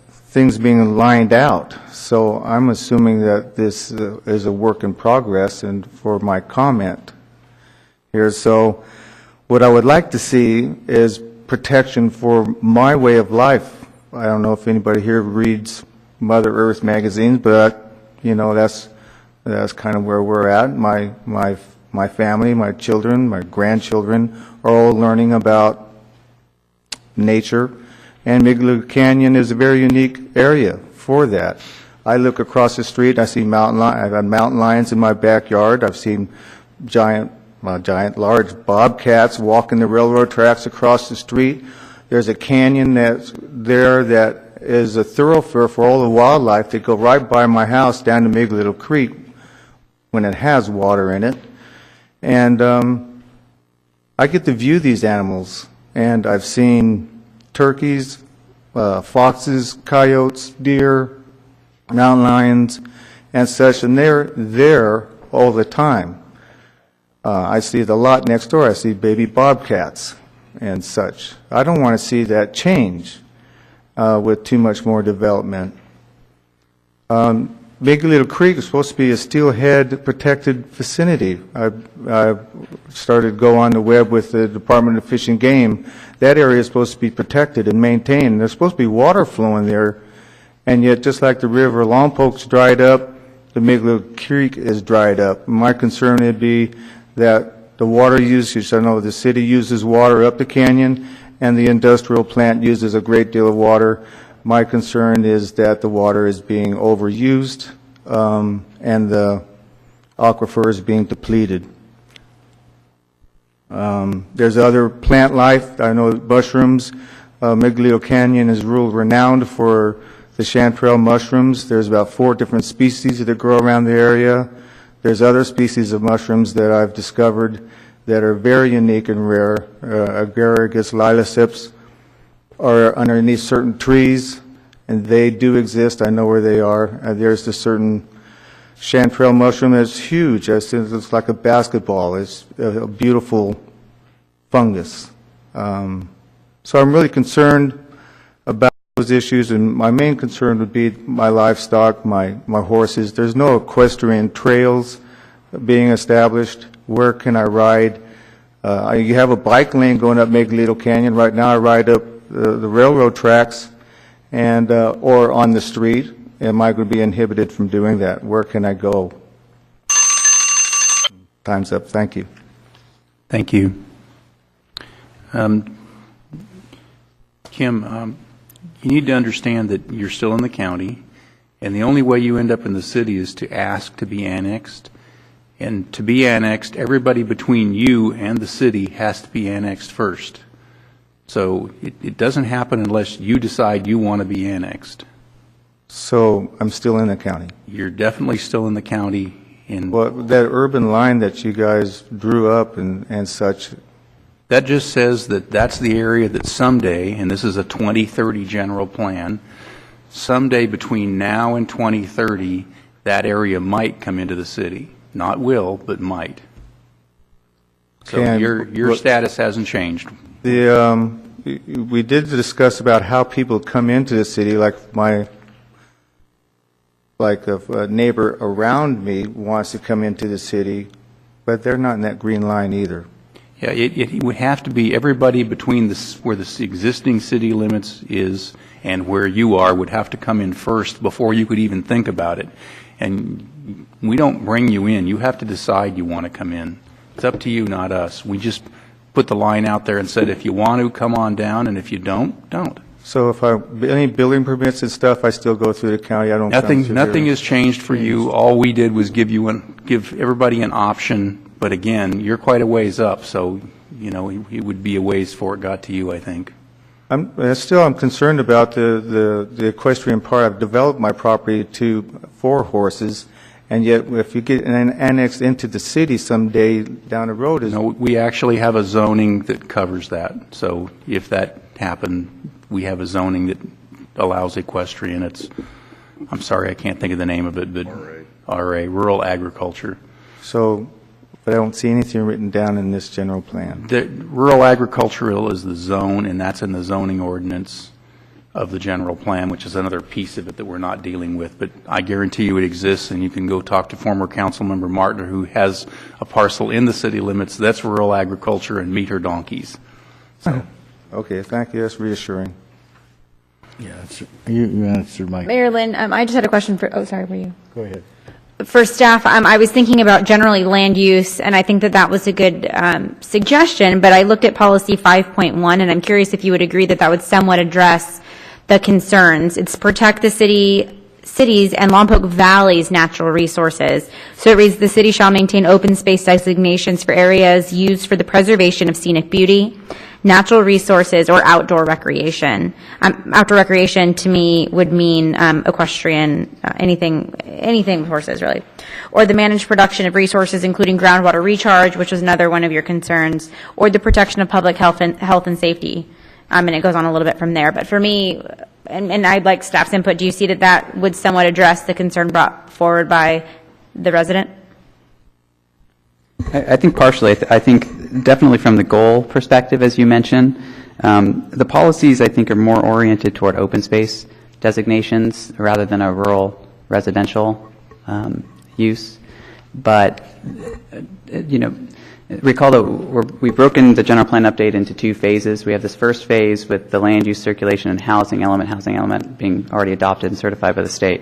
S20: things being lined out. So I'm assuming that this is a work in progress, and for my comment here. So what I would like to see is protection for my way of life. I don't know if anybody here reads Mother Earth magazines, but you know, that's kind of where we're at. My family, my children, my grandchildren are all learning about nature, and Miguelito Canyon is a very unique area for that. I look across the street, I see I've had mountain lions in my backyard. I've seen large bobcats walking the railroad tracks across the street. There's a canyon that's there that is a thoroughfare for all the wildlife that go right by my house down to Miguelito Creek when it has water in it. And I get to view these animals, and I've seen turkeys, foxes, coyotes, deer, mountain lions, and such, and they're there all the time. I see the lot next door, I see baby bobcats and such. I don't want to see that change with too much more development. Miguelito Creek is supposed to be a steelhead protected vicinity. I started to go on the web with the Department of Fish and Game. That area is supposed to be protected and maintained. There's supposed to be water flowing there, and yet just like the river Lompoc's dried up, the Miguelito Creek is dried up. My concern would be that the water usage, I know the city uses water up the canyon, and the industrial plant uses a great deal of water. My concern is that the water is being overused, and the aquifer is being depleted. There's other plant life. I know mushrooms. Miguelito Canyon is renowned for the chanterelle mushrooms. There's about 4 different species that grow around the area. There's other species of mushrooms that I've discovered that are very unique and rare. Agaricus lilacips are underneath certain trees, and they do exist. I know where they are. There's a certain chanterelle mushroom that's huge. It's like a basketball. It's a beautiful fungus. So I'm really concerned about those issues, and my main concern would be my livestock, my horses. There's no equestrian trails being established. Where can I ride? You have a bike lane going up Miguelito Canyon. Right now I ride up the railroad tracks and or on the street. Am I going to be inhibited from doing that? Where can I go? Time's up. Thank you.
S1: Thank you. Kim, you need to understand that you're still in the county, and the only way you end up in the city is to ask to be annexed. And to be annexed, everybody between you and the city has to be annexed first. So it doesn't happen unless you decide you want to be annexed.
S20: So I'm still in the county?
S1: You're definitely still in the county.
S20: Well, that urban line that you guys drew up and such.
S1: That just says that that's the area that someday, and this is a 2030 general plan, someday between now and 2030, that area might come into the city. Not will, but might. So your status hasn't changed.
S20: We did discuss about how people come into the city, like a neighbor around me wants to come into the city, but they're not in that green line either.
S1: Yeah, it would have to be everybody between where the existing city limits is and where you are would have to come in first before you could even think about it. And we don't bring you in. You have to decide you want to come in. It's up to you, not us. We just put the line out there and said, if you want to, come on down, and if you don't, don't.
S20: So if any building permits and stuff, I still go through the county? I don't.
S1: Nothing has changed for you. All we did was give everybody an option. But again, you're quite a ways up, so it would be a ways before it got to you, I think.
S20: I'm concerned about the equestrian part. I've developed my property for horses, and yet if you get annexed into the city someday down the road,
S1: we actually have a zoning that covers that. So if that happened, we have a zoning that allows equestrian. I'm sorry, I can't think of the name of it, but RA, rural agriculture.
S20: So. But I don't see anything written down in this general plan.
S1: The rural agricultural is the zone, and that's in the zoning ordinance of the general plan, which is another piece of it that we're not dealing with. But I guarantee you it exists, and you can go talk to former council member Martner, who has a parcel in the city limits. That's rural agriculture, and meet her donkeys. So.
S20: Okay, thank you. That's reassuring. Yeah, you answered my.
S9: Mayor Lynn, I just had a question for. Oh, sorry, were you?
S20: Go ahead.
S9: For staff, I was thinking about generally land use, and I think that was a good suggestion, but I looked at policy 5.1, and I'm curious if you would agree that would somewhat address the concerns. It's protect the cities and Lompoc Valley's natural resources. So it reads, the city shall maintain open space designations for areas used for the preservation of scenic beauty, natural resources, or outdoor recreation. Outdoor recreation to me would mean equestrian, anything with horses really. Or the managed production of resources including groundwater recharge, which was another one of your concerns, or the protection of public health and safety. And it goes on a little bit from there. But for me, and I'd like staff's input, do you see that would somewhat address the concern brought forward by the resident?
S19: I think partially. I think definitely from the goal perspective, as you mentioned, the policies I think are more oriented toward open space designations rather than a rural residential use. But recall that we've broken the general plan update into two phases. We have this first phase with the land use, circulation, and housing element being already adopted and certified by the state.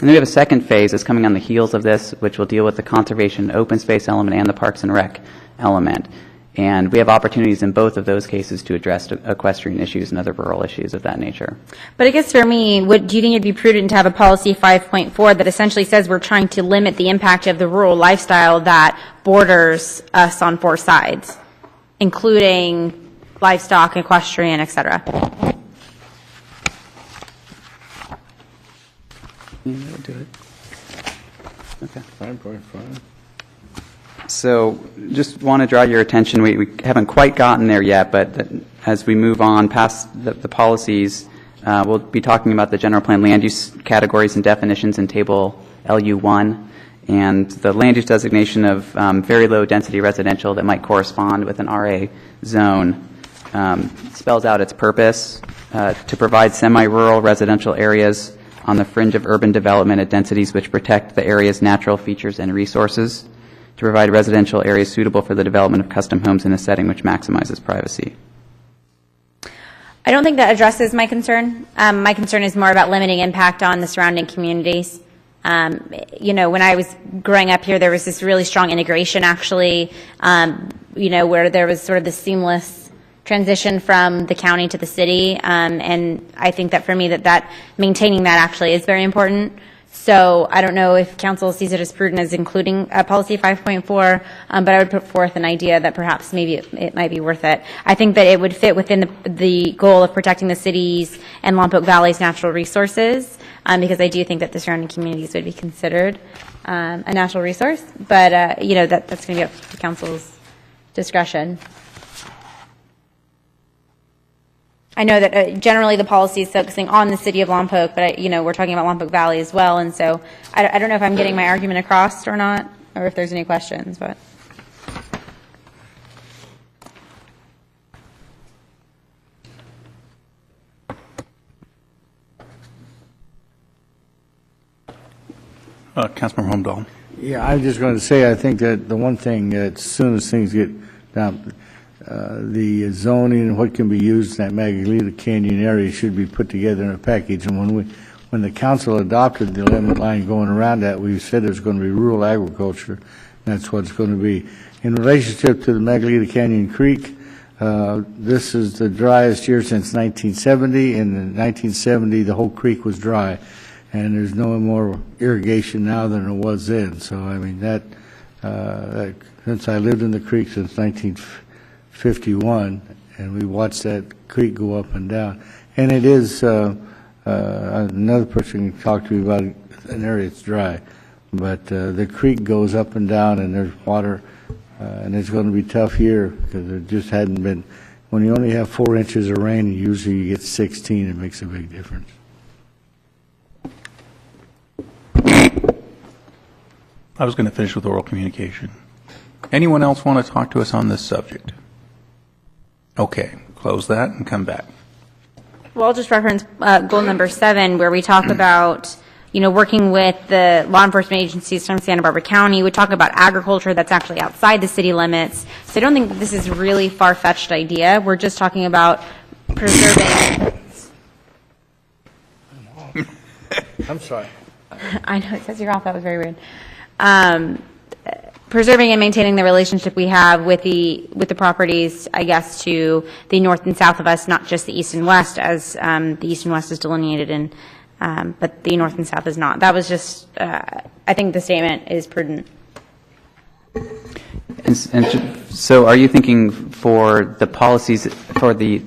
S19: And then we have a second phase that's coming on the heels of this, which will deal with the conservation open space element and the parks and rec element. And we have opportunities in both of those cases to address equestrian issues and other rural issues of that nature.
S9: But I guess for me, do you think it'd be prudent to have a policy 5.4 that essentially says we're trying to limit the impact of the rural lifestyle that borders us on four sides, including livestock, equestrian, et cetera?
S19: Do it. Okay.
S12: 5.5.
S19: So just want to draw your attention, we haven't quite gotten there yet, but as we move on past the policies, we'll be talking about the general plan land use categories and definitions in table LU1 and the land use designation of very low density residential that might correspond with an RA zone. Spells out its purpose to provide semi-rural residential areas on the fringe of urban development at densities which protect the area's natural features and resources, to provide residential areas suitable for the development of custom homes in a setting which maximizes privacy.
S9: I don't think that addresses my concern. My concern is more about limiting impact on the surrounding communities. When I was growing up here, there was this really strong integration, actually, where there was sort of the seamless transition from the county to the city, and I think that for me that maintaining that actually is very important. So I don't know if council sees it as prudent as including policy 5.4, but I would put forth an idea that perhaps maybe it might be worth it. I think that it would fit within the goal of protecting the city's and Lompoc Valley's natural resources, because I do think that the surrounding communities would be considered a natural resource. But, that's going to be up to council's discretion. I know that generally the policy is focusing on the city of Lompoc, but we're talking about Lompoc Valley as well, and so I don't know if I'm getting my argument across or not, or if there's any questions. But
S1: Councilmember Holmdahl.
S12: Yeah, I was just going to say, I think that the one thing that as soon as things get down, the zoning and what can be used in that Magdalena Canyon area should be put together in a package. And when the council adopted the limit line going around that, we said it was going to be rural agriculture. That's what it's going to be. In relationship to the Magdalena Canyon Creek, this is the driest year since 1970. And in 1970, the whole creek was dry. And there's no more irrigation now than there was then. So, I mean, since I lived in the creek since 1951, and we watched that creek go up and down. And it is, another person can talk to me about an area that's dry. But the creek goes up and down, and there's water, and it's going to be a tough year because it just hadn't been. When you only have 4 inches of rain, usually you get 16, it makes a big difference.
S1: I was going to finish with oral communication. Anyone else want to talk to us on this subject? Okay, close that and come back.
S9: well, I'll just reference goal number 7, where we talk about working with the law enforcement agencies from Santa Barbara County. We talk about agriculture that's actually outside the city limits. So I don't think this is a really far-fetched idea. We're just talking about preserving.
S12: I'm sorry.
S9: I know, it says you're off. That was very weird. Preserving and maintaining the relationship we have with the properties, I guess, to the north and south of us, not just the east and west, as the east and west is delineated in, but the north and south is not. That was just, I think the statement is prudent.
S19: And so are you thinking for the policies, for the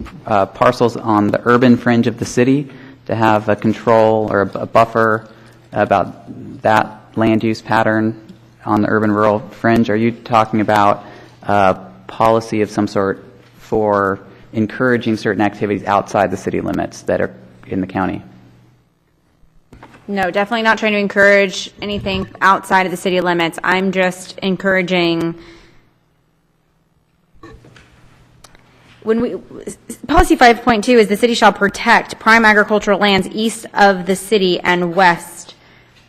S19: parcels on the urban fringe of the city, to have a control or a buffer about that land use pattern on the urban-rural fringe? Are you talking about a policy of some sort for encouraging certain activities outside the city limits that are in the county?
S9: No, definitely not trying to encourage anything outside of the city limits. I'm just encouraging policy 5.2 is the city shall protect prime agricultural lands east of the city and west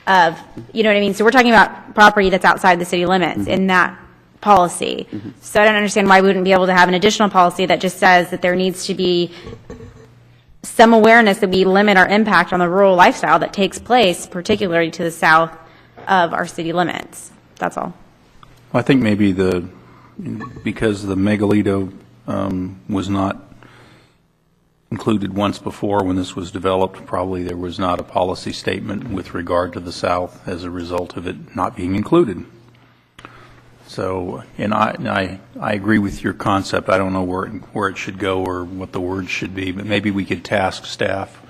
S9: of, you know what I mean? So we're talking about property that's outside the city limits in that policy. So I don't understand why we wouldn't be able to have an additional policy that just says that there needs to be some awareness that we limit our impact on the rural lifestyle that takes place, particularly to the south of our city limits. That's all.
S1: Well, I think maybe because the Megalito was not included once before when this was developed, probably there was not a policy statement with regard to the South as a result of it not being included. So, and I agree with your concept. I don't know where it should go or what the words should be, but maybe we could task staff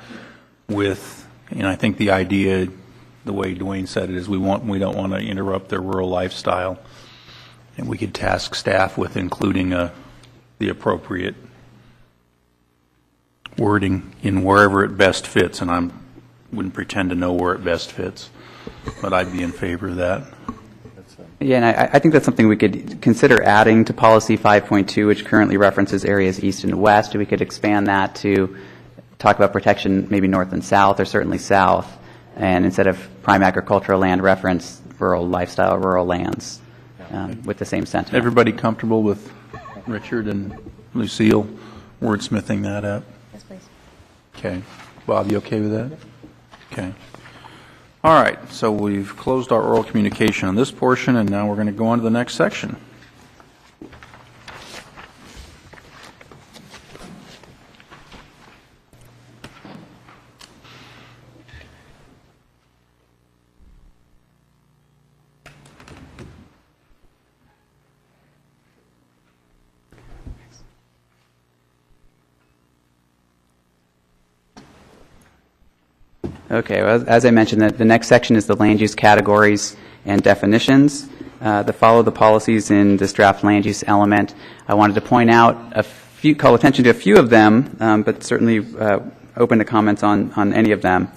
S1: with, I think the idea, the way Dwayne said it, is we don't want to interrupt their rural lifestyle, and we could task staff with including the appropriate wording in wherever it best fits, and I wouldn't pretend to know where it best fits, but I'd be in favor of that.
S19: Yeah, and I think that's something we could consider adding to policy 5.2, which currently references areas east and west. We could expand that to talk about protection maybe north and south, or certainly south, and instead of prime agricultural land, reference rural lifestyle, rural lands with the same sentiment.
S1: Everybody comfortable with Richard and Lucille wordsmithing that up?
S9: Yes, please.
S1: Okay. Bob, you okay with that? Okay. All right. So we've closed our oral communication on this portion, and now we're going to go on to the next section.
S19: Okay, well, as I mentioned, the next section is the land use categories and definitions that follow the policies in this draft land use element. I wanted to point out call attention to a few of them, but certainly open to comments on any of them.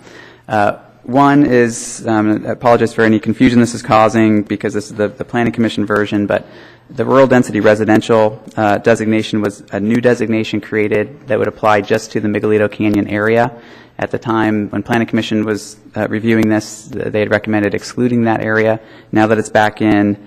S19: One is, I apologize for any confusion this is causing because this is the Planning Commission version, but the rural density residential designation was a new designation created that would apply just to the Miguelito Canyon area. At the time when Planning Commission was reviewing this, they had recommended excluding that area. Now that it's back in,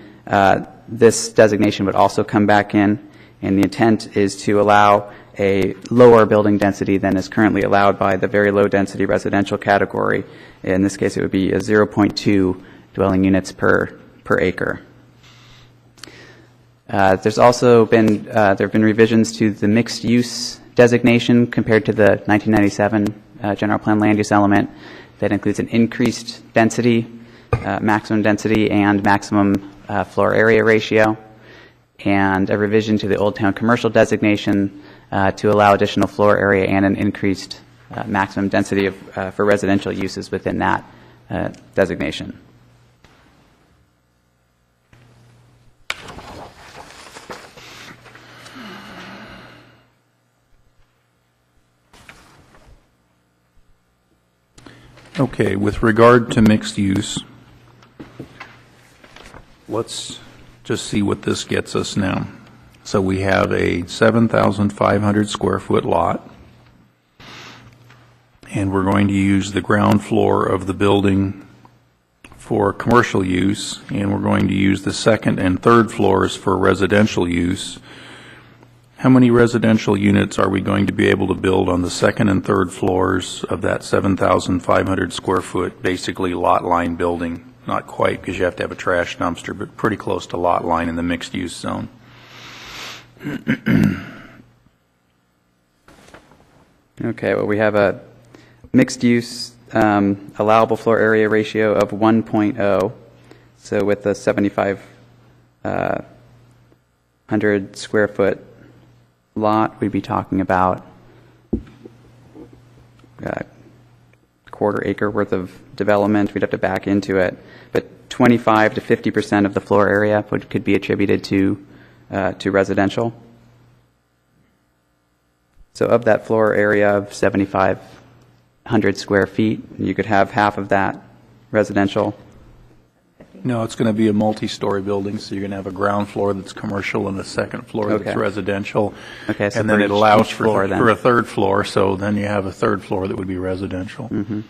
S19: this designation would also come back in, and the intent is to allow a lower building density than is currently allowed by the very low density residential category. In this case, it would be a 0.2 dwelling units per acre. There's also been there have been revisions to the mixed use designation compared to the 1997 general plan land use element that includes an increased density, maximum density, and maximum floor area ratio, and a revision to the Old Town commercial designation to allow additional floor area and an increased maximum density for residential uses within that designation.
S1: Okay, with regard to mixed use, let's just see what this gets us now. So we have a 7,500 square foot lot, and we're going to use the ground floor of the building for commercial use, and we're going to use the second and third floors for residential use. How many residential units are we going to be able to build on the second and third floors of that 7,500 square foot, basically lot line building? Not quite, because you have to have a trash dumpster, but pretty close to lot line in the mixed use zone.
S19: Okay, well, we have a mixed use allowable floor area ratio of 1.0. So with a 7,500 square foot lot, we'd be talking about a quarter acre worth of development. We'd have to back into it, but 25 to 50% of the floor area could be attributed to residential. So of that floor area of 7,500 square feet, you could have half of that residential.
S1: No, it's going to be a multi-story building, so you're going to have a ground floor that's commercial and a second floor that's residential.
S19: Okay, so
S1: and then it allows for
S19: a
S1: third floor, so then you have a third floor that would be residential.
S19: Mm-hmm.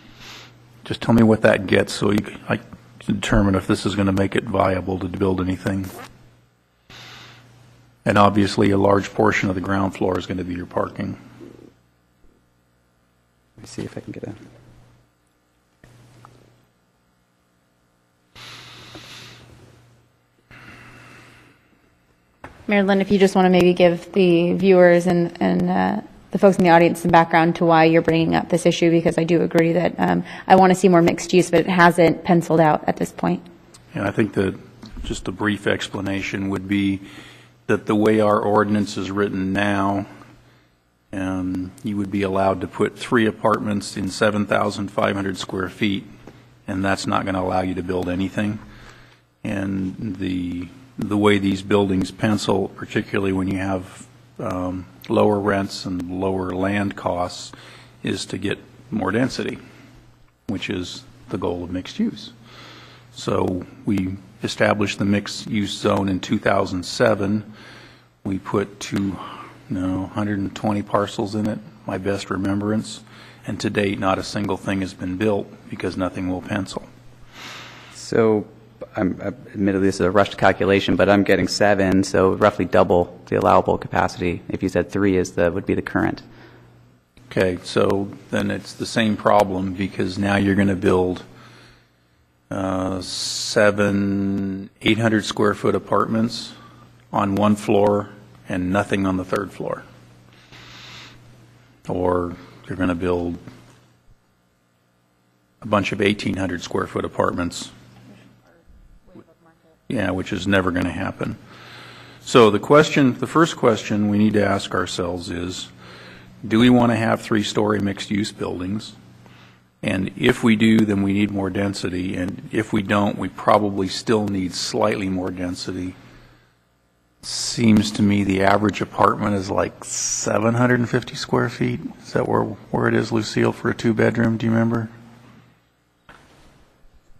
S1: Just tell me what that gets so I can determine if this is going to make it viable to build anything. And obviously, a large portion of the ground floor is going to be your parking.
S19: Let me see if I can get a...
S9: Mayor Lynn, if you just want to maybe give the viewers and the folks in the audience some background to why you're bringing up this issue, because I do agree that I want to see more mixed use, but it hasn't penciled out at this point.
S1: And I think that just a brief explanation would be that the way our ordinance is written now, you would be allowed to put 3 apartments in 7,500 square feet, and that's not going to allow you to build anything. And the way these buildings pencil, particularly when you have lower rents and lower land costs, is to get more density, which is the goal of mixed use. So we established the mixed use zone in 2007. We put 120 parcels in it, my best remembrance, and to date not a single thing has been built because nothing will pencil.
S19: So admittedly, this is a rushed calculation, but I'm getting 7, so roughly double the allowable capacity. If you said 3 would be the current.
S1: Okay, so then it's the same problem because now you're going to build 700, 800 square foot apartments on one floor and nothing on the third floor. Or you're going to build a bunch of 1,800 square foot apartments. Yeah, which is never going to happen. So the first question we need to ask ourselves is, do we want to have 3-story mixed-use buildings? And if we do, then we need more density, and if we don't, we probably still need slightly more density. Seems to me the average apartment is like 750 square feet. Is that where it is, Lucille, for a two-bedroom? Do you remember?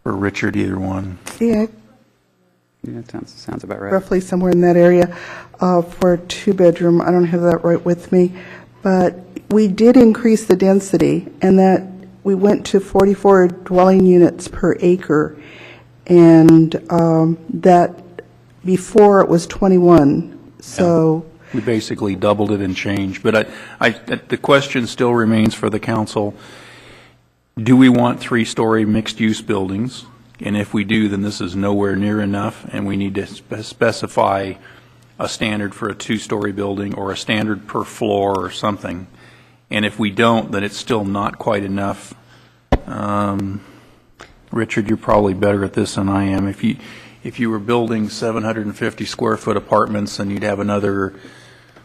S1: Or Richard, either one?
S15: Yeah,
S19: Yeah, that sounds about right.
S15: roughly somewhere in that area for a two-bedroom. I don't have that right with me. But we did increase the density, and that we went to 44 dwelling units per acre, and that before it was 21. So
S1: we basically doubled it and changed. But the question still remains for the council: do we want three-story mixed-use buildings? And if we do, then this is nowhere near enough, and we need to specify a standard for a two-story building or a standard per floor or something. And if we don't, then it's still not quite enough. Richard, you're probably better at this than I am. If you were building 750 square foot apartments, then you'd have another,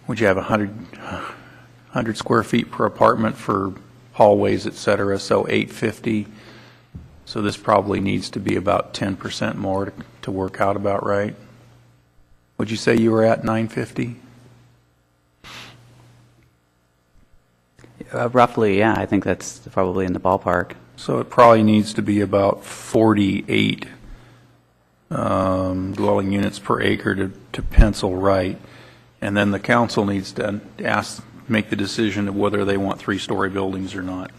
S1: would you have 100 square feet per apartment for hallways, et cetera, so 850. So this probably needs to be about 10% more to work out about right. Would you say you were at 950?
S19: Roughly, yeah. I think that's probably in the ballpark.
S1: So it probably needs to be about 48 dwelling units per acre to pencil right. And then the council needs to make the decision of whether they want three-story buildings or not.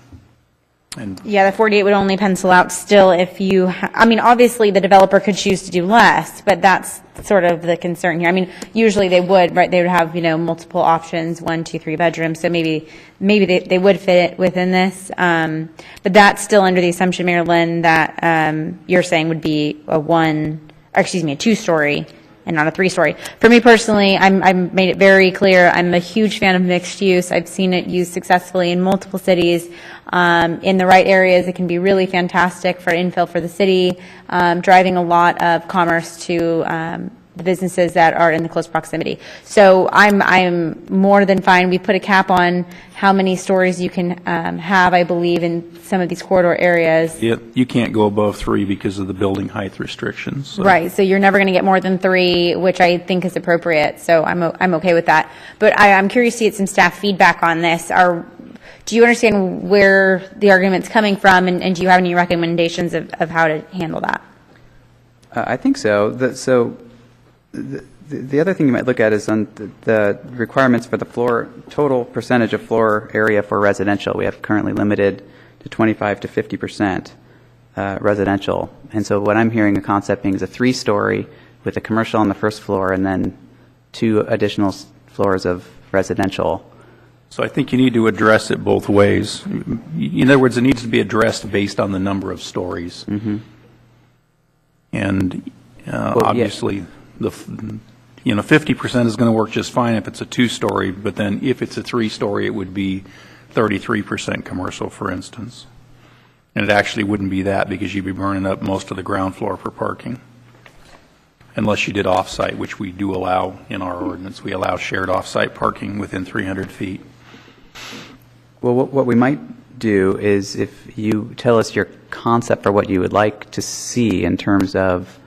S1: And
S9: Yeah, the 48 would only pencil out still if you, I mean, obviously the developer could choose to do less, but that's sort of the concern here. I mean, usually they would, right, they would have, multiple options, 1, 2, 3 bedrooms, so maybe they would fit it within this. But that's still under the assumption, Mayor Lynn, that you're saying would be a two-story and not a three-story. For me personally, I've made it very clear, I'm a huge fan of mixed use. I've seen it used successfully in multiple cities. In the right areas, it can be really fantastic for infill for the city, driving a lot of commerce to the businesses that are in the close proximity. So I'm more than fine. We put a cap on how many stories you can have, I believe, in some of these corridor areas.
S1: you can't go above 3 because of the building height restrictions. So.
S9: Right, so you're never going to get more than 3, which I think is appropriate, so I'm okay with that. But I'm curious to get some staff feedback on this. Do you understand where the argument's coming from, and do you have any recommendations of how to handle that?
S19: I think so. The other thing you might look at is on the requirements for the total percentage of floor area for residential. We have currently limited to 25 to 50% residential. And so what I'm hearing the concept being is a 3-story with a commercial on the first floor and then 2 additional floors of residential.
S1: So I think you need to address it both ways. In other words, it needs to be addressed based on the number of stories.
S19: Mm-hmm.
S1: And obviously, 50% is going to work just fine if it's a 2-story, but then if it's a 3-story, it would be 33% commercial, for instance. And it actually wouldn't be that because you'd be burning up most of the ground floor for parking. Unless you did off-site, which we do allow in our ordinance. We allow shared off-site parking within 300 feet.
S19: Well, what we might do is if you tell us your concept for what you would like to see in terms of,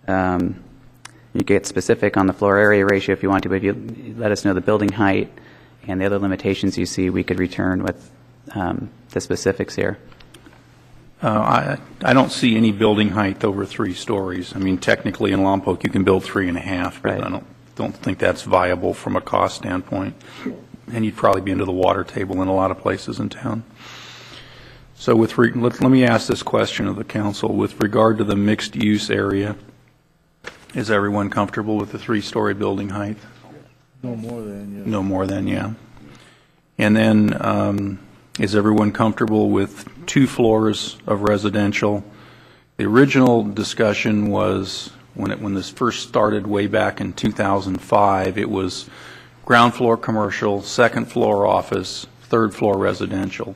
S19: you get specific on the floor area ratio if you want to, but if you let us know the building height and the other limitations you see, we could return with the specifics here.
S1: I don't see any building height over 3 stories. I mean, technically in Lompoc you can build 3.5, but I don't think that's viable from a cost standpoint. And you'd probably be into the water table in a lot of places in town. So let me ask this question of the council. With regard to the mixed use area, is everyone comfortable with the 3-story building height?
S12: No more than, yeah.
S1: No more than, yeah. And then is everyone comfortable with 2 floors of residential? The original discussion was, when this first started way back in 2005, it was ground floor commercial, 2nd floor office, 3rd floor residential.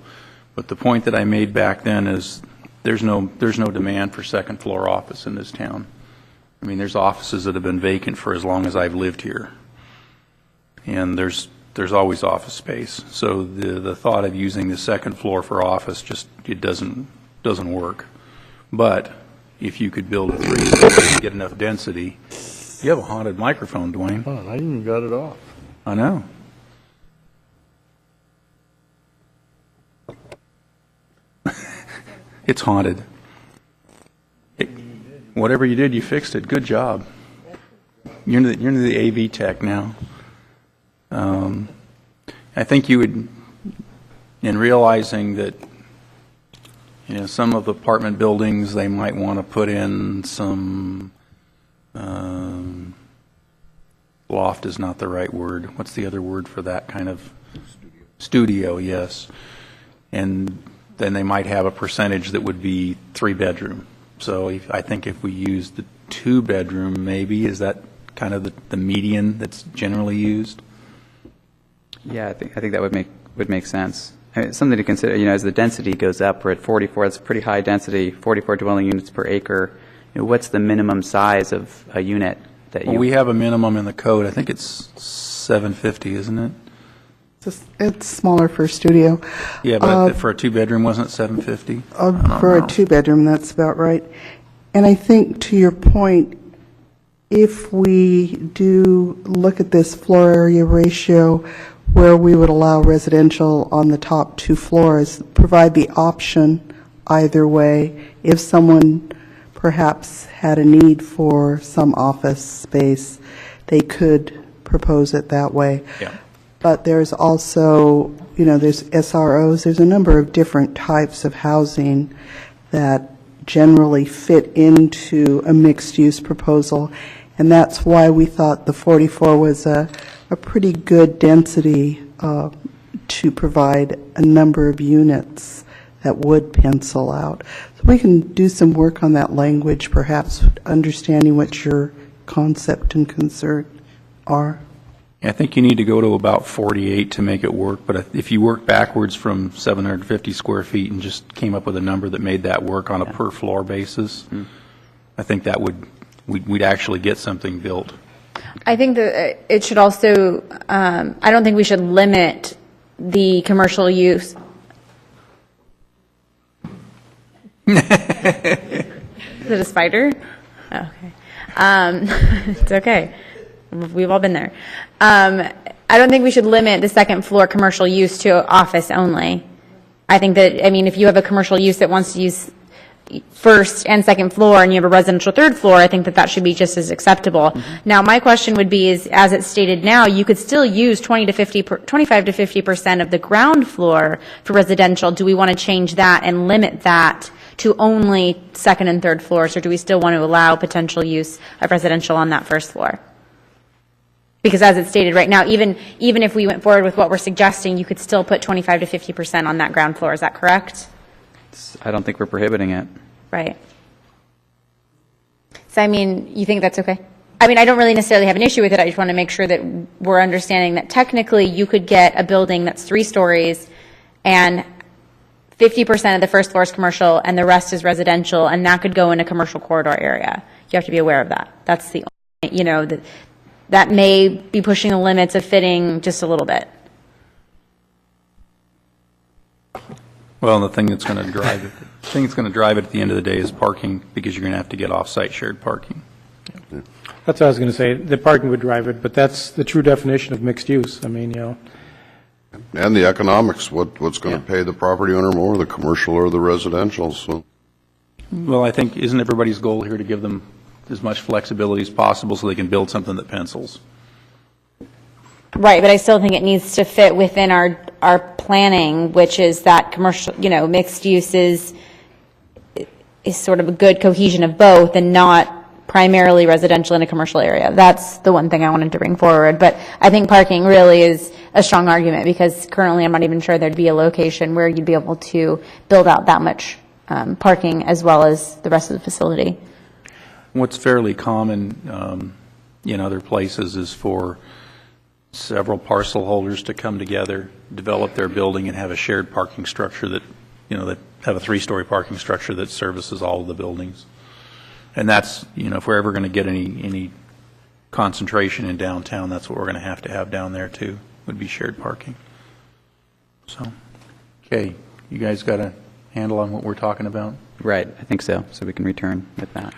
S1: But the point that I made back then is there's no demand for 2nd floor office in this town. I mean, there's offices that have been vacant for as long as I've lived here. And there's there's always office space. So the thought of using the second floor for office it doesn't work. But if you could build a 3-story and get enough density, you have a haunted microphone, Dwayne.
S12: Oh, I even got it off.
S1: I know. It's haunted. Whatever you did, you fixed it. Good job. You're into the AV tech now. I think you would, in realizing that, some of the apartment buildings, they might want to put in some, loft is not the right word. What's the other word for that kind of? Studio, yes. And then they might have a percentage that would be 3-bedroom. So I think if we use the 2-bedroom, maybe, is that kind of the median that's generally used?
S19: Yeah, I think that would make sense. I mean, something to consider, as the density goes up, we're at 44, that's pretty high density, 44 dwelling units per acre. What's the minimum size of a unit that you...
S1: Well, we have a minimum in the code. I think it's 750, isn't it?
S15: It's smaller for a studio.
S1: Yeah, but for a 2-bedroom, wasn't it 750?
S15: For a 2-bedroom, that's about right. And I think, to your point, if we do look at this floor area ratio where we would allow residential on the top 2 floors, provide the option either way, if someone perhaps had a need for some office space, they could propose it that way.
S1: Yeah.
S15: But there's also, there's SROs, there's a number of different types of housing that generally fit into a mixed-use proposal, and that's why we thought the 44 was a pretty good density to provide a number of units that would pencil out. So we can do some work on that language, perhaps understanding what your concept and concern are.
S1: I think you need to go to about 48 to make it work, but if you work backwards from 750 square feet and just came up with a number that made that work on a per floor basis, I think that we'd actually get something built.
S9: I think that it should also, I don't think we should limit the commercial use. Is it a spider? Oh, okay. It's okay. We've all been there. I don't think we should limit the second floor commercial use to office only. I think that, if you have a commercial use that wants to use first and second floor and you have a residential third floor, I think that should be just as acceptable. Now, my question would be is, as it's stated now, you could still use 25 to 50% of the ground floor for residential. Do we want to change that and limit that to only second and third floors, or do we still want to allow potential use of residential on that first floor? Because as it's stated right now, even if we went forward with what we're suggesting, you could still put 25 to 50% on that ground floor. Is that correct?
S19: I don't think we're prohibiting it.
S9: Right. So, you think that's okay? I don't really necessarily have an issue with it. I just want to make sure that we're understanding that technically you could get a building that's 3 stories and 50% of the first floor is commercial and the rest is residential, and that could go in a commercial corridor area. You have to be aware of that. That's the only, that may be pushing the limits of fitting just a little bit.
S1: Well, the thing that's going to drive it, at the end of the day is parking, because you're going to have to get off-site shared parking.
S6: That's what I was going to say. The parking would drive it, but that's the true definition of mixed use.
S3: And the economics, what's going to pay the property owner more, the commercial or the residential? So,
S1: well, I think, isn't everybody's goal here to give them as much flexibility as possible so they can build something that pencils?
S9: Right, but I still think it needs to fit within our planning, which is that commercial, mixed use is sort of a good cohesion of both and not primarily residential in a commercial area. That's the one thing I wanted to bring forward. But I think parking really is a strong argument, because currently I'm not even sure there'd be a location where you'd be able to build out that much parking as well as the rest of the facility.
S1: What's fairly common in other places is for several parcel holders to come together, develop their building, and have a shared parking structure that have a 3-story parking structure that services all of the buildings. And that's, if we're ever going to get any concentration in downtown, that's what we're going to have down there too. would be shared parking. So, okay, you guys got a handle on what we're talking about?
S19: Right, I think so. So we can return with that.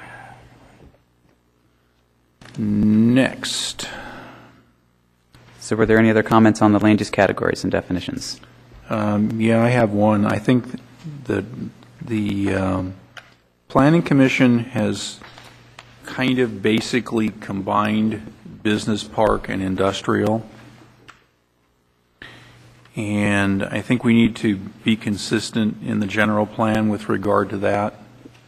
S1: Next.
S19: So were there any other comments on the land use categories and definitions?
S1: Yeah, I have one. I think that the Planning Commission has kind of basically combined business park and industrial. And I think we need to be consistent in the general plan with regard to that.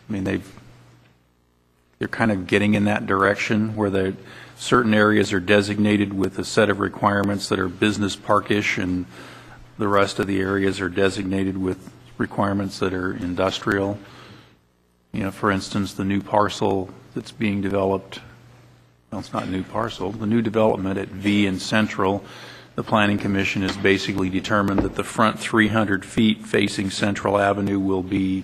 S1: I mean, they're kind of getting in that direction where certain areas are designated with a set of requirements that are business parkish, and the rest of the areas are designated with requirements that are industrial. You know, for instance, the new parcel that's being developed, well, it's not a new parcel, the new development at V and Central, the Planning Commission has basically determined that the front 300 feet facing Central Avenue will be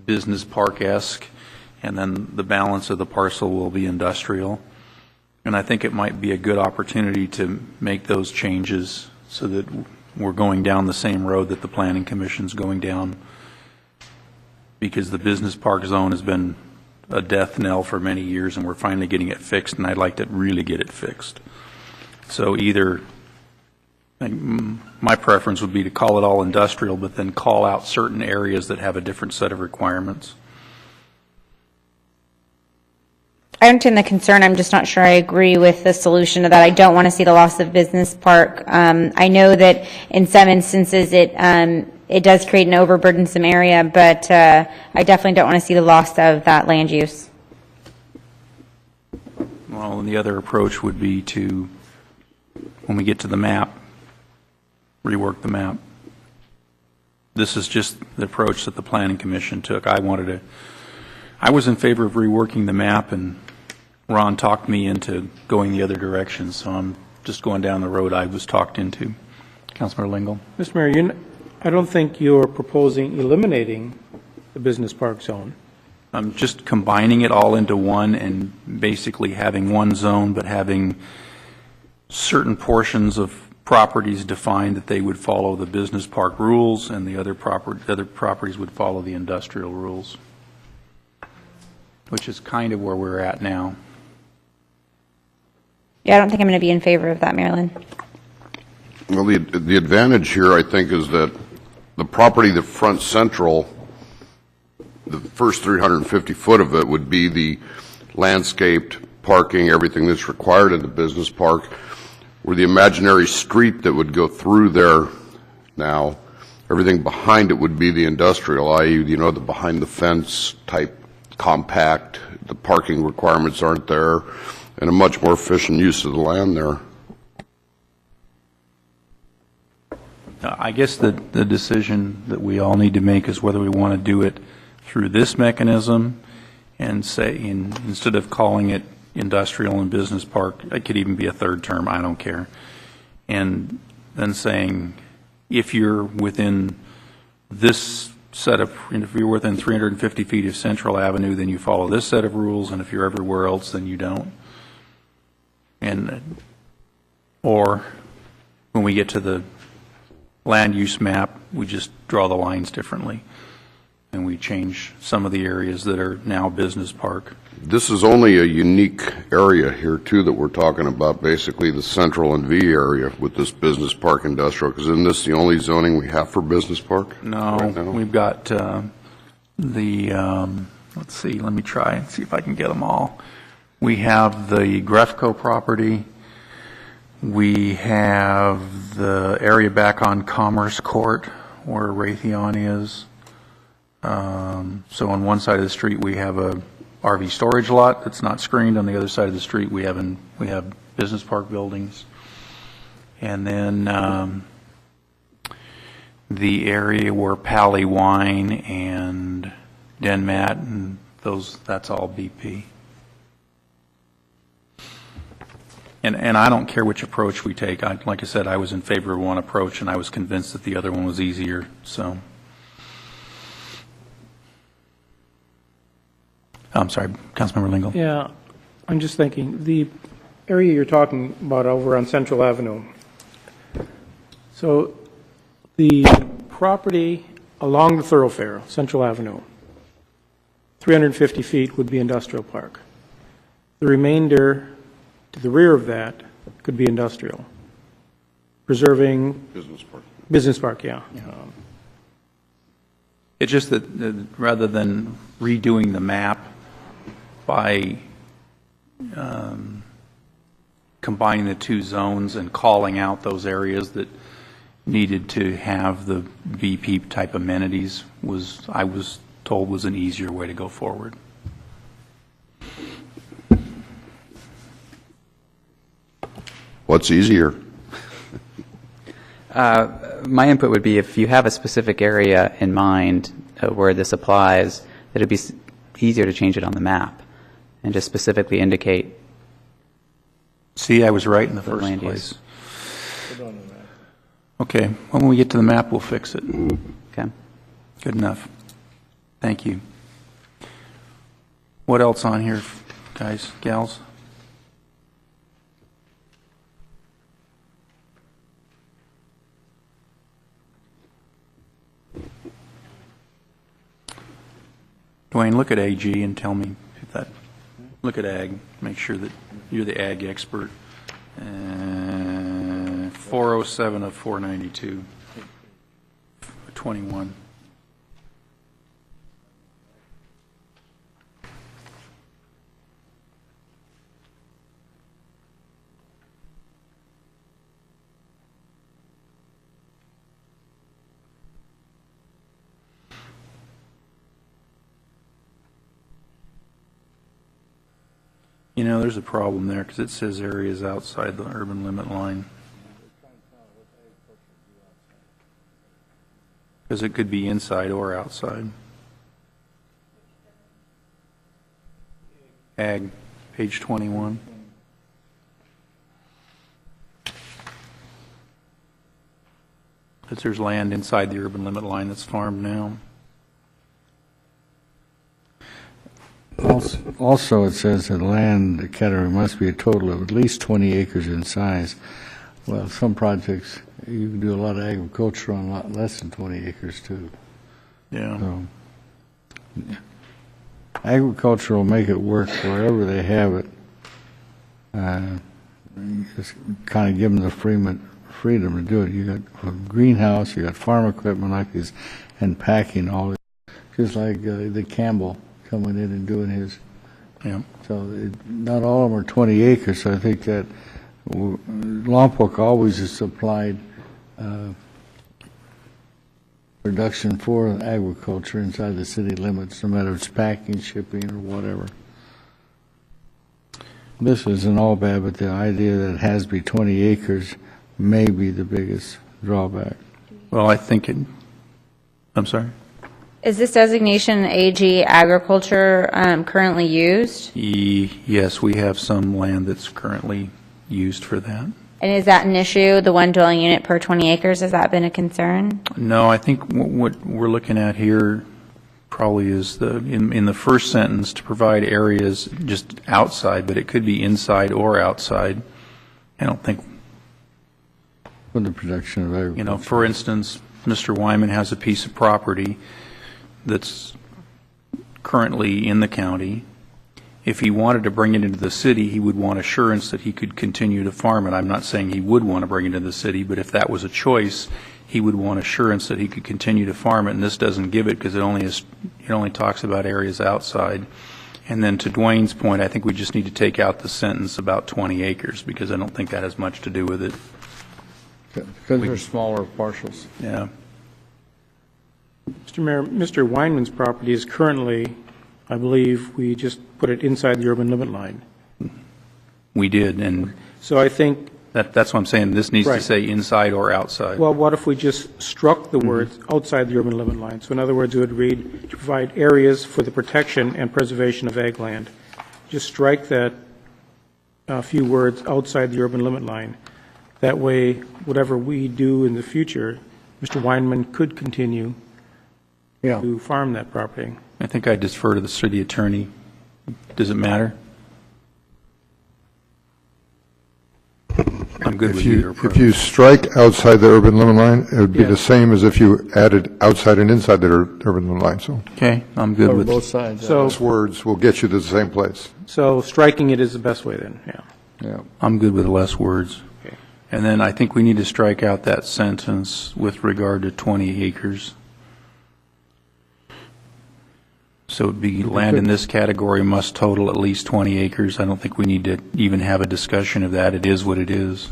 S1: business park-esque, and then the balance of the parcel will be industrial. And I think it might be a good opportunity to make those changes so that we're going down the same road that the Planning Commission's going down, because the business park zone has been a death knell for many years, and we're finally getting it fixed, and I'd like to really get it fixed. So either, my preference would be to call it all industrial, but then call out certain areas that have a different set of requirements.
S9: I understand the concern. I'm just not sure I agree with the solution to that. I don't want to see the loss of business park. I know that in some instances it does create an overburdensome area, but I definitely don't want to see the loss of that land use.
S1: Well, and the other approach would be to, when we get to the map, rework the map. This is just the approach that the Planning Commission took. I was in favor of reworking the map, and Ron talked me into going the other direction, so I'm just going down the road I was talked into. Councilmember Lingle.
S6: Mr. Mayor, I don't think you're proposing eliminating the business park zone.
S1: I'm just combining it all into one and basically having one zone, but having certain portions of properties defined that they would follow the business park rules, and the other properties would follow the industrial rules, which is kind of where we're at now.
S9: Yeah, I don't think I'm going to be in favor of that, Marilyn.
S3: Well, the advantage here, I think, is that the property that fronts Central, the first 350 foot of it would be the landscaped parking, everything that's required in the business park, where the imaginary street that would go through there now, everything behind it would be the industrial, i.e., you know, the behind the fence type compact, the parking requirements aren't there, and a much more efficient use of the land there.
S1: I guess the decision that we all need to make is whether we want to do it through this mechanism and say, instead of calling it industrial and business park, it could even be a third term, I don't care. And then saying, if you're within this set of, if you're within 350 feet of Central Avenue, then you follow this set of rules, and if you're everywhere else, then you don't. And, or when we get to the land use map, we just draw the lines differently, and we change some of the areas that are now business park.
S3: This is only a unique area here, too, that we're talking about, basically the Central and V area with this business park industrial, because isn't this the only zoning we have for business park?
S1: No,
S3: right now?
S1: We've got let's see, let me try and see if I can get them all. We have the Grefco property. We have the area back on Commerce Court where Raytheon is. So on one side of the street we have a RV storage lot that's not screened. On the other side of the street we have business park buildings. And then the area where Pally Wine and Denmat and that's all BP. And I don't care which approach we take. Like I said, I was in favor of one approach, and I was convinced that the other one was easier. So, I'm sorry, Councilmember Lingle.
S6: Yeah, I'm just thinking, the area you're talking about over on Central Avenue, So the property along the thoroughfare, Central Avenue, 350 feet would be industrial park. The remainder to the rear of that could be industrial, preserving.
S3: Business park.
S6: Business park, yeah.
S1: It's just that rather than redoing the map by combining the two zones and calling out those areas that needed to have the BP type amenities I was told was an easier way to go forward.
S3: What's easier?
S19: My input would be if you have a specific area in mind where this applies, that it'd be easier to change it on the map and just specifically indicate.
S1: See, I was right in the first
S19: land
S1: place. Okay, when we get to the map, we'll fix it.
S19: Okay.
S1: Good enough. Thank you. What else on here, guys, gals? Dwayne, look at AG and tell me if that, look at ag, make sure that you're the ag expert. 407 of 492, 21. You know, there's a problem there because it says areas outside the urban limit line. Because it could be inside or outside. Ag, page 21. Because there's land inside the urban limit line that's farmed now.
S12: Also, it says that land category must be a total of at least 20 acres in size. Well, some projects, you can do a lot of agriculture on a lot less than 20 acres, too.
S1: Yeah.
S12: So, agriculture will make it work wherever they have it. Just kind of give them the freedom to do it. You got a greenhouse, you got farm equipment like this, and packing all this. Just like the Campbell coming in and doing his.
S1: Yeah.
S12: So not all of them are 20 acres. So I think that Lompoc always has supplied production for agriculture inside the city limits, no matter if it's packing, shipping, or whatever. This isn't all bad, but the idea that it has to be 20 acres may be the biggest drawback.
S1: Well, I think it, I'm sorry?
S9: Is this designation AG agriculture currently used?
S1: Yes, we have some land that's currently used for that.
S9: And is that an issue, the one dwelling unit per 20 acres? Has that been a concern?
S1: No, I think what we're looking at here probably is in the first sentence to provide areas just outside, but it could be inside or outside. I don't think.
S12: For the production of agriculture.
S1: You know, for instance, Mr. Wyman has a piece of property that's currently in the county. If he wanted to bring it into the city, he would want assurance that he could continue to farm it. I'm not saying he would want to bring it into the city, but if that was a choice, he would want assurance that he could continue to farm it, and this doesn't give it because it only talks about areas outside. And then to Dwayne's point, I think we just need to take out the sentence about 20 acres because I don't think that has much to do with it.
S12: Because they're smaller parcels.
S1: Yeah.
S6: Mr. Mayor, Mr. Weinman's property is currently, I believe, we just put it inside the urban limit line.
S1: We did, and
S6: so I think
S1: that's what I'm saying. This needs
S6: right.
S1: to say inside or outside.
S6: Well, what if we just struck the words outside the urban limit line? So in other words, it would read, to provide areas for the protection and preservation of ag land. Just strike that few words outside the urban limit line. That way, whatever we do in the future, Mr. Weinman could continue to farm that property.
S1: I think I defer to the city attorney. Does it matter? I'm good
S18: If
S1: with
S18: you,
S1: either
S18: if you strike outside the urban limit line, it would be the same as if you added outside and inside the urban limit line, so.
S1: Okay, I'm good
S12: Cover
S1: with
S12: both sides.
S6: So-
S18: Those words will get you to the same place.
S6: So striking it is the best way then, yeah.
S12: Yeah.
S1: I'm good with less words.
S6: Okay.
S1: And then I think we need to strike out that sentence with regard to 20 acres. So it'd be land in this category must total at least 20 acres. I don't think we need to even have a discussion of that. It is what it is.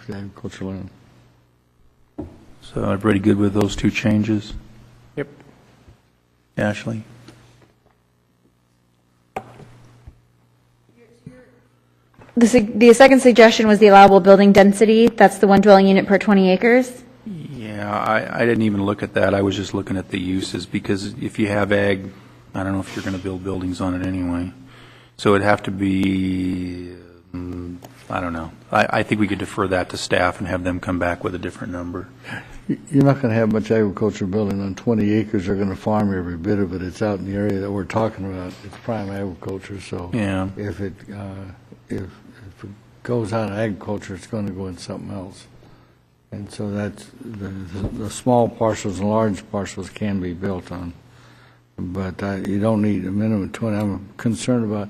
S12: Agricultural land.
S1: So everybody good with those two changes?
S6: Yep.
S1: Ashley?
S9: The second suggestion was the allowable building density. That's the one dwelling unit per 20 acres.
S1: Yeah, I didn't even look at that. I was just looking at the uses, because if you have ag, I don't know if you're going to build buildings on it anyway. So it'd have to be, I don't know. I think we could defer that to staff and have them come back with a different number.
S12: You're not going to have much agriculture building on 20 acres. They're going to farm every bit of it. It's out in the area that we're talking about. It's prime agriculture, so
S1: Yeah.
S12: if it goes out of agriculture, it's going to go in something else. And so that's, the small parcels and large parcels can be built on. But you don't need a minimum 20. I'm concerned about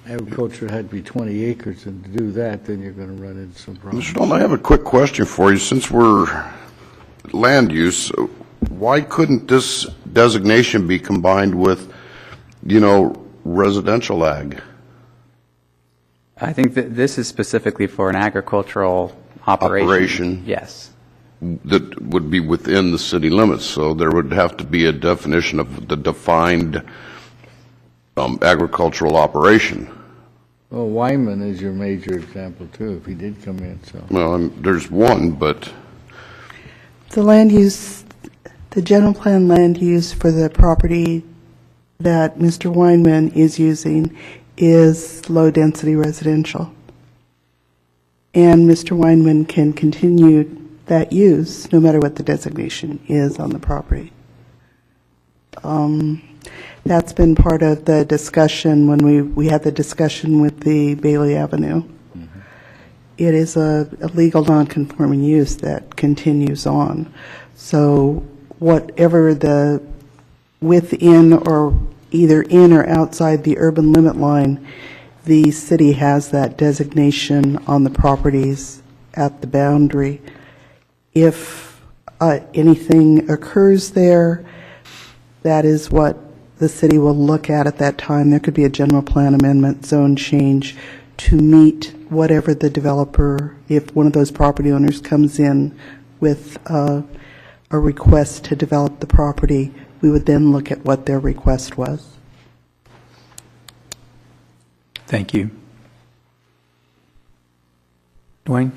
S12: agriculture had to be 20 acres, and to do that, then you're going to run into some problems.
S3: Mr. Dalton, I have a quick question for you. Since we're land use, why couldn't this designation be combined with, residential ag?
S19: I think that this is specifically for an agricultural operation. Yes.
S3: That would be within the city limits, so there would have to be a definition of the defined agricultural operation.
S12: Well, Wyman is your major example, too, if he did come in, so.
S3: Well, there's one, but
S15: The land use, the general plan land use for the property that Mr. Weinman is using is low-density residential. And Mr. Weinman can continue that use no matter what the designation is on the property. That's been part of the discussion when we had the discussion with the Bailey Avenue. It is a legal non-conforming use that continues on. So whatever the within or either in or outside the urban limit line, the city has that designation on the properties at the boundary. If anything occurs there, that is what the city will look at that time. There could be a general plan amendment, zone change to meet whatever the developer, if one of those property owners comes in with a request to develop the property, we would then look at what their request was.
S1: Thank you. Dwayne?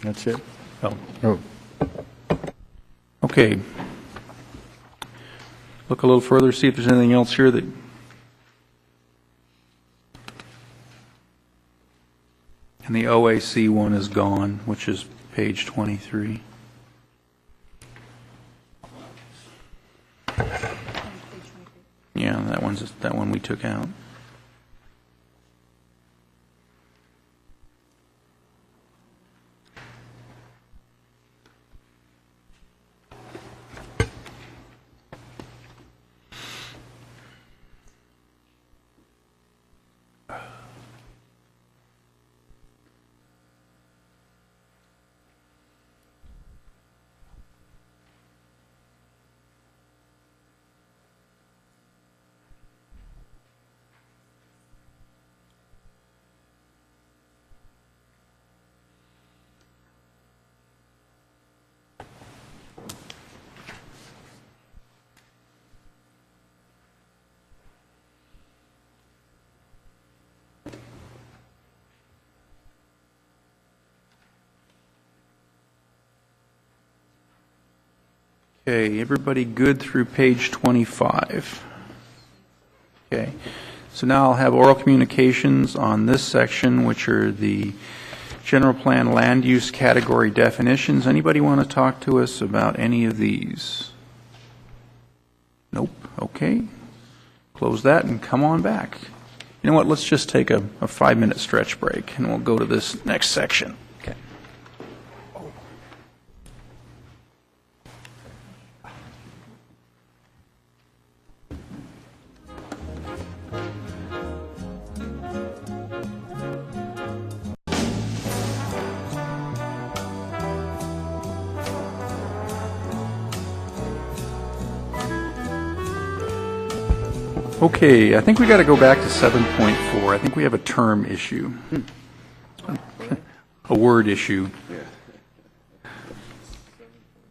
S12: That's it.
S1: Oh. Okay. Look a little further, see if there's anything else here that... And the OAC one is gone, which is page 23. Yeah, that one we took out. Okay, everybody good through page 25? Okay, so now I'll have oral communications on this section, which are the general plan land use category definitions. Anybody want to talk to us about any of these? Nope, okay. Close that and come on back. You know what, let's just take a 5-minute stretch break and we'll go to this next section.
S19: Okay.
S1: Okay, I think we got to go back to 7.4. I think we have a term issue. A word issue.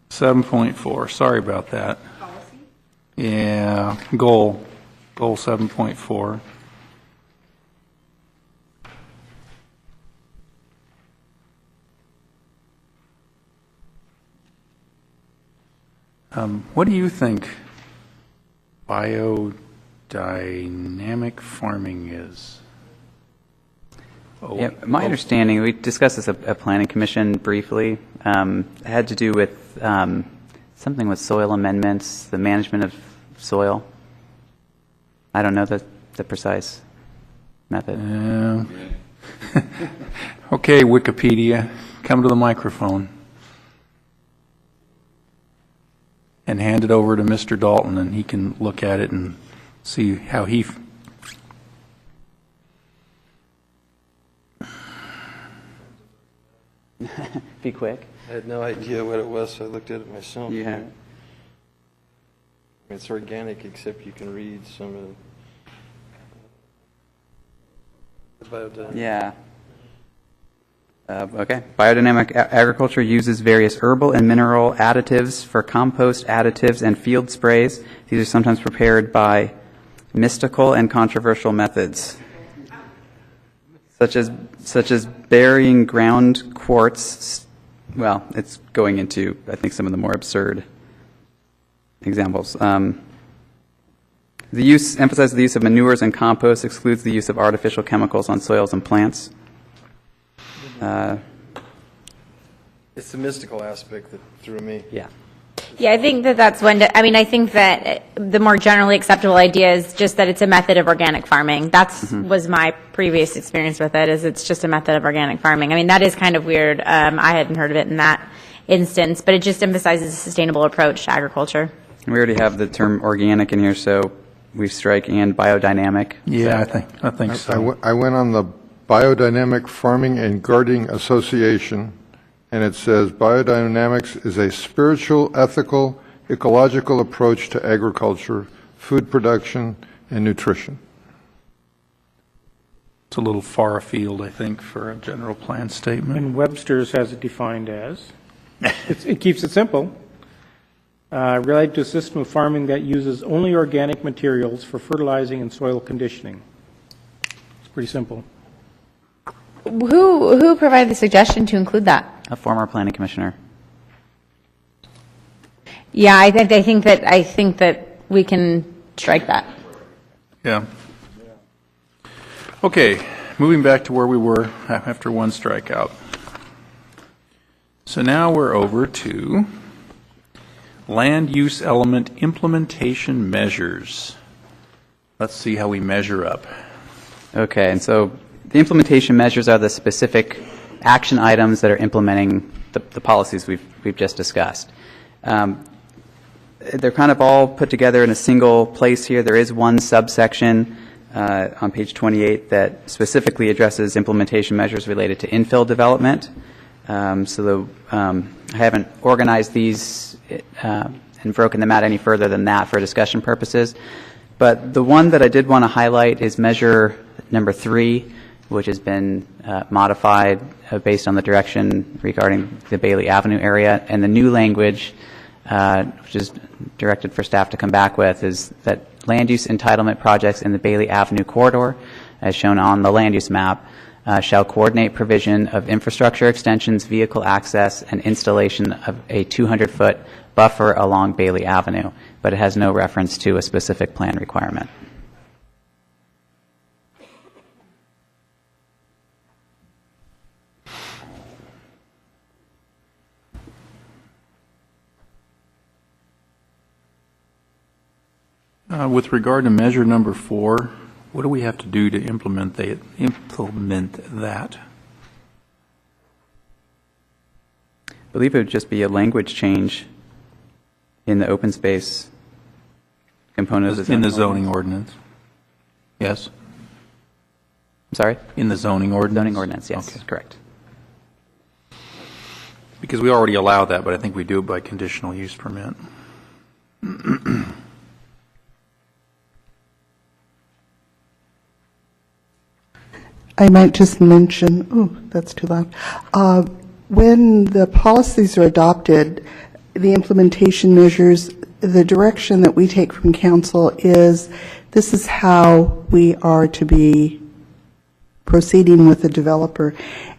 S1: 7.4, sorry about that. Yeah, goal 7.4. What do you think biodynamic farming is?
S19: Yeah, my understanding, we discussed this at Planning Commission briefly, it had to do with something with soil amendments, the management of soil. I don't know the precise method.
S1: Okay, Wikipedia, come to the microphone. And hand it over to Mr. Dalton, and he can look at it and see how he...
S19: Be quick.
S21: I had no idea what it was, so I looked at it myself.
S19: Yeah.
S21: It's organic, except you can read some of the biodynamic.
S19: Yeah. Okay. Biodynamic agriculture uses various herbal and mineral additives for compost additives and field sprays. These are sometimes prepared by mystical and controversial methods, such as burying ground quartz. Well, it's going into, I think, some of the more absurd examples. The use emphasizes the use of manures and compost, excludes the use of artificial chemicals on soils and plants.
S21: It's the mystical aspect that threw me.
S19: Yeah.
S9: Yeah, I think that's I think that the more generally acceptable idea is just that it's a method of organic farming. That's was my previous experience with it, is it's just a method of organic farming. I mean, that is kind of weird. I hadn't heard of it in that instance, but it just emphasizes a sustainable approach to agriculture.
S19: We already have the term organic in here, so we strike and biodynamic.
S1: Yeah, I think so.
S18: I went on the Biodynamic Farming and Gardening Association, and it says biodynamics is a spiritual, ethical, ecological approach to agriculture, food production, and nutrition.
S1: It's a little far afield, I think, for a general plan statement.
S6: And Webster's has it defined as, it keeps it simple, related to a system of farming that uses only organic materials for fertilizing and soil conditioning. It's pretty simple.
S9: Who provided the suggestion to include that?
S19: A former planning commissioner.
S9: Yeah, I think that we can strike that.
S1: Yeah. Okay, moving back to where we were after one strikeout. So now we're over to land use element implementation measures. Let's see how we measure up.
S19: Okay, and so the implementation measures are the specific action items that are implementing the policies we've just discussed. They're kind of all put together in a single place here. There is one subsection on page 28 that specifically addresses implementation measures related to infill development. I haven't organized these and broken them out any further than that for discussion purposes. But the one that I did want to highlight is measure number 3, which has been modified based on the direction regarding the Bailey Avenue area. And the new language, which is directed for staff to come back with, is that land use entitlement projects in the Bailey Avenue corridor, as shown on the land use map, shall coordinate provision of infrastructure extensions, vehicle access, and installation of a 200-foot buffer along Bailey Avenue, but it has no reference to a specific plan requirement.
S1: With regard to measure number 4, what do we have to do to implement that?
S19: I believe it would just be a language change in the open space component of the
S1: in the zoning ordinance. Yes?
S19: I'm sorry?
S1: In the zoning ordinance?
S19: Zoning ordinance, yes,
S1: Okay.
S19: correct.
S1: Because we already allow that, but I think we do it by conditional use permit.
S15: I might just mention, oh, that's too loud. When the policies are adopted, the implementation measures, the direction that we take from council is this is how we are to be proceeding with the developer.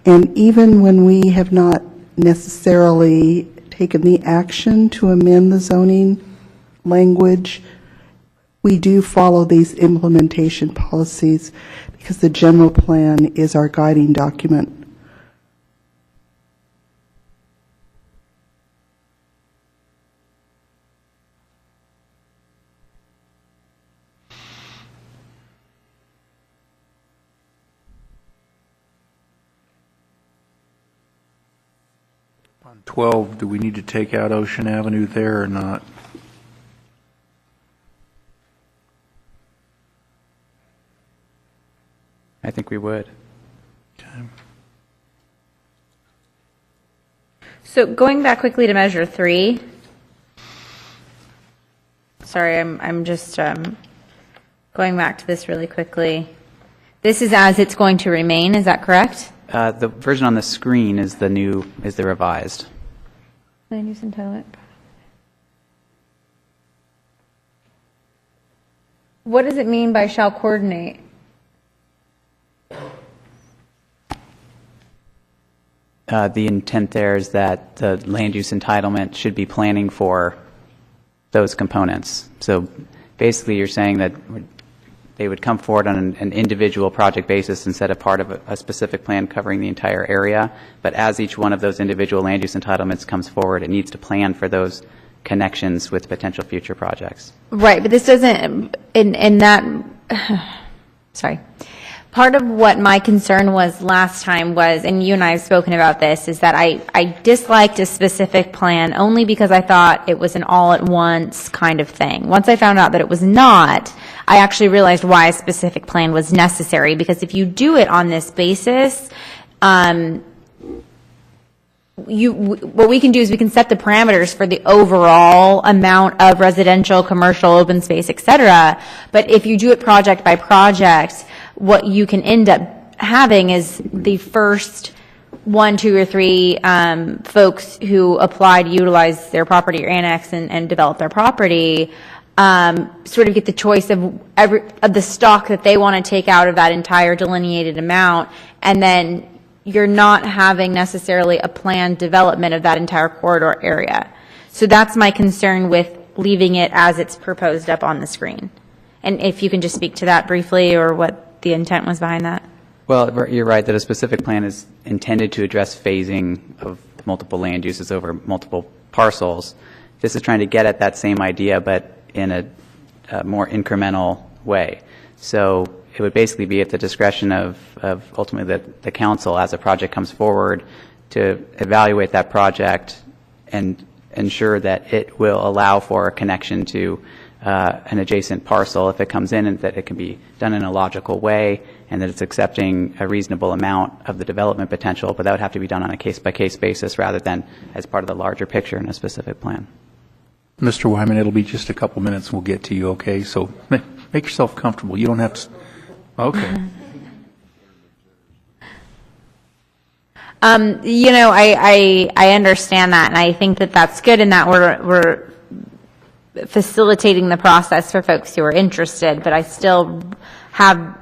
S15: And even when we have not necessarily taken the action to amend the zoning language, we do follow these implementation policies because the general plan is our guiding document.
S1: On 12, do we need to take out Ocean Avenue there or not?
S19: I think we would.
S9: So going back quickly to measure 3. Sorry, I'm just going back to this really quickly. This is as it's going to remain, is that correct?
S19: The version on the screen is the revised.
S9: Land use entitlement. What does it mean by shall coordinate?
S19: The intent there is that the land use entitlement should be planning for those components. So basically you're saying that they would come forward on an individual project basis instead of part of a specific plan covering the entire area. But as each one of those individual land use entitlements comes forward, it needs to plan for those connections with potential future projects.
S9: Right, but this doesn't, in that, sorry. Part of what my concern was last time was, and you and I have spoken about this, is that I disliked a specific plan only because I thought it was an all-at-once kind of thing. Once I found out that it was not, I actually realized why a specific plan was necessary, because if you do it on this basis, what we can do is we can set the parameters for the overall amount of residential, commercial, open space, et cetera. But if you do it project by project, what you can end up having is the first 1, 2, or 3 folks who apply to utilize their property or annex and develop their property sort of get the choice of the stock that they want to take out of that entire delineated amount, and then you're not having necessarily a planned development of that entire corridor area. So that's my concern with leaving it as it's proposed up on the screen. And if you can just speak to that briefly, or what the intent was behind that.
S19: Well, you're right that a specific plan is intended to address phasing of multiple land uses over multiple parcels. This is trying to get at that same idea, but in a more incremental way. So it would basically be at the discretion of ultimately the council as a project comes forward to evaluate that project and ensure that it will allow for a connection to an adjacent parcel if it comes in, and that it can be done in a logical way, and that it's accepting a reasonable amount of the development potential, but that would have to be done on a case-by-case basis rather than as part of the larger picture in a specific plan.
S1: Mr. Wyman, it'll be just a couple minutes and we'll get to you, okay? So make yourself comfortable. You don't have to. Okay.
S9: I understand that, and I think that that's good, and that we're facilitating the process for folks who are interested, but I still have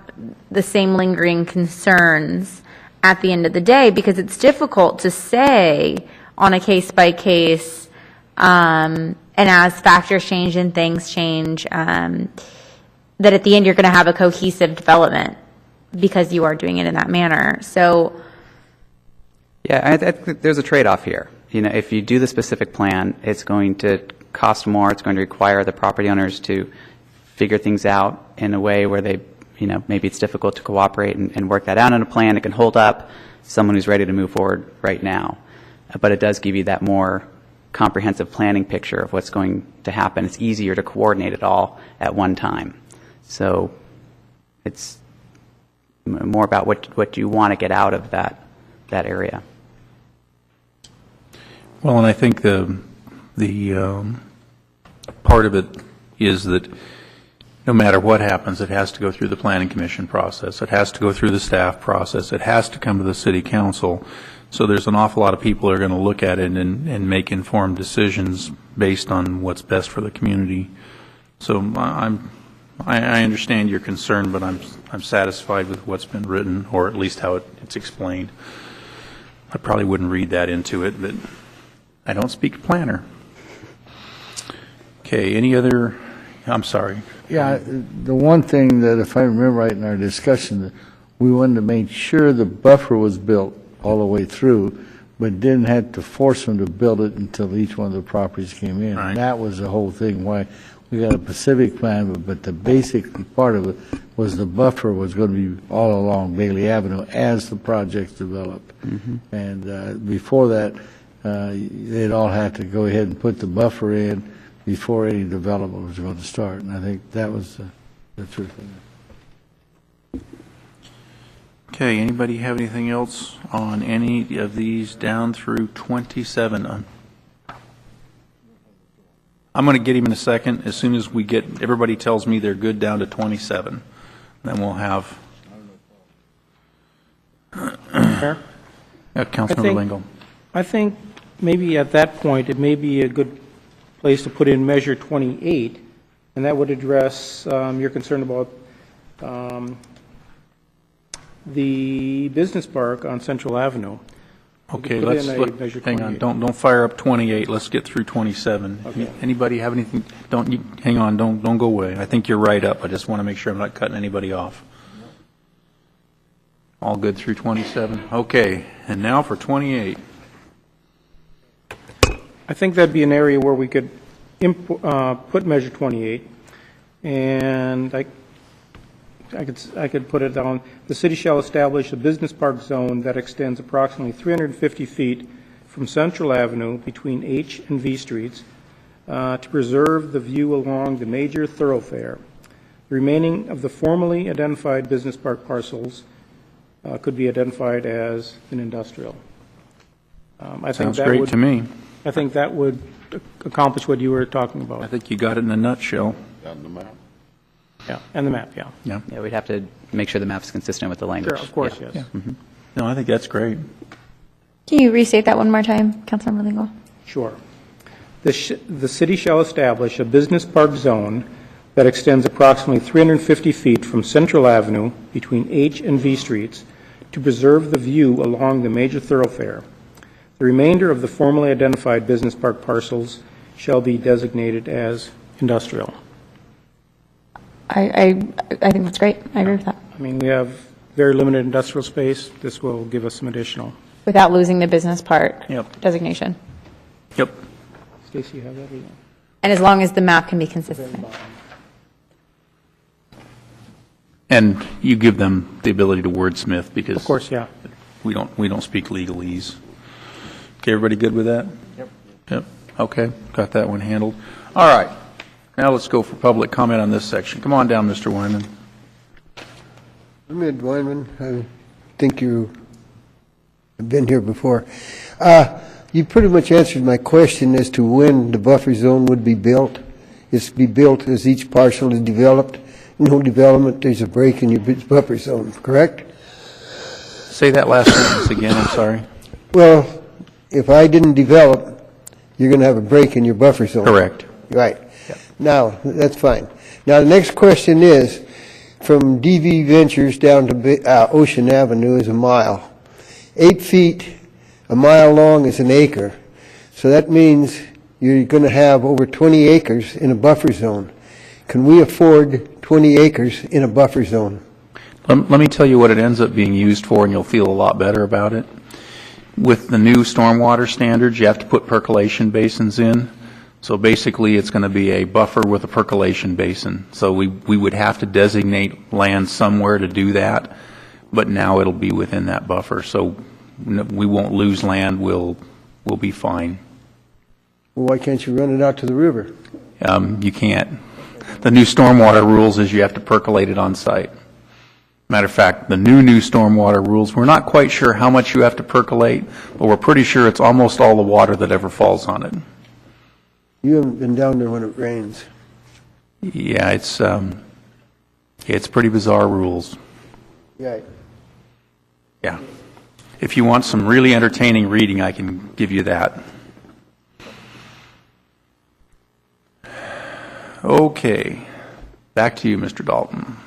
S9: the same lingering concerns at the end of the day, because it's difficult to say on a case-by-case, and as factors change and things change, that at the end you're going to have a cohesive development because you are doing it in that manner. So,
S19: yeah, I think there's a trade-off here. If you do the specific plan, it's going to cost more. It's going to require the property owners to figure things out in a way where they, maybe it's difficult to cooperate and work that out in a plan. It can hold up someone who's ready to move forward right now. But it does give you that more comprehensive planning picture of what's going to happen. It's easier to coordinate it all at one time. So it's more about what you want to get out of that area.
S1: Well, and I think the part of it is that no matter what happens, it has to go through the planning commission process. It has to go through the staff process. It has to come to the city council. So there's an awful lot of people who are going to look at it and make informed decisions based on what's best for the community. So I understand your concern, but I'm satisfied with what's been written, or at least how it's explained. I probably wouldn't read that into it, but I don't speak planner. Okay, any other, I'm sorry.
S12: Yeah, the one thing that, if I remember right in our discussion, that we wanted to make sure the buffer was built all the way through, but didn't have to force them to build it until each one of the properties came in.
S1: Right.
S12: And that was the whole thing, why we got a Pacific plan, but the basic part of it was the buffer was going to be all along Bailey Avenue as the projects developed. And before that, they'd all have to go ahead and put the buffer in before any development was going to start. And I think that was the truth of it.
S1: Okay, anybody have anything else on any of these down through 27? I'm going to get him in a second. As soon as everybody tells me they're good down to 27, then we'll have Councilmember Lingle.
S6: I think maybe at that point, it may be a good place to put in Measure 28, and that would address your concern about the business park on Central Avenue.
S1: Okay, hang on. Don't fire up 28. Let's get through 27.
S6: Okay.
S1: Anybody have anything? Hang on. Don't go away. I think you're right up. I just want to make sure I'm not cutting anybody off. All good through 27. Okay, and now for 28.
S6: I think that'd be an area where we could put Measure 28, and I could put it down. The city shall establish a business park zone that extends approximately 350 feet from Central Avenue between H and V streets to preserve the view along the major thoroughfare. The remaining of the formally identified business park parcels could be identified as an industrial.
S1: Sounds great to me.
S6: I think that would accomplish what you were talking about.
S1: I think you got it in a nutshell.
S3: On the map.
S6: Yeah, and the map, yeah.
S19: Yeah, we'd have to make sure the map's consistent with the language.
S6: Sure, of course,
S19: Yeah.
S6: yes.
S1: Yeah. No, I think that's great.
S9: Can you restate that one more time, Councilmember Lingle?
S6: Sure. The city shall establish a business park zone that extends approximately 350 feet from Central Avenue between H and V streets to preserve the view along the major thoroughfare. The remainder of the formally identified business park parcels shall be designated as industrial.
S9: I think that's great. I agree with that.
S6: I mean, we have very limited industrial space. This will give us some additional.
S9: Without losing the business park designation.
S1: Yep.
S6: Stacy, you have that?
S9: And as long as the map can be consistent.
S1: And you give them the ability to wordsmith because
S6: Of course, yeah.
S1: we don't speak legalese. Okay, everybody good with that? Yep. Okay, got that one handled. All right. Now let's go for public comment on this section. Come on down, Mr. Wyman.
S7: I'm Ed Wyman. I think you have been here before. You pretty much answered my question as to when the buffer zone would be built. It's to be built as each parcel is developed. No development, there's a break in your buffer zone, correct?
S1: Say that last sentence again, I'm sorry.
S7: Well, if I didn't develop, you're going to have a break in your buffer zone.
S1: Correct.
S7: Right. Now, that's fine. Now, the next question is, from DV Ventures down to Ocean Avenue is a mile. 8 feet, a mile long is an acre. So that means you're going to have over 20 acres in a buffer zone. Can we afford 20 acres in a buffer zone?
S1: Let me tell you what it ends up being used for, and you'll feel a lot better about it. With the new stormwater standards, you have to put percolation basins in. So basically, it's going to be a buffer with a percolation basin. So we would have to designate land somewhere to do that, but now it'll be within that buffer. So we won't lose land. We'll be fine.
S7: Well, why can't you run it out to the river?
S1: You can't. The new stormwater rules is you have to percolate it on site. Matter of fact, the new stormwater rules, we're not quite sure how much you have to percolate, but we're pretty sure it's almost all the water that ever falls on it.
S7: You haven't been down there when it rains.
S1: Yeah, it's It's pretty bizarre rules.
S7: Right.
S1: Yeah. If you want some really entertaining reading, I can give you that. Okay. Back to you, Mr. Dalton.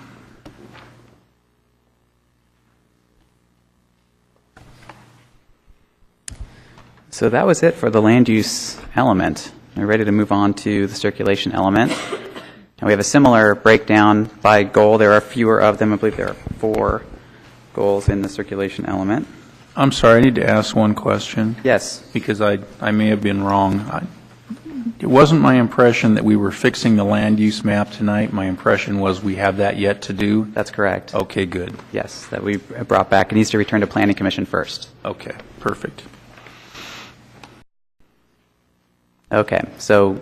S19: So that was it for the land use element. We're ready to move on to the circulation element. And we have a similar breakdown by goal. There are fewer of them. I believe there are 4 goals in the circulation element.
S1: I'm sorry, I need to ask one question.
S19: Yes.
S1: Because I may have been wrong. It wasn't my impression that we were fixing the land use map tonight. My impression was we have that yet to do.
S19: That's correct.
S1: Okay, good.
S19: Yes, that we brought back. It needs to return to Planning Commission first.
S1: Okay, perfect.
S19: Okay, so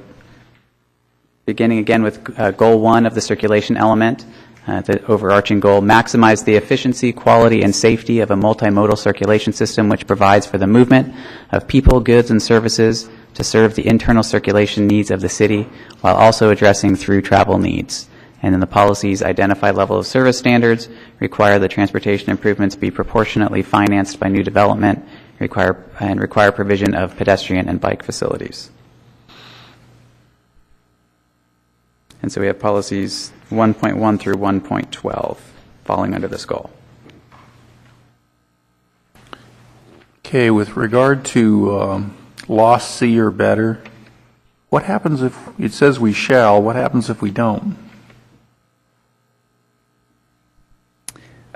S19: beginning again with goal 1 of the circulation element, the overarching goal, maximize the efficiency, quality, and safety of a multimodal circulation system which provides for the movement of people, goods, and services to serve the internal circulation needs of the city while also addressing through travel needs. And then the policies identify level of service standards, require the transportation improvements be proportionately financed by new development, require provision of pedestrian and bike facilities. And so we have policies 1.1 through 1.12 falling under this goal.
S1: Okay, with regard to lost C or better, what happens if it says we shall? What happens if we don't?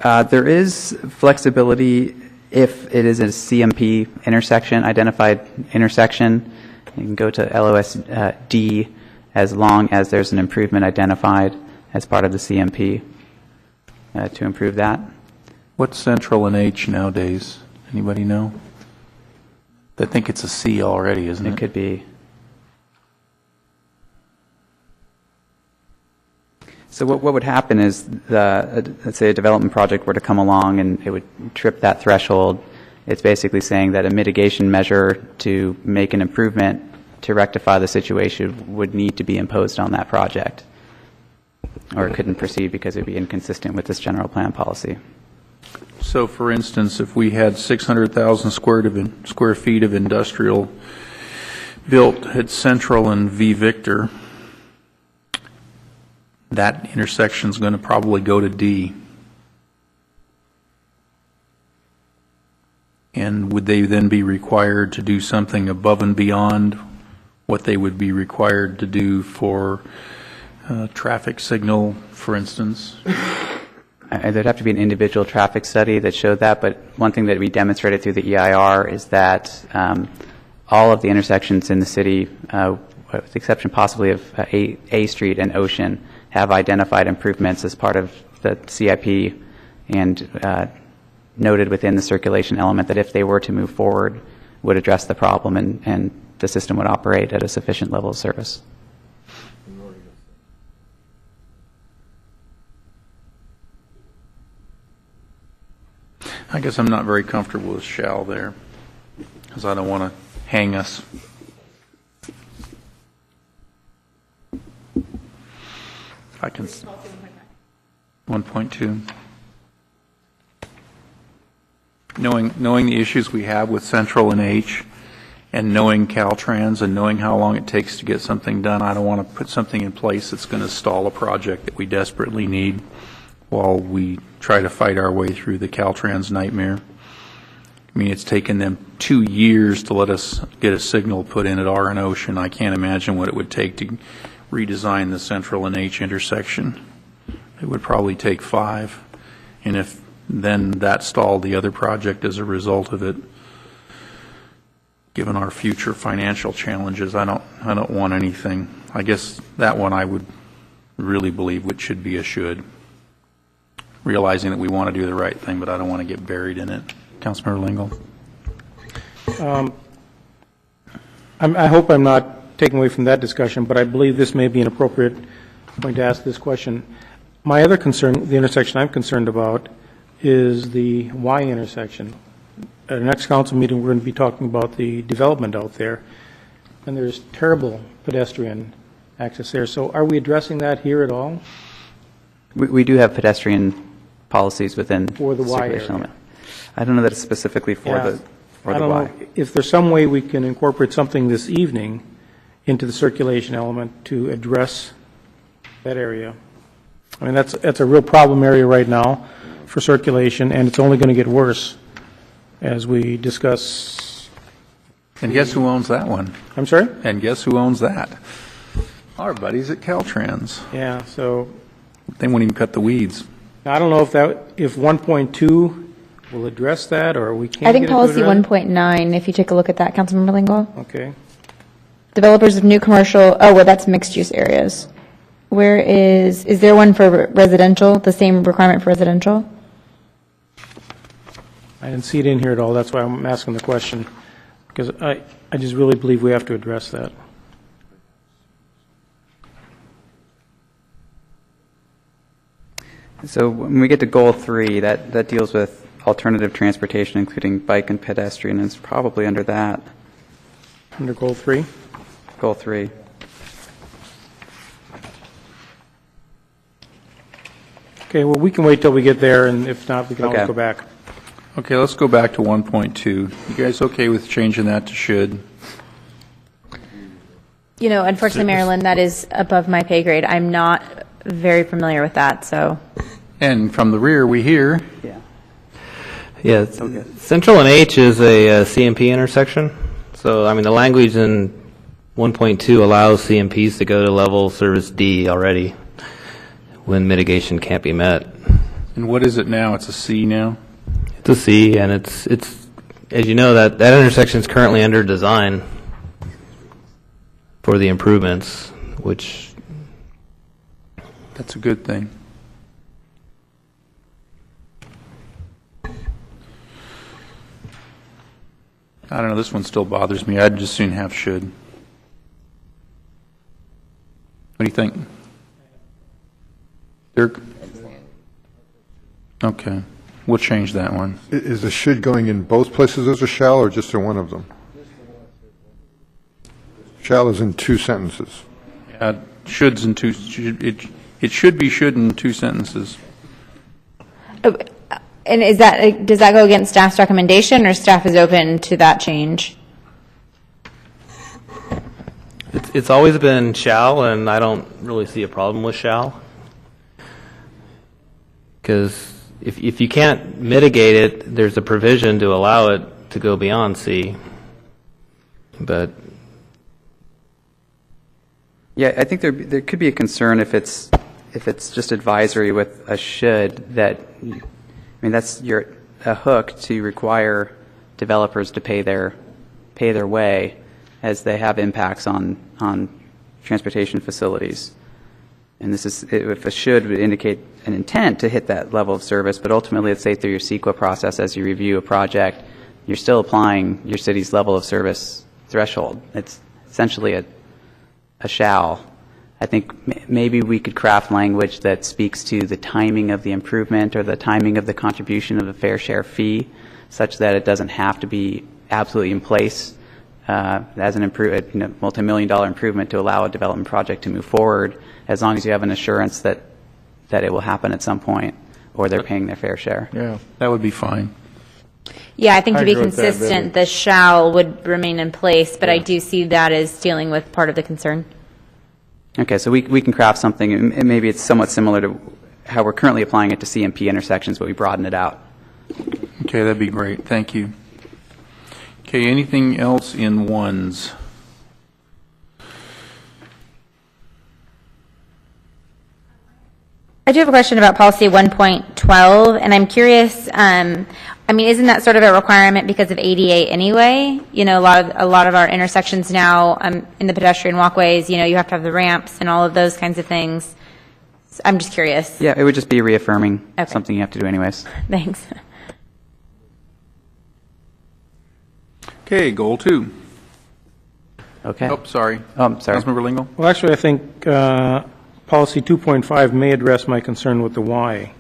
S19: There is flexibility if it is a CMP intersection, identified intersection. You can go to LOSD as long as there's an improvement identified as part of the CMP to improve that.
S1: What's central and H nowadays? Anybody know? I think it's a C already, isn't it?
S19: It could be. So what would happen is, let's say a development project were to come along and it would trip that threshold. It's basically saying that a mitigation measure to make an improvement to rectify the situation would need to be imposed on that project, or it couldn't proceed because it would be inconsistent with this general plan policy.
S1: So, for instance, if we had 600,000 square feet of industrial built at Central and V. Victor, that intersection is going to probably go to D. And would they then be required to do something above and beyond what they would be required to do for traffic signal, for instance?
S19: There'd have to be an individual traffic study that showed that, but one thing that we demonstrated through the EIR is that all of the intersections in the city, with the exception possibly of A Street and Ocean, have identified improvements as part of the CIP and noted within the circulation element that if they were to move forward, would address the problem and the system would operate at a sufficient level of service.
S1: I guess I'm not very comfortable with shall there, because I don't want to hang us. I can. 1.2. Knowing the issues we have with Central and H, and knowing Caltrans, and knowing how long it takes to get something done, I don't want to put something in place that's going to stall a project that we desperately need while we try to fight our way through the Caltrans nightmare. I mean, it's taken them 2 years to let us get a signal put in at R and Ocean. I can't imagine what it would take to redesign the Central and H intersection. It would probably take 5. And if then that stalled the other project as a result of it, given our future financial challenges, I don't want anything. I guess that one I would really believe which should be a should. Realizing that we want to do the right thing, but I don't want to get buried in it. Councilmember Lingle.
S6: I hope I'm not taking away from that discussion, but I believe this may be an appropriate point to ask this question. My other concern, the intersection I'm concerned about, is the Y intersection. At our next council meeting, we're going to be talking about the development out there, and there's terrible pedestrian access there. So are we addressing that here at all?
S19: We do have pedestrian policies within
S6: For the Y
S19: circulation
S6: area.
S19: element. I don't know that it's specifically for
S6: Yeah.
S19: for
S6: I
S19: the
S6: don't
S19: Y.
S6: know if there's some way we can incorporate something this evening into the circulation element to address that area. I mean, that's a real problem area right now for circulation, and it's only going to get worse as we discuss.
S1: And guess who owns that one?
S6: I'm sorry?
S1: And guess who owns that? Our buddies at Caltrans.
S6: Yeah, so
S1: They won't even cut the weeds.
S6: I don't know if 1.2 will address that, or we can't
S9: I think
S6: get it to
S9: policy
S6: address it.
S9: 1.9, if you take a look at that, Councilmember Lingle.
S6: Okay.
S9: Developers of new commercial, that's mixed-use areas. Where is there one for residential, the same requirement for residential?
S6: I didn't see it in here at all, that's why I'm asking the question, because I just really believe we have to address that.
S19: So when we get to goal 3, that deals with alternative transportation, including bike and pedestrian, and it's probably under that.
S6: Under goal 3?
S19: Goal 3.
S6: Okay, well, we can wait till we get there, and if not, we can always
S1: Okay.
S6: go back.
S1: Okay, let's go back to 1.2. You guys okay with changing that to should?
S9: Unfortunately, Marilyn, that is above my pay grade. I'm not very familiar with that, so.
S1: And from the rear, we hear.
S10: Yeah, Central and H is a CMP intersection. So, I mean, the language in 1.2 allows CMPs to go to level service D already when mitigation can't be met.
S1: And what is it now? It's a C now?
S10: It's a C, and it's as you know, that intersection is currently under design for the improvements, which...
S1: That's a good thing. I don't know, this one still bothers me. I'd just soon have should. What do you think? Dirk? Okay, we'll change that one.
S18: Is the should going in both places as a shall, or just in one of them? Shall is in 2 sentences.
S1: Should's in two, it should be should in 2 sentences.
S9: And does that go against staff's recommendation, or staff is open to that change?
S10: It's always been shall, and I don't really see a problem with shall. Because if you can't mitigate it, there's a provision to allow it to go beyond C. But
S19: Yeah, I think there could be a concern if it's just advisory with a should, that, I mean, that's a hook to require developers to pay their way as they have impacts on transportation facilities. And this is, if a should would indicate an intent to hit that level of service, but ultimately, let's say through your CEQA process, as you review a project, you're still applying your city's level of service threshold. It's essentially a shall. I think maybe we could craft language that speaks to the timing of the improvement or the timing of the contribution of a fair share fee, such that it doesn't have to be absolutely in place as an multi-million-dollar improvement to allow a development project to move forward, as long as you have an assurance that it will happen at some point, or they're paying their fair share.
S18: Yeah,
S1: that would be fine.
S9: Yeah, I think to be
S18: agree with that,
S9: consistent, the shall would remain in place, but I do see that as dealing with part of the concern.
S19: Okay, so we can craft something, and maybe it's somewhat similar to how we're currently applying it to CMP intersections, but we broaden it out.
S1: Okay, that'd be great. Thank you. Okay, anything else in ones?
S9: I do have a question about policy 1.12, and I'm curious, isn't that sort of a requirement because of ADA anyway? A lot of our intersections now, in the pedestrian walkways, you have to have the ramps and all of those kinds of things. So I'm just curious.
S19: Yeah, it would just be reaffirming something you have to do anyways.
S9: Thanks.
S1: Okay, goal 2.
S19: Okay.
S1: Oh, sorry.
S19: Sorry.
S1: Councilmember Lingle?
S6: Well, actually, I think policy 2.5 may address my concern with the Y.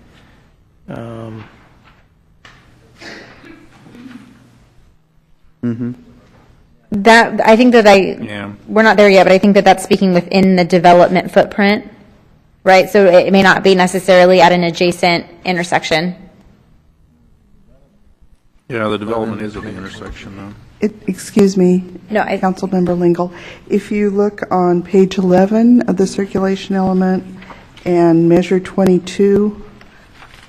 S9: That, I think that we're not there yet, but I think that that's speaking within the development footprint right? So it may not be necessarily at an adjacent intersection.
S1: Yeah, the development is at the intersection, though.
S15: Excuse me,
S9: No,
S15: Councilmember Lingle. If you look on page 11 of the circulation element and measure 22,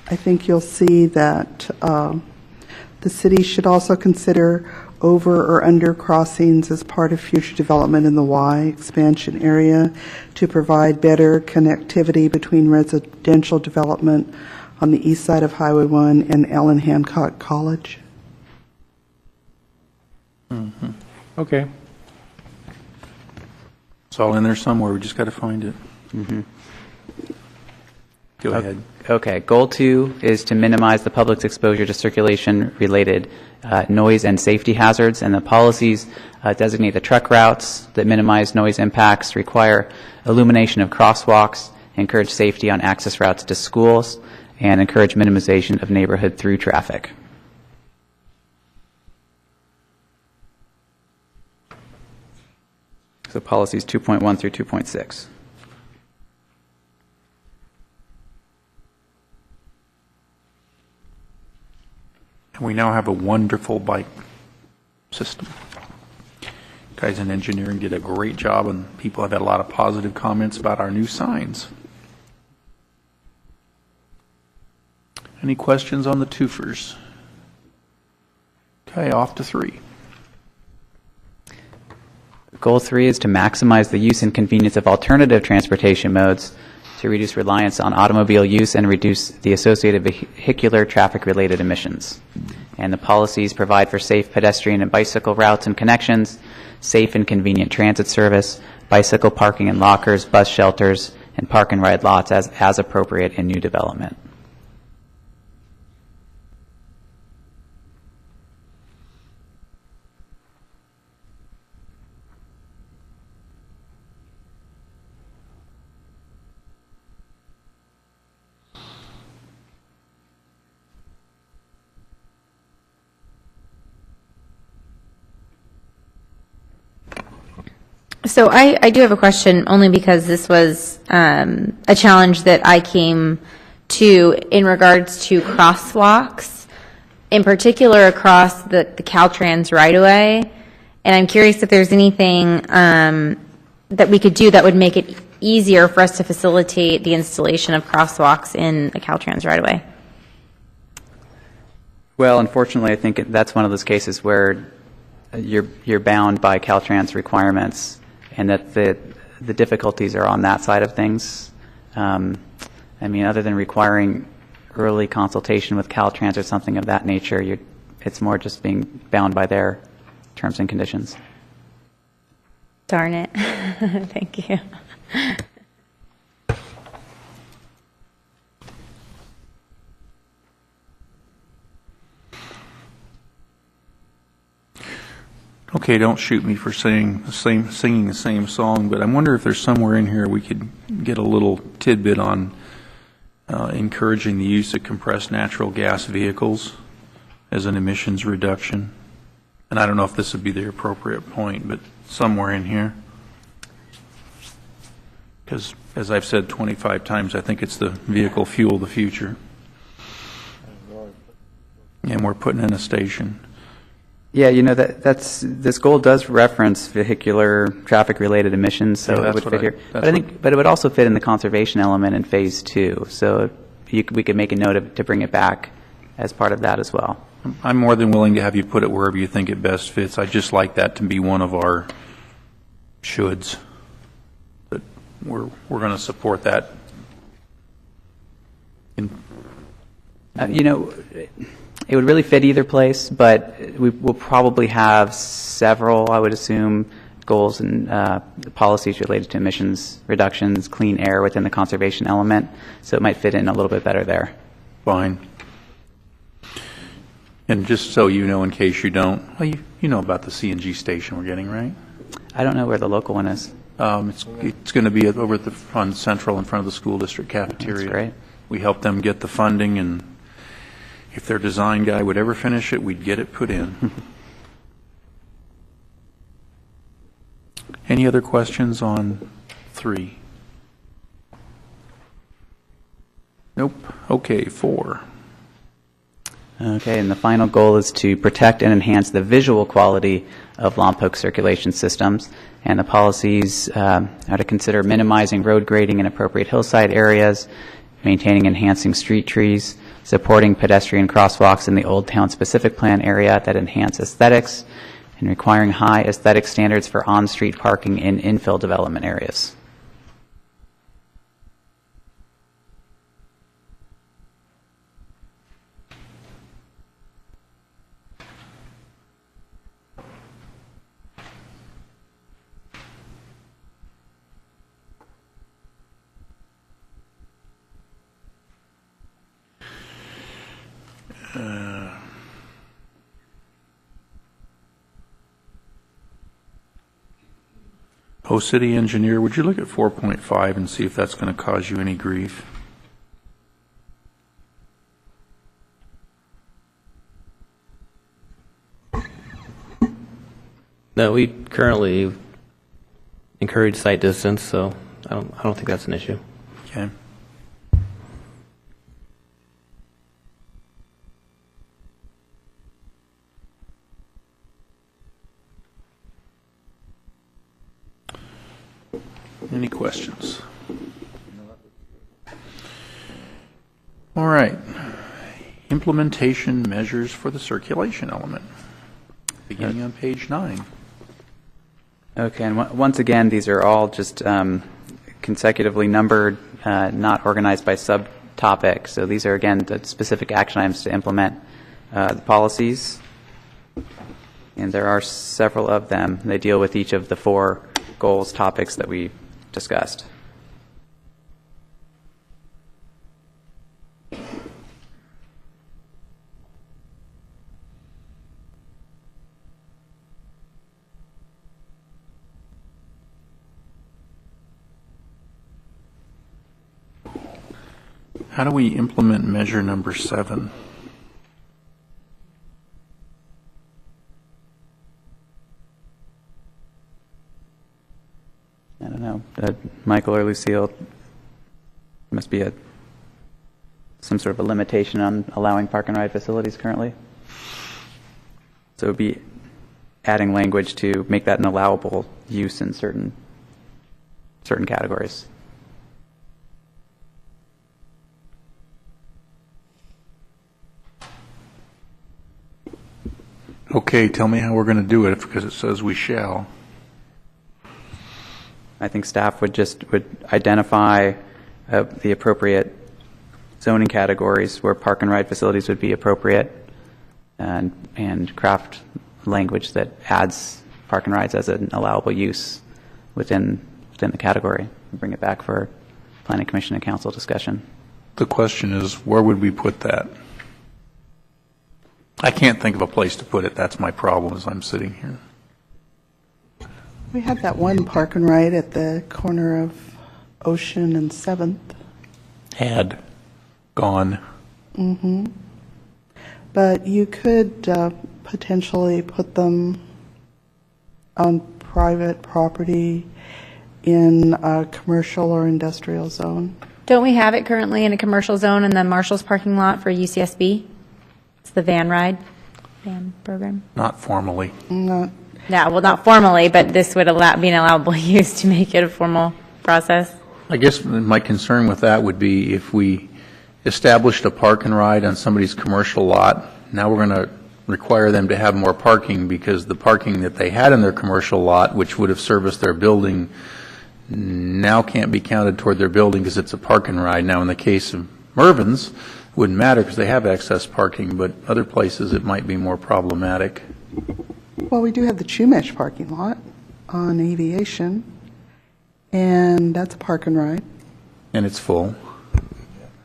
S15: I think you'll see that the city should also consider over or under crossings as part of future development in the Y expansion area to provide better connectivity between residential development on the east side of Highway 1 and Ellen Hancock College.
S6: Okay.
S1: It's all in there somewhere. We just got to find it. Go ahead.
S19: Okay. Goal 2 is to minimize the public's exposure to circulation-related noise and safety hazards, and the policies designate the truck routes that minimize noise impacts, require illumination of crosswalks, encourage safety on access routes to schools, and encourage minimization of neighborhood through traffic. So policies 2.1 through 2.6.
S1: And we now have a wonderful bike system. Guys in engineering did a great job, and people have had a lot of positive comments about our new signs. Any questions on the twofers? Okay, off to 3.
S19: Goal 3 is to maximize the use and convenience of alternative transportation modes to reduce reliance on automobile use and reduce the associated vehicular traffic-related emissions. And the policies provide for safe pedestrian and bicycle routes and connections, safe and convenient transit service, bicycle parking and lockers, bus shelters, and park and ride lots as appropriate in new development.
S9: So I do have a question, only because this was a challenge that I came to in regards to crosswalks, in particular across the Caltrans right-of-way. And I'm curious if there's anything that we could do that would make it easier for us to facilitate the installation of crosswalks in the Caltrans right-of-way.
S19: Well, unfortunately, I think that's one of those cases where you're bound by Caltrans requirements, and that the difficulties are on that side of things. I mean, other than requiring early consultation with Caltrans or something of that nature, it's more just being bound by their terms and conditions.
S9: Darn it. Thank you.
S1: Okay, don't shoot me for singing the same song, but I wonder if there's somewhere in here we could get a little tidbit on encouraging the use of compressed natural gas vehicles as an emissions reduction. And I don't know if this would be the appropriate point, but somewhere in here. Because, as I've said 25 times, I think it's the vehicle fuel of the future. And we're putting in a station.
S19: Yeah, you know, this goal does reference vehicular traffic-related emissions, so
S1: Yeah,
S19: it would fit here. But I think, but it would also fit in the conservation element in Phase 2. So we could make a note to bring it back as part of that as well.
S1: I'm more than willing to have you put it wherever you think it best fits. I just like that to be one of our shoulds. But we're going to support that.
S19: You know, it would really fit either place, but we will probably have several, I would assume, goals and policies related to emissions reductions, clean air within the conservation element, so it might fit in a little bit better there. Fine.
S1: And just so you know, in case you don't, well, you know about the CNG station we're getting, right?
S19: I don't know where the local one is.
S1: It's going to be over at the front central in front of the school district cafeteria.
S19: That's great.
S1: We helped them get the funding, and if their design guy would ever finish it, we'd get it put in. Any other questions on 3? Nope. Okay, 4.
S19: Okay, and the final goal is to protect and enhance the visual quality of Lompoc circulation systems. And the policies are to consider minimizing road grading in appropriate hillside areas, maintaining and enhancing street trees, supporting pedestrian crosswalks in the Old Town Specific Plan area that enhance aesthetics, and requiring high aesthetic standards for on-street parking in infill development areas.
S1: City engineer, would you look at 4.5 and see if that's going to cause you any grief?
S10: No, we currently encourage sight distance, so I don't think that's an issue.
S1: Okay. Any questions? All right. Implementation measures for the circulation element, beginning on page 9.
S19: Okay, and once again, these are all just consecutively numbered, not organized by subtopic. So these are, again, the specific action items to implement the policies. And there are several of them. They deal with each of the 4 goals, topics that we discussed.
S1: How do we implement measure number 7?
S19: I don't know. Michael or Lucille, must be some sort of a limitation on allowing park and ride facilities currently. So it would be adding language to make that an allowable use in certain categories.
S1: Okay, tell me how we're going to do it because it says we shall.
S19: I think staff would identify the appropriate zoning categories where park and ride facilities would be appropriate, and craft language that adds park and rides as an allowable use within the category. Bring it back for Planning Commission and Council discussion.
S1: The question is, where would we put that? I can't think of a place to put it. That's my problem as I'm sitting here.
S15: We had that one park and ride at the corner of Ocean and 7th.
S1: Had gone.
S15: Mm-hmm. But you could potentially put them on private property in a commercial or industrial zone.
S9: Don't we have it currently in a commercial zone in the Marshall's parking lot for UCSB? It's the van program.
S1: Not formally.
S15: Not.
S9: Yeah, well, not formally, but this would be an allowable use to make it a formal process.
S1: I guess my concern with that would be if we established a park and ride on somebody's commercial lot, now we're going to require them to have more parking because the parking that they had in their commercial lot, which would have serviced their building, now can't be counted toward their building because it's a park and ride. Now, in the case of Mervyn's, it wouldn't matter because they have excess parking, but other places it might be more problematic.
S15: Well, we do have the Chumash parking lot on Aviation, and that's a park and ride.
S1: And it's full.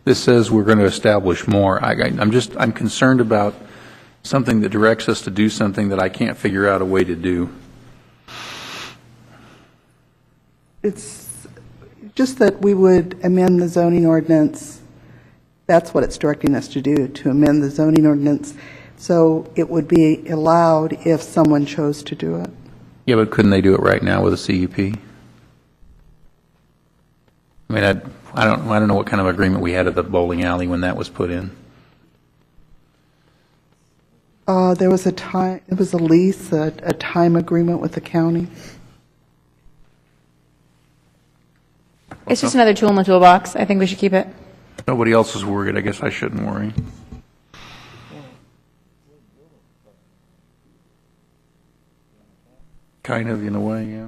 S1: This says we're going to establish more. I'm concerned about something that directs us to do something that I can't figure out a way to do.
S15: It's just that we would amend the zoning ordinance. That's what it's directing us to do, to amend the zoning ordinance so it would be allowed if someone chose to do it.
S1: Yeah, but couldn't they do it right now with a CUP? I mean, I don't know what kind of agreement we had at the bowling alley when that was put in.
S15: There was it was a lease, a time agreement with the county.
S9: It's just another tool in the toolbox. I think we should keep it.
S1: Nobody else is worried. I guess I shouldn't worry. Kind of, in a way, yeah.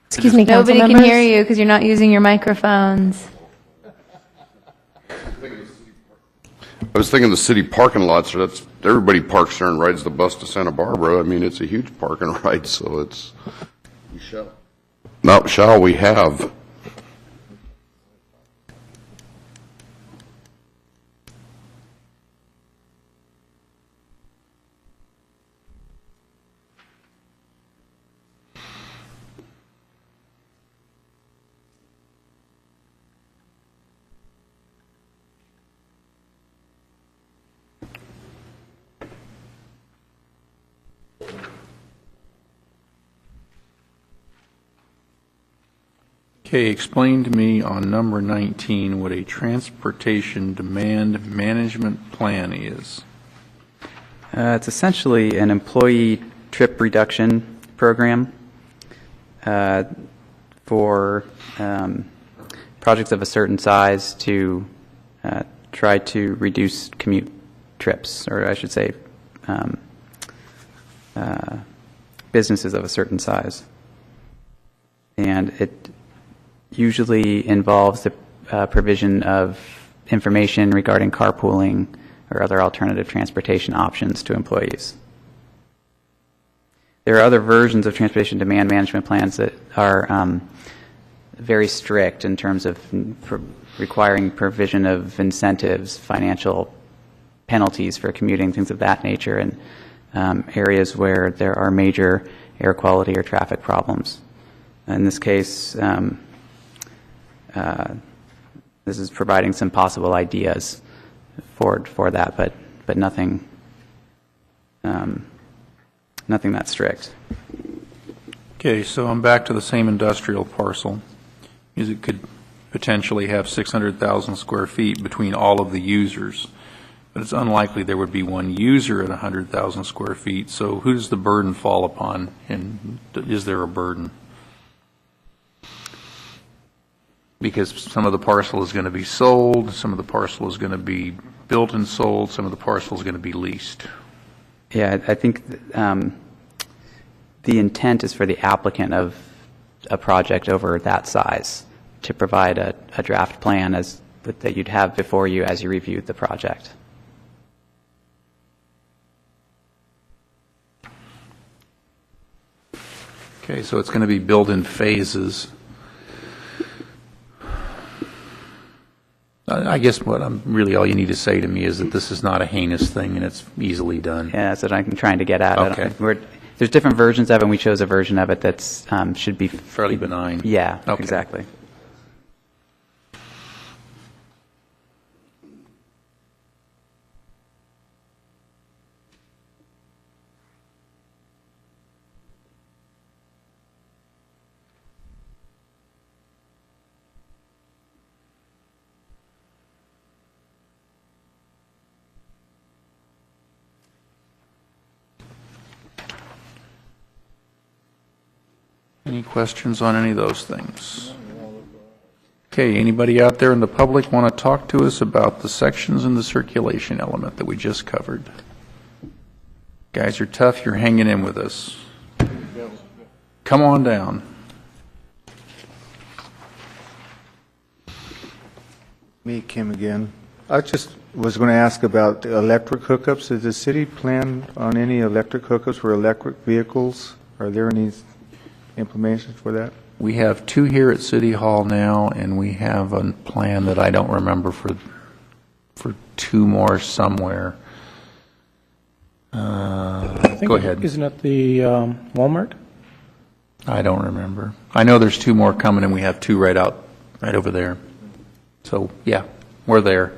S11: Excuse me, council
S9: Nobody can
S11: members?
S9: hear you because you're not using your microphones.
S3: I was thinking the city parking lots, everybody parks there and rides the bus to Santa Barbara. I mean, it's a huge park and ride, so it's... Now, shall we have?
S1: Okay, explain to me on number 19 what a transportation demand management plan is.
S19: It's essentially an employee trip reduction program for projects of a certain size to try to reduce commute trips, or I should say businesses of a certain size. And it usually involves the provision of information regarding carpooling or other alternative transportation options to employees. There are other versions of transportation demand management plans that are very strict in terms of requiring provision of incentives, financial penalties for commuting, things of that nature, in areas where there are major air quality or traffic problems. In this case, this is providing some possible ideas for that, but nothing that strict.
S1: Okay, so I'm back to the same industrial parcel. It could potentially have 600,000 square feet between all of the users, but it's unlikely there would be one user at 100,000 square feet. So who does the burden fall upon, and is there a burden? Because some of the parcel is going to be sold, some of the parcel is going to be built and sold, some of the parcel is going to be leased.
S19: Yeah, I think the intent is for the applicant of a project over that size to provide a draft plan that you'd have before you as you reviewed the project.
S1: Okay, so it's going to be built in phases. I guess what all you need to say to me is that this is not a heinous thing and it's easily done.
S19: Yeah, that's what I'm trying to get at.
S1: Okay.
S19: There's different versions of it, and we chose a version of it that's should be
S1: fairly benign.
S19: Yeah,
S1: okay.
S19: Exactly.
S1: Any questions on any of those things? Okay, anybody out there in the public want to talk to us about the sections in the circulation element that we just covered? Guys are tough, you're hanging in with us. Come on down.
S20: Me, Kim, again. I just was going to ask about the electric hookups. Does the city plan on any electric hookups for electric vehicles? Are there any implementations for that?
S1: We have 2 here at City Hall now, and we have a plan that I don't remember for 2 more somewhere. Go ahead.
S6: Isn't it the Walmart?
S1: I don't remember. I know there's 2 more coming, and we have 2 right over there. So, yeah, we're there.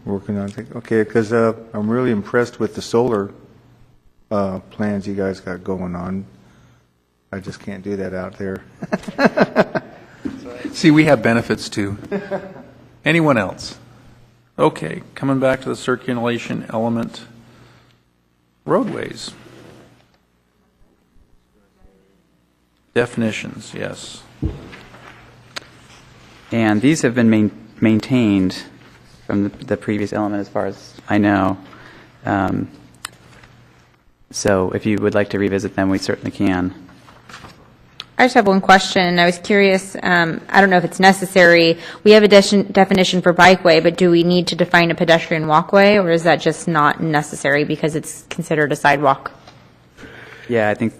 S20: Working on it. Okay, because I'm really impressed with the solar plans you guys got going on. I just can't do that out there.
S1: See, we have benefits too. Anyone else? Okay, coming back to the circulation element. Roadways. Definitions, yes.
S19: And these have been maintained from the previous element as far as I know. So if you would like to revisit them, we certainly can.
S9: I just have one question. I was curious, I don't know if it's necessary. We have a definition for bikeway, but do we need to define a pedestrian walkway, or is that just not necessary because it's considered a sidewalk?
S19: Yeah, I think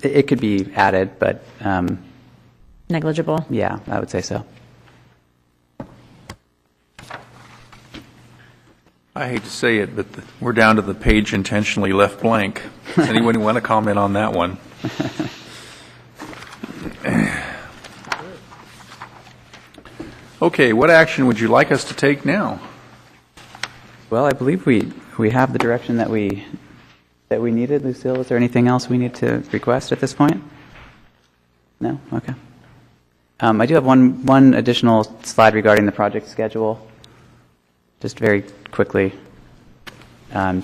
S19: it could be added, but...
S9: negligible?
S19: Yeah, I would say so.
S1: I hate to say it, but we're down to the page intentionally left blank. Does anyone want to comment on that one? Okay, what action would you like us to take now?
S19: Well, I believe we have the direction that we needed. Lucille, is there anything else we need to request at this point? No? Okay. I do have one additional slide regarding the project schedule, just very quickly,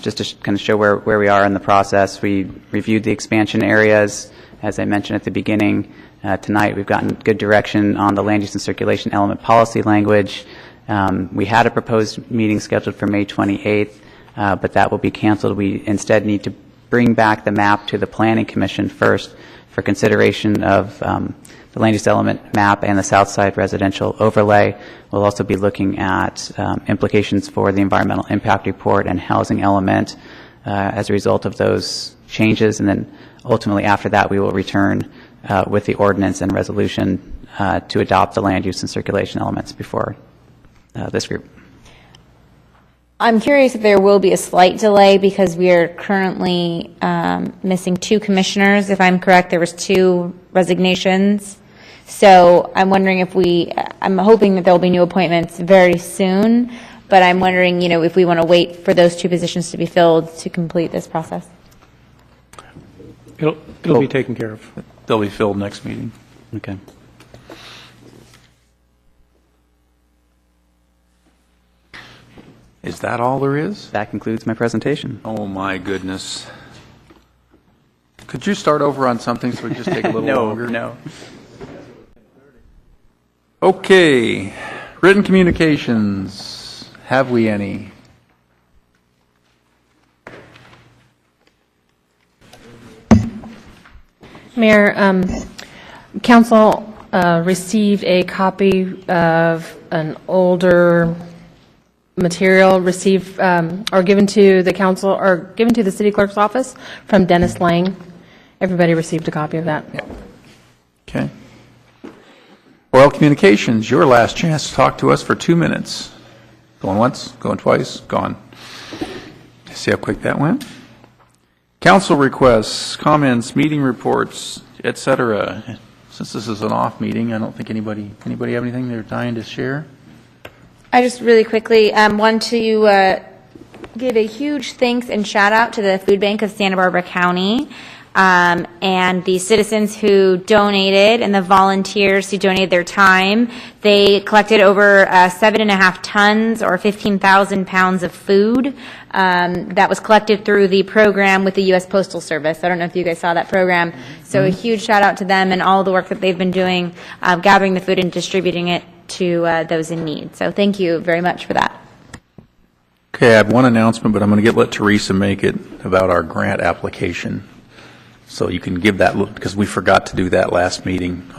S19: just to kind of show where we are in the process. We reviewed the expansion areas, as I mentioned at the beginning. Tonight we've gotten good direction on the land use and circulation element policy language. We had a proposed meeting scheduled for May 28th, but that will be canceled. We instead need to bring back the map to the Planning Commission first for consideration of the land use element map and the south side residential overlay. We'll also be looking at implications for the environmental impact report and housing element as a result of those changes, and then ultimately after that we will return with the ordinance and resolution to adopt the land use and circulation elements before this group.
S9: I'm curious if there will be a slight delay because we are currently missing 2 commissioners. If I'm correct, there was 2 resignations. So I'm wondering if I'm hoping that there will be new appointments very soon, but I'm wondering, if we want to wait for those 2 positions to be filled to complete this process.
S6: It'll be taken care of.
S1: They'll be filled next meeting.
S19: Okay.
S1: Is that all there is?
S19: That concludes my presentation.
S1: Oh, my goodness. Could you start over on something so we just take a little longer?
S19: No.
S1: Okay. Written communications. Have we any?
S2: Mayor, council received a copy of an older material received or given to the council or given to the city clerk's office from Dennis Lang. Everybody received a copy of that.
S1: Yeah. Okay. Oral Communications, your last chance to talk to us for 2 minutes. Going once, going twice, gone. See how quick that went? Council requests, comments, meeting reports, etc. Since this is an off meeting, I don't think anybody have anything they're dying to share?
S9: I just really quickly want to give a huge thanks and shout out to the Food Bank of Santa Barbara County and the citizens who donated and the volunteers who donated their time. They collected over 7.5 tons or 15,000 pounds of food that was collected through the program with the U.S. Postal Service. I don't know if you guys saw that program. So a huge shout out to them and all the work that they've been doing, gathering the food and distributing it to those in need. So thank you very much for that.
S1: Okay, I have one announcement, but I'm going to let Teresa make it about our grant application. So you can give that, because we forgot to do that last meeting.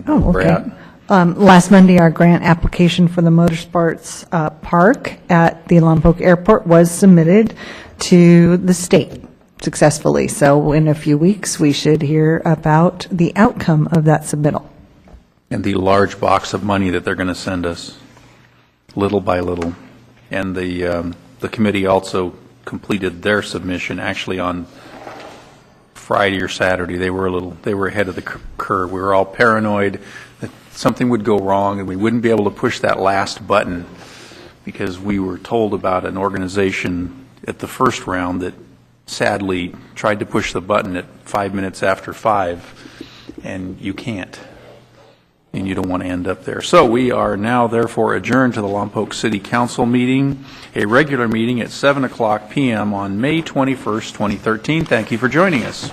S4: Oh, okay. Last Monday, our grant application for the Motorsports Park at the Lompoc Airport was submitted to the state successfully. So in a few weeks, we should hear about the outcome of that submittal.
S1: And the large box of money that they're going to send us, little by little. And the committee also completed their submission actually on Friday or Saturday, they were ahead of the curve. We were all paranoid that something would go wrong and we wouldn't be able to push that last button because we were told about an organization at the first round that sadly tried to push the button at 5 minutes after 5, and you can't. And you don't want to end up there. So we are now therefore adjourned to the Lompoc City Council meeting, a regular meeting at 7 o'clock p.m. on May 21st, 2013. Thank you for joining us.